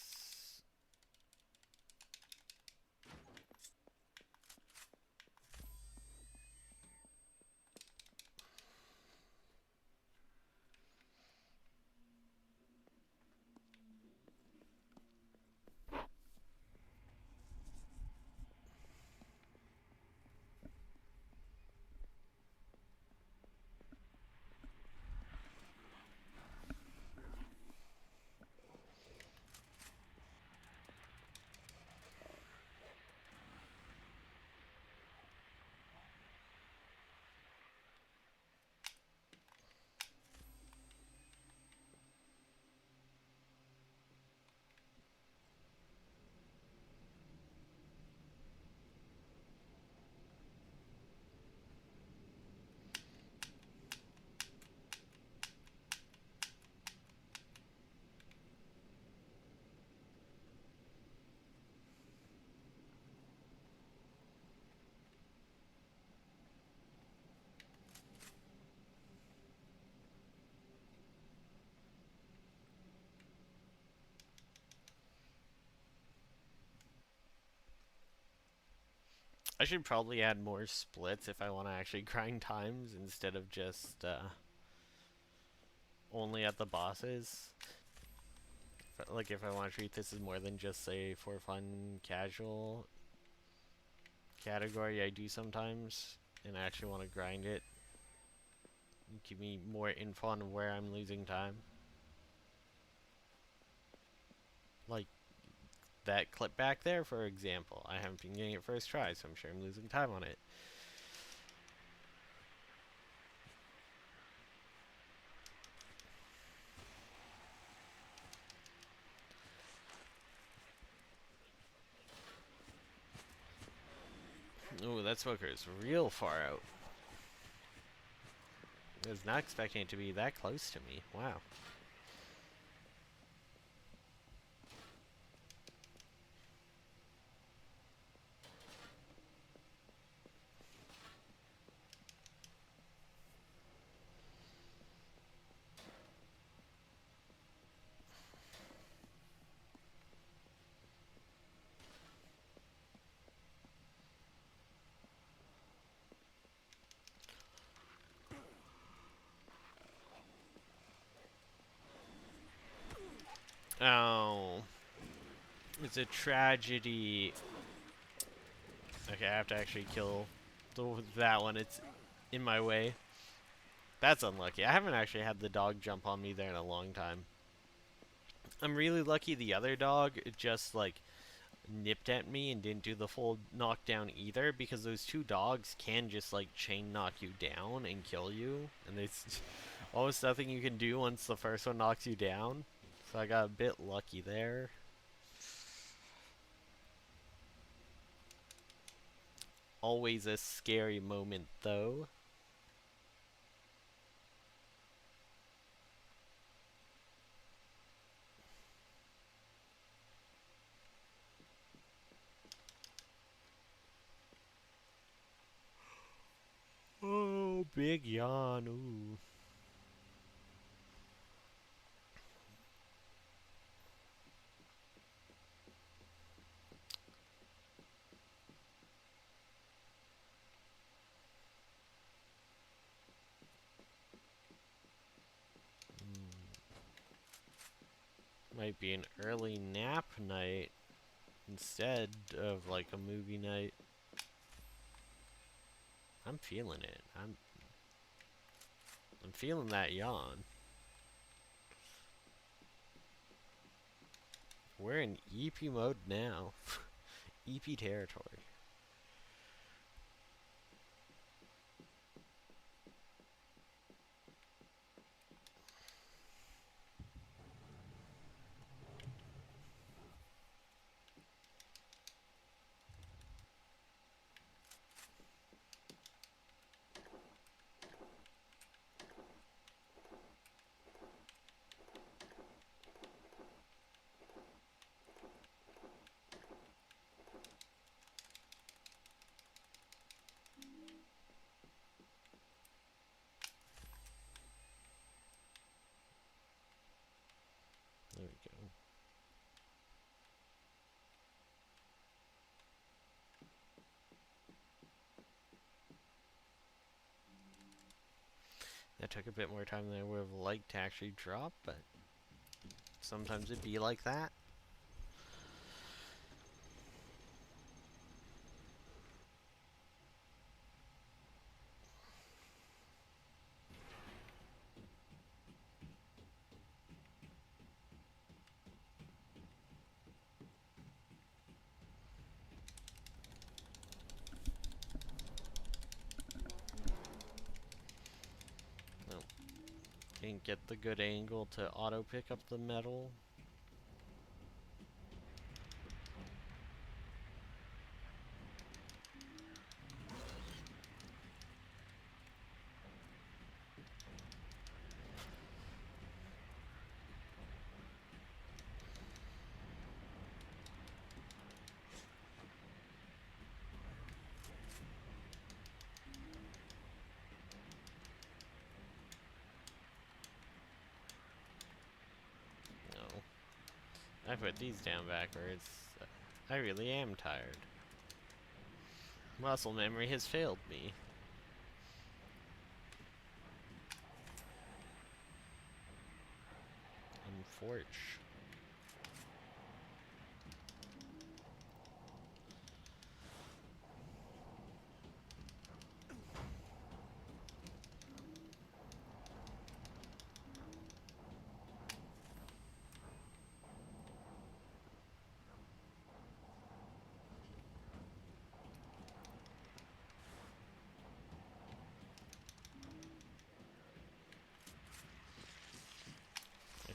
I should probably add more splits if I want to actually grind times instead of just only at the bosses. Like, if I want to treat this as more than just a for fun casual category I do sometimes, and I actually want to grind it, give me more info on where I'm losing time. Like that clip back there, for example. I haven't been getting it first try, so I'm sure I'm losing time on it. Ooh, that smoker is real far out. I was not expecting it to be that close to me. Wow. Oh. It's a tragedy. Okay, I have to actually kill that one. It's in my way. That's unlucky. I haven't actually had the dog jump on me there in a long time. I'm really lucky the other dog just, like, nipped at me and didn't do the full knockdown either, because those two dogs can just, like, chain knock you down and kill you. And there's almost nothing you can do once the first one knocks you down. So I got a bit lucky there. Always a scary moment, though. Oh, big yawn. Ooh. Might be an early nap night instead of like a movie night. I'm feeling it. I'm feeling that yawn. We're in EP mode now. EP territory. There we go. That took a bit more time than I would have liked to actually drop, but sometimes it'd be like that. No. Didn't get the good angle to auto pick up the metal. No. I put these down backwards. I really am tired. Muscle memory has failed me. Unfortunate.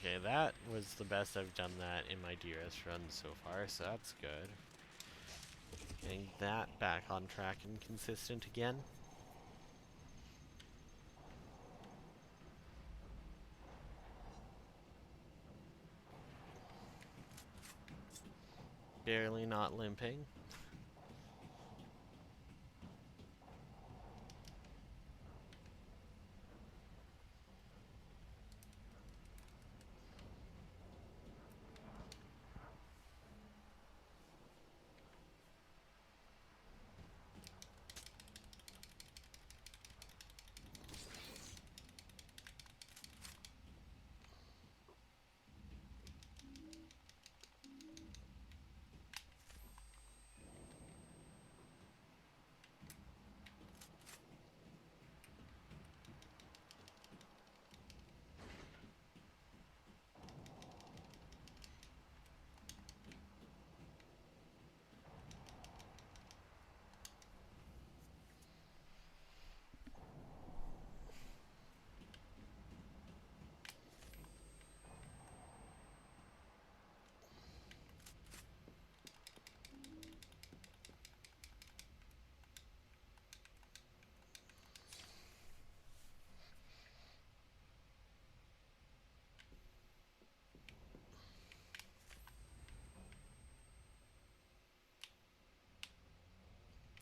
Okay, that was the best I've done that in my DRS run so far, so that's good. Getting that back on track and consistent again. Barely not limping.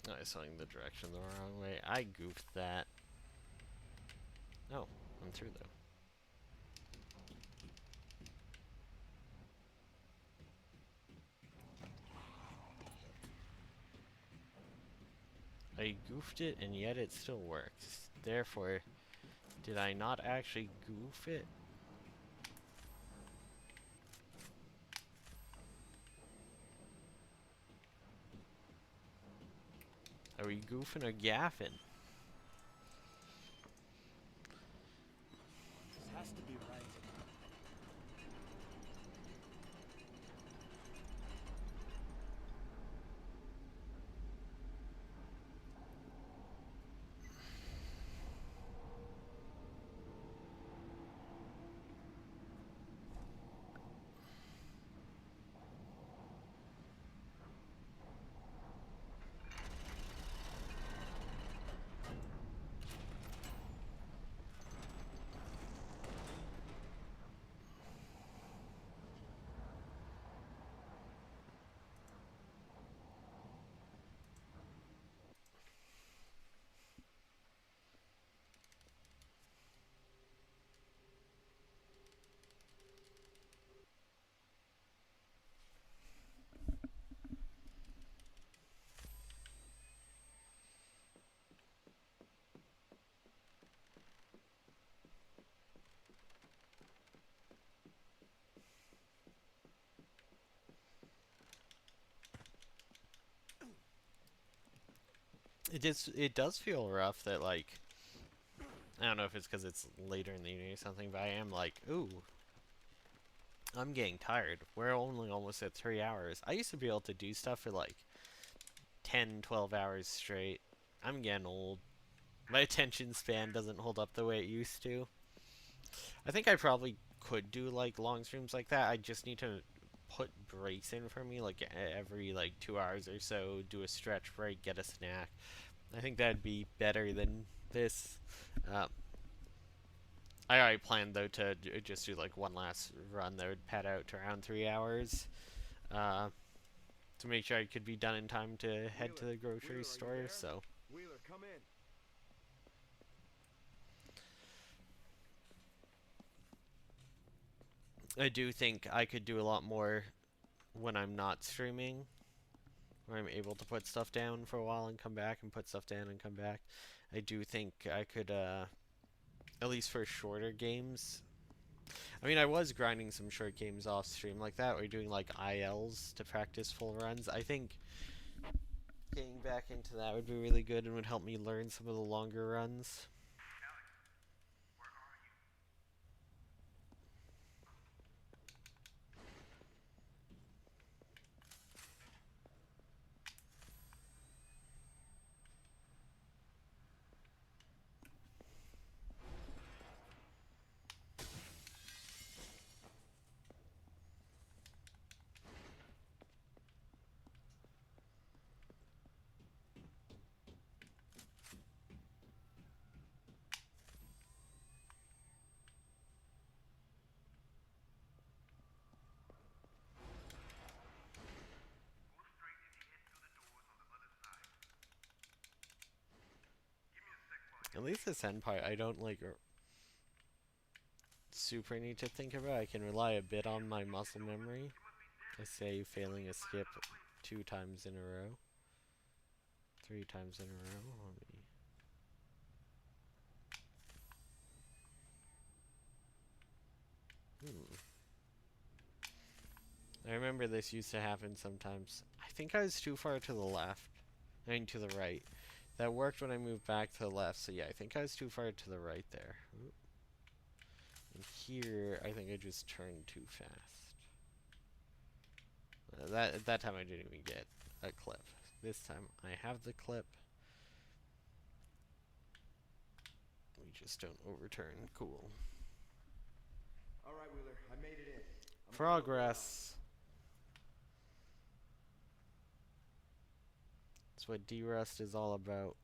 I swung the direction the wrong way. I goofed that. Oh, I'm through though. I goofed it and yet it still works. Therefore, did I not actually goof it? Are we goofing or gaffing? This has to be right. It does feel rough that, like, I don't know if it's because it's later in the evening or something, but I am like, ooh, I'm getting tired. We're only almost at 3 hours. I used to be able to do stuff for like 10, 12 hours straight. I'm getting old. My attention span doesn't hold up the way it used to. I think I probably could do like long streams like that. I just need to put breaks in for me, like every like 2 hours or so, do a stretch break, get a snack. I think that'd be better than this. Um, I already planned though to just do like one last run that would pad out to around 3 hours, uh, to make sure I could be done in time to head to the grocery store. So Wheeler, come in. I do think I could do a lot more when I'm not streaming, where I'm able to put stuff down for a while and come back and put stuff down and come back. I do think I could, at least for shorter games. I mean, I was grinding some short games off stream like that, or doing like ILs to practice full runs. I think getting back into that would be really good and would help me learn some of the longer runs. At least this end part, I don't like super need to think about. I can rely a bit on my muscle memory. I say failing a skip 2 times in a row. 3 times in a row. I remember this used to happen sometimes. I think I was too far to the left. I mean, to the right. That worked when I moved back to the left, so yeah, I think I was too far to the right there. Oop. And here, I think I just turned too fast. That time I didn't even get a clip. This time I have the clip. We just don't overturn. Cool. All right, Wheeler, I made it in. Progress. That's what D-Rust is all about.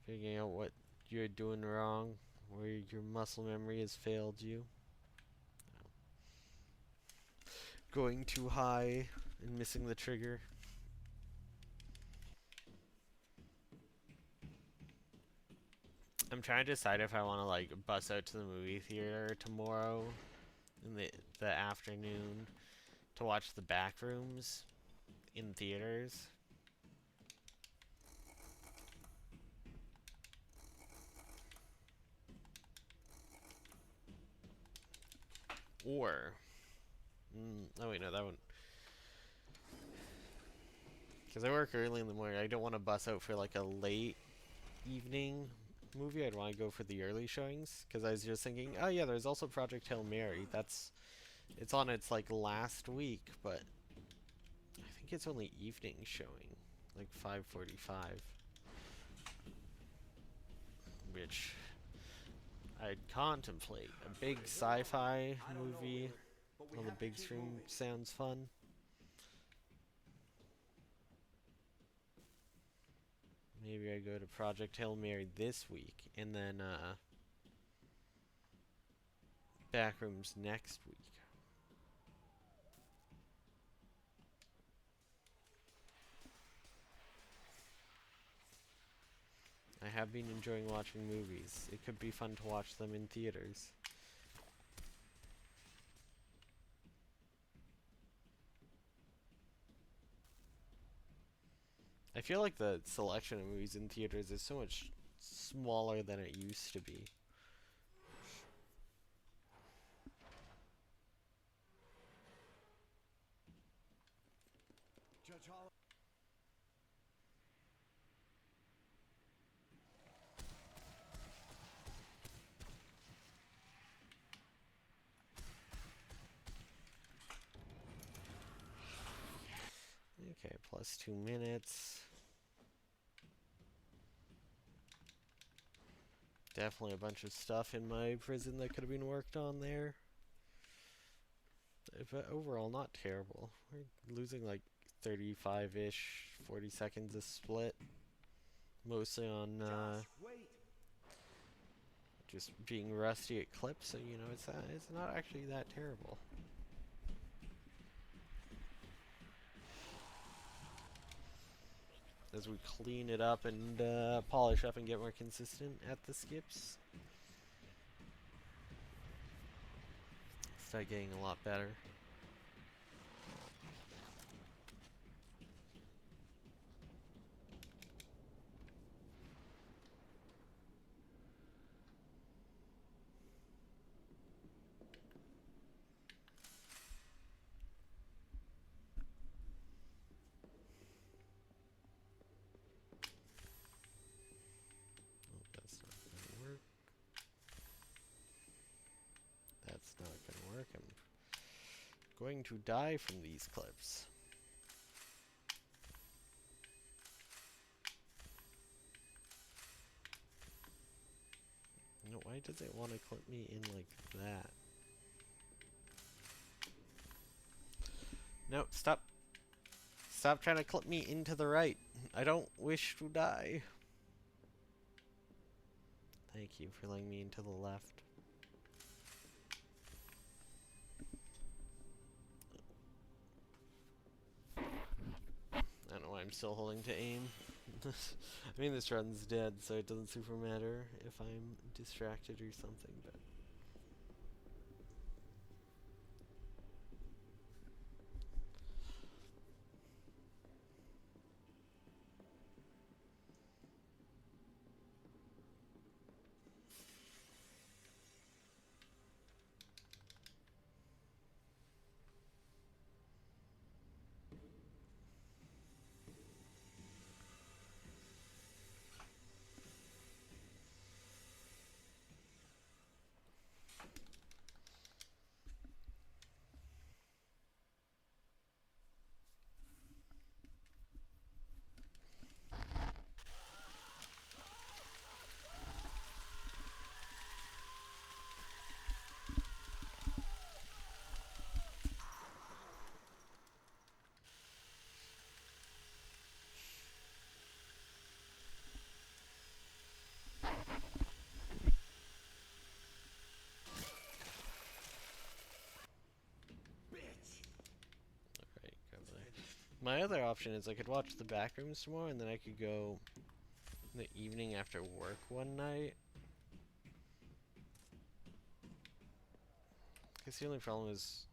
Figuring out what you're doing wrong, where your muscle memory has failed you. Going too high and missing the trigger. I'm trying to decide if I want to like bus out to the movie theater tomorrow in the afternoon to watch the Backrooms in theaters. Or oh wait, no, that one. Because I work early in the morning, I don't want to bus out for like a late evening movie. I'd want to go for the early showings. Because I was just thinking, oh yeah, there's also Project Hail Mary. It's on its like last week, but I think it's only evening showing, like 5:45. Which I'd contemplate a big sci-fi movie on the big screen sounds fun. Maybe I go to Project Hail Mary this week, and then Backrooms next week. I have been enjoying watching movies. It could be fun to watch them in theaters. I feel like the selection of movies in theaters is so much smaller than it used to be. Judge Hollow. Okay, plus 2 minutes. Definitely a bunch of stuff in my prison that could have been worked on there. But overall, not terrible. We're losing like 35-ish, 40 seconds a split. Mostly on just being rusty at clips, so you know it's not actually that terrible. As we clean it up and polish up and get more consistent at the skips. Start getting a lot better. That's not gonna work. That's not gonna work. I'm going to die from these clips. No, why does it want to clip me in like that? No, stop. Stop trying to clip me into the right. I don't wish to die. Thank you for letting me into the left. I don't know why I'm still holding to aim. I mean, this run's dead, so it doesn't super matter if I'm distracted or something, but... Alright, my other option is I could watch the Backrooms tomorrow, and then I could go in the evening after work one night. Because the only problem is...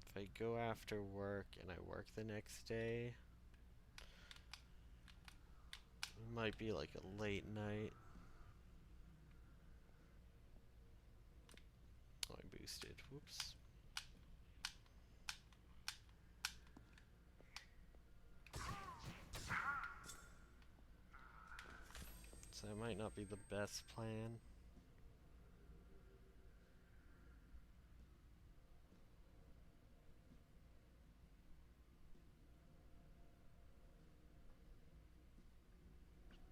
if I go after work and I work the next day, it might be like a late night. Oh, I boosted. Whoops. So it might not be the best plan.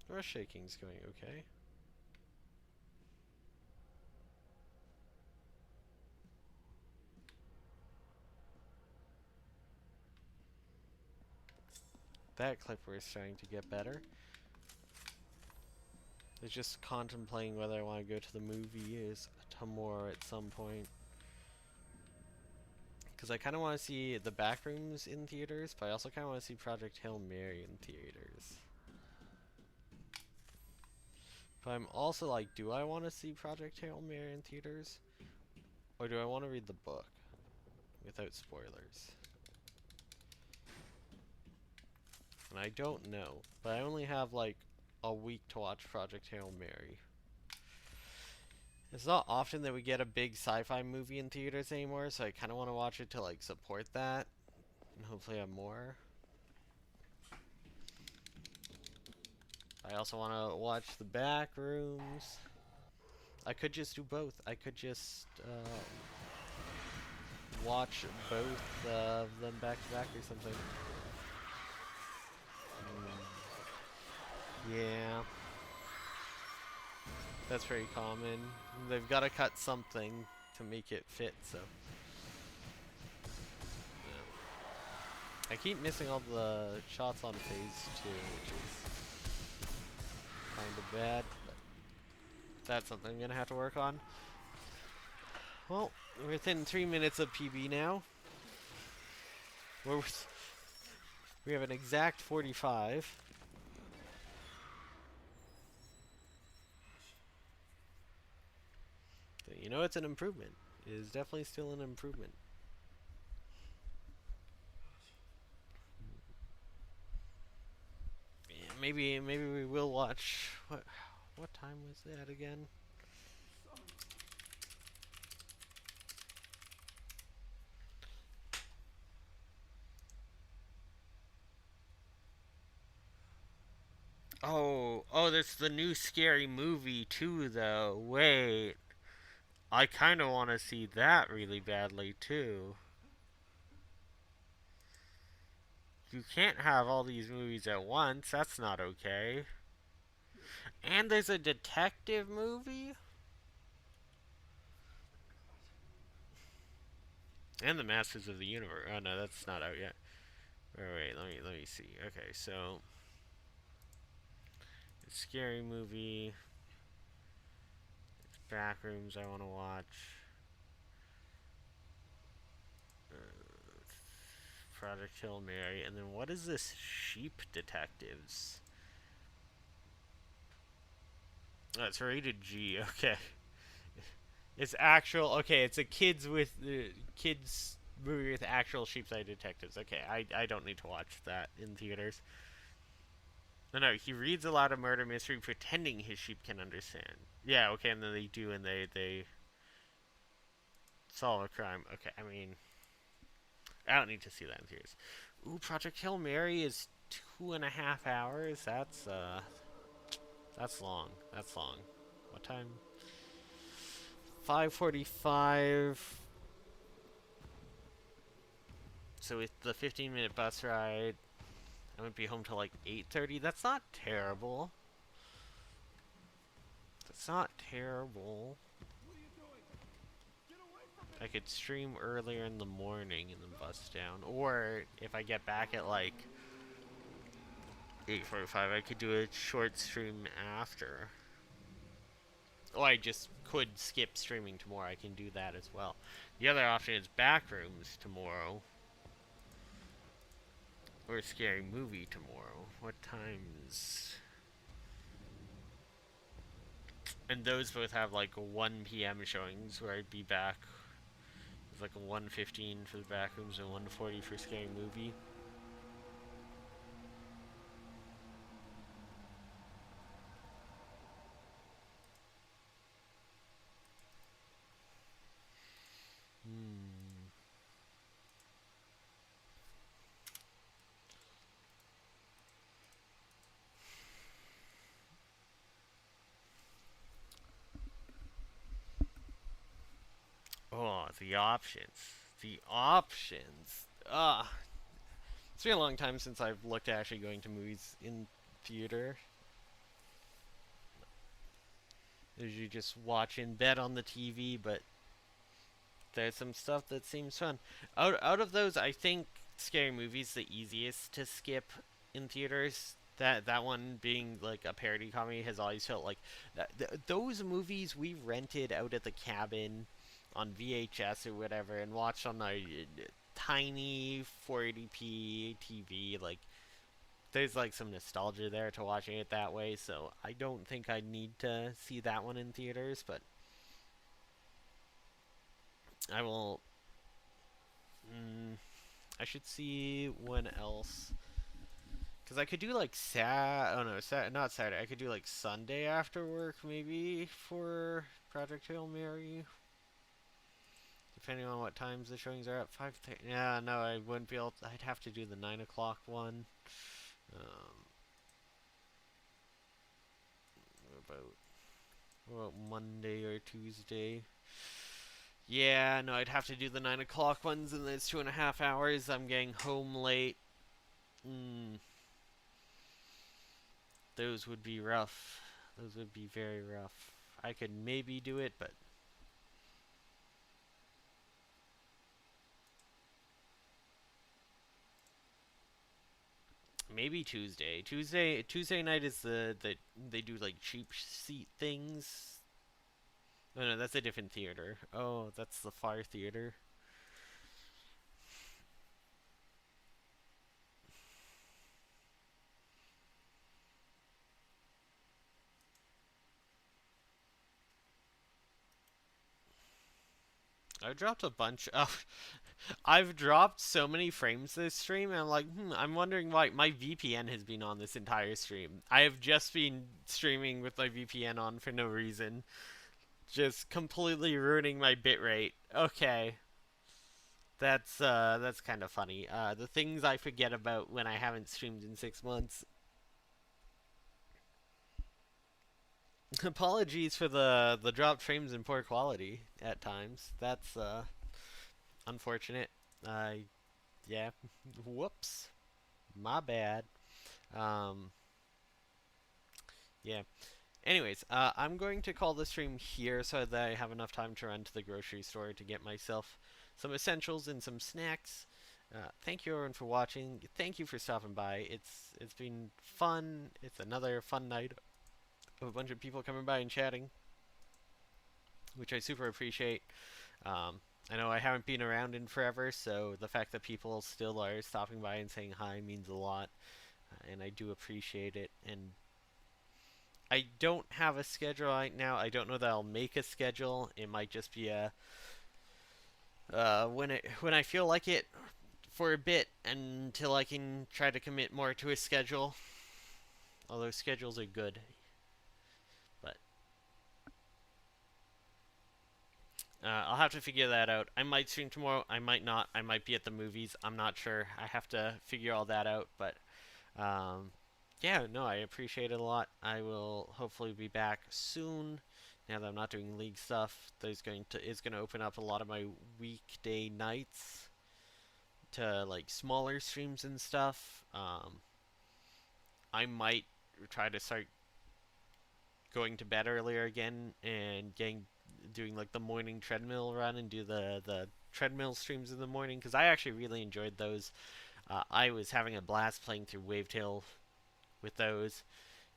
Our shaking's going okay. That clipper is starting to get better. It's just contemplating whether I want to go to the movies tomorrow at some point. Because I kind of want to see the Backrooms in theaters, but I also kind of want to see Project Hail Mary in theaters. But I'm also like, do I want to see Project Hail Mary in theaters? Or do I want to read the book without spoilers? And I don't know, but I only have like a week to watch Project Hail Mary. It's not often that we get a big sci-fi movie in theaters anymore, so I kind of want to watch it to like support that and hopefully have more. I also want to watch the Backrooms. I could just do both. I could just watch both of them back to back or something. Yeah. That's very common. They've got to cut something to make it fit, so. Yeah. I keep missing all the shots on phase 2, which is kind of bad, but that's something I'm going to have to work on. Well, we're within 3 minutes of PB now. We have an exact 45. So you know it's an improvement. It is definitely still an improvement. Yeah, maybe we will watch. What time was that again? Oh, there's the new Scary Movie too, though. Wait, I kind of want to see that really badly too. You can't have all these movies at once. That's not okay. And there's a detective movie? And the Masters of the Universe. Oh no, that's not out yet. Wait, let me see. Okay, so it's Scary Movie. It's Backrooms I want to watch. Project Hail Mary, and then what is this Sheep Detectives? Oh, it's rated G. Okay, it's actual. Okay, it's a kids movie with actual sheepside detectives. Okay, I don't need to watch that in theaters. No, he reads a lot of murder mystery, pretending his sheep can understand. Yeah, okay, and then they do, and they solve a crime. Okay, I mean, I don't need to see that in theaters. Ooh, Project Hail Mary is 2.5 hours. That's long. That's long. What time? 5:45. So with the 15-minute bus ride, I would be home till like 8:30. That's not terrible. That's not terrible. I could stream earlier in the morning and then bus down. Or if I get back at like 8:45, I could do a short stream after. Or I just could skip streaming tomorrow. I can do that as well. The other option is Backrooms tomorrow. Or a Scary Movie tomorrow. What times? And those both have like 1 p.m. showings where I'd be back. It's like a 1:15 for the Backrooms and 1:40 for Scary Movie. Hmm. Oh, the options. The options. It's been a long time since I've looked at actually going to movies in theater. You just watch in bed on the TV, but there's some stuff that seems fun. Out of those, I think Scary Movie's the easiest to skip in theaters. That one being like a parody comedy has always felt like those movies we rented out at the cabin on VHS or whatever and watched on a tiny 480p TV. Like there's like some nostalgia there to watching it that way. So I don't think I need to see that one in theaters, but I will. I should see when else. Because I could do like Oh no, not Saturday. I could do like Sunday after work maybe for Project Hail Mary. Depending on what times the showings are at 5:30. Yeah, no, I wouldn't be able to, I'd have to do the 9 o'clock one. What about, what about Monday or Tuesday? Yeah, no, I'd have to do the 9 o'clock ones, and it's 2.5 hours. I'm getting home late. Those would be rough. Those would be very rough. I could maybe do it, but maybe Tuesday. Tuesday night is the they do like cheap seat things. Oh no, that's a different theater. Oh, that's the Far Theater. I've dropped a bunch of I've dropped so many frames this stream, and I'm like, I'm wondering why my VPN has been on this entire stream. I have just been streaming with my VPN on for no reason. Just completely ruining my bitrate. Okay. That's kind of funny. The things I forget about when I haven't streamed in 6 months. Apologies for the dropped frames and poor quality at times. That's unfortunate. Yeah. Whoops. My bad. Um, yeah. Anyways, I'm going to call the stream here so that I have enough time to run to the grocery store to get myself some essentials and some snacks. Thank you everyone for watching. Thank you for stopping by. It's been fun. It's another fun night of a bunch of people coming by and chatting, which I super appreciate. I know I haven't been around in forever, so the fact that people still are stopping by and saying hi means a lot, and I do appreciate it. And I don't have a schedule right now. I don't know that I'll make a schedule. It might just be a when I feel like it for a bit until I can try to commit more to a schedule. Although schedules are good, but I'll have to figure that out. I might stream tomorrow. I might not. I might be at the movies. I'm not sure. I have to figure all that out. But yeah, no, I appreciate it a lot. I will hopefully be back soon. Now that I'm not doing league stuff, there's going to is going to open up a lot of my weekday nights to like smaller streams and stuff. I might try to start going to bed earlier again and doing like the morning treadmill run and do the treadmill streams in the morning because I actually really enjoyed those. I was having a blast playing through Wavetail with those,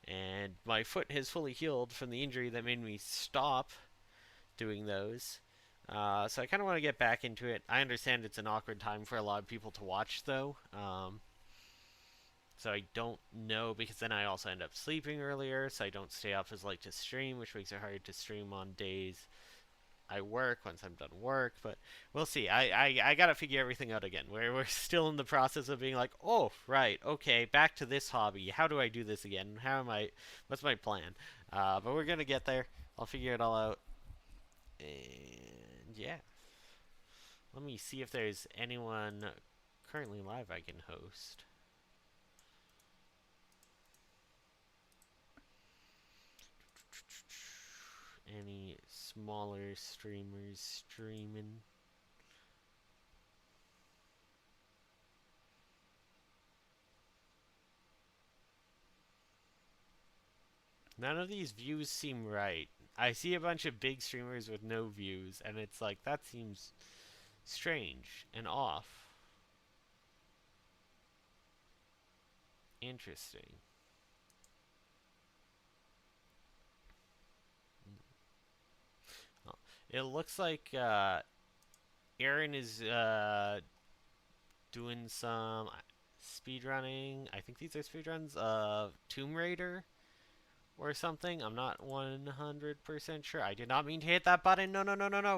and my foot has fully healed from the injury that made me stop doing those. So I kind of want to get back into it. I understand it's an awkward time for a lot of people to watch, though. So I don't know because then I also end up sleeping earlier, so I don't stay up as late to stream, which makes it hard to stream on days I work once I'm done work. But we'll see. I gotta figure everything out again. We're still in the process of being like, oh right, okay, back to this hobby. How do I do this again? How am I? What's my plan? But we're gonna get there. I'll figure it all out. And yeah, let me see if there's anyone currently live I can host. Any smaller streamers streaming? None of these views seem right. I see a bunch of big streamers with no views, and it's like, that seems strange and off. Interesting. Oh, it looks like Aaron is doing some speedrunning. I think these are speedruns of Tomb Raider or something. I'm not 100% sure. I did not mean to hit that button. No, no, no, no, no.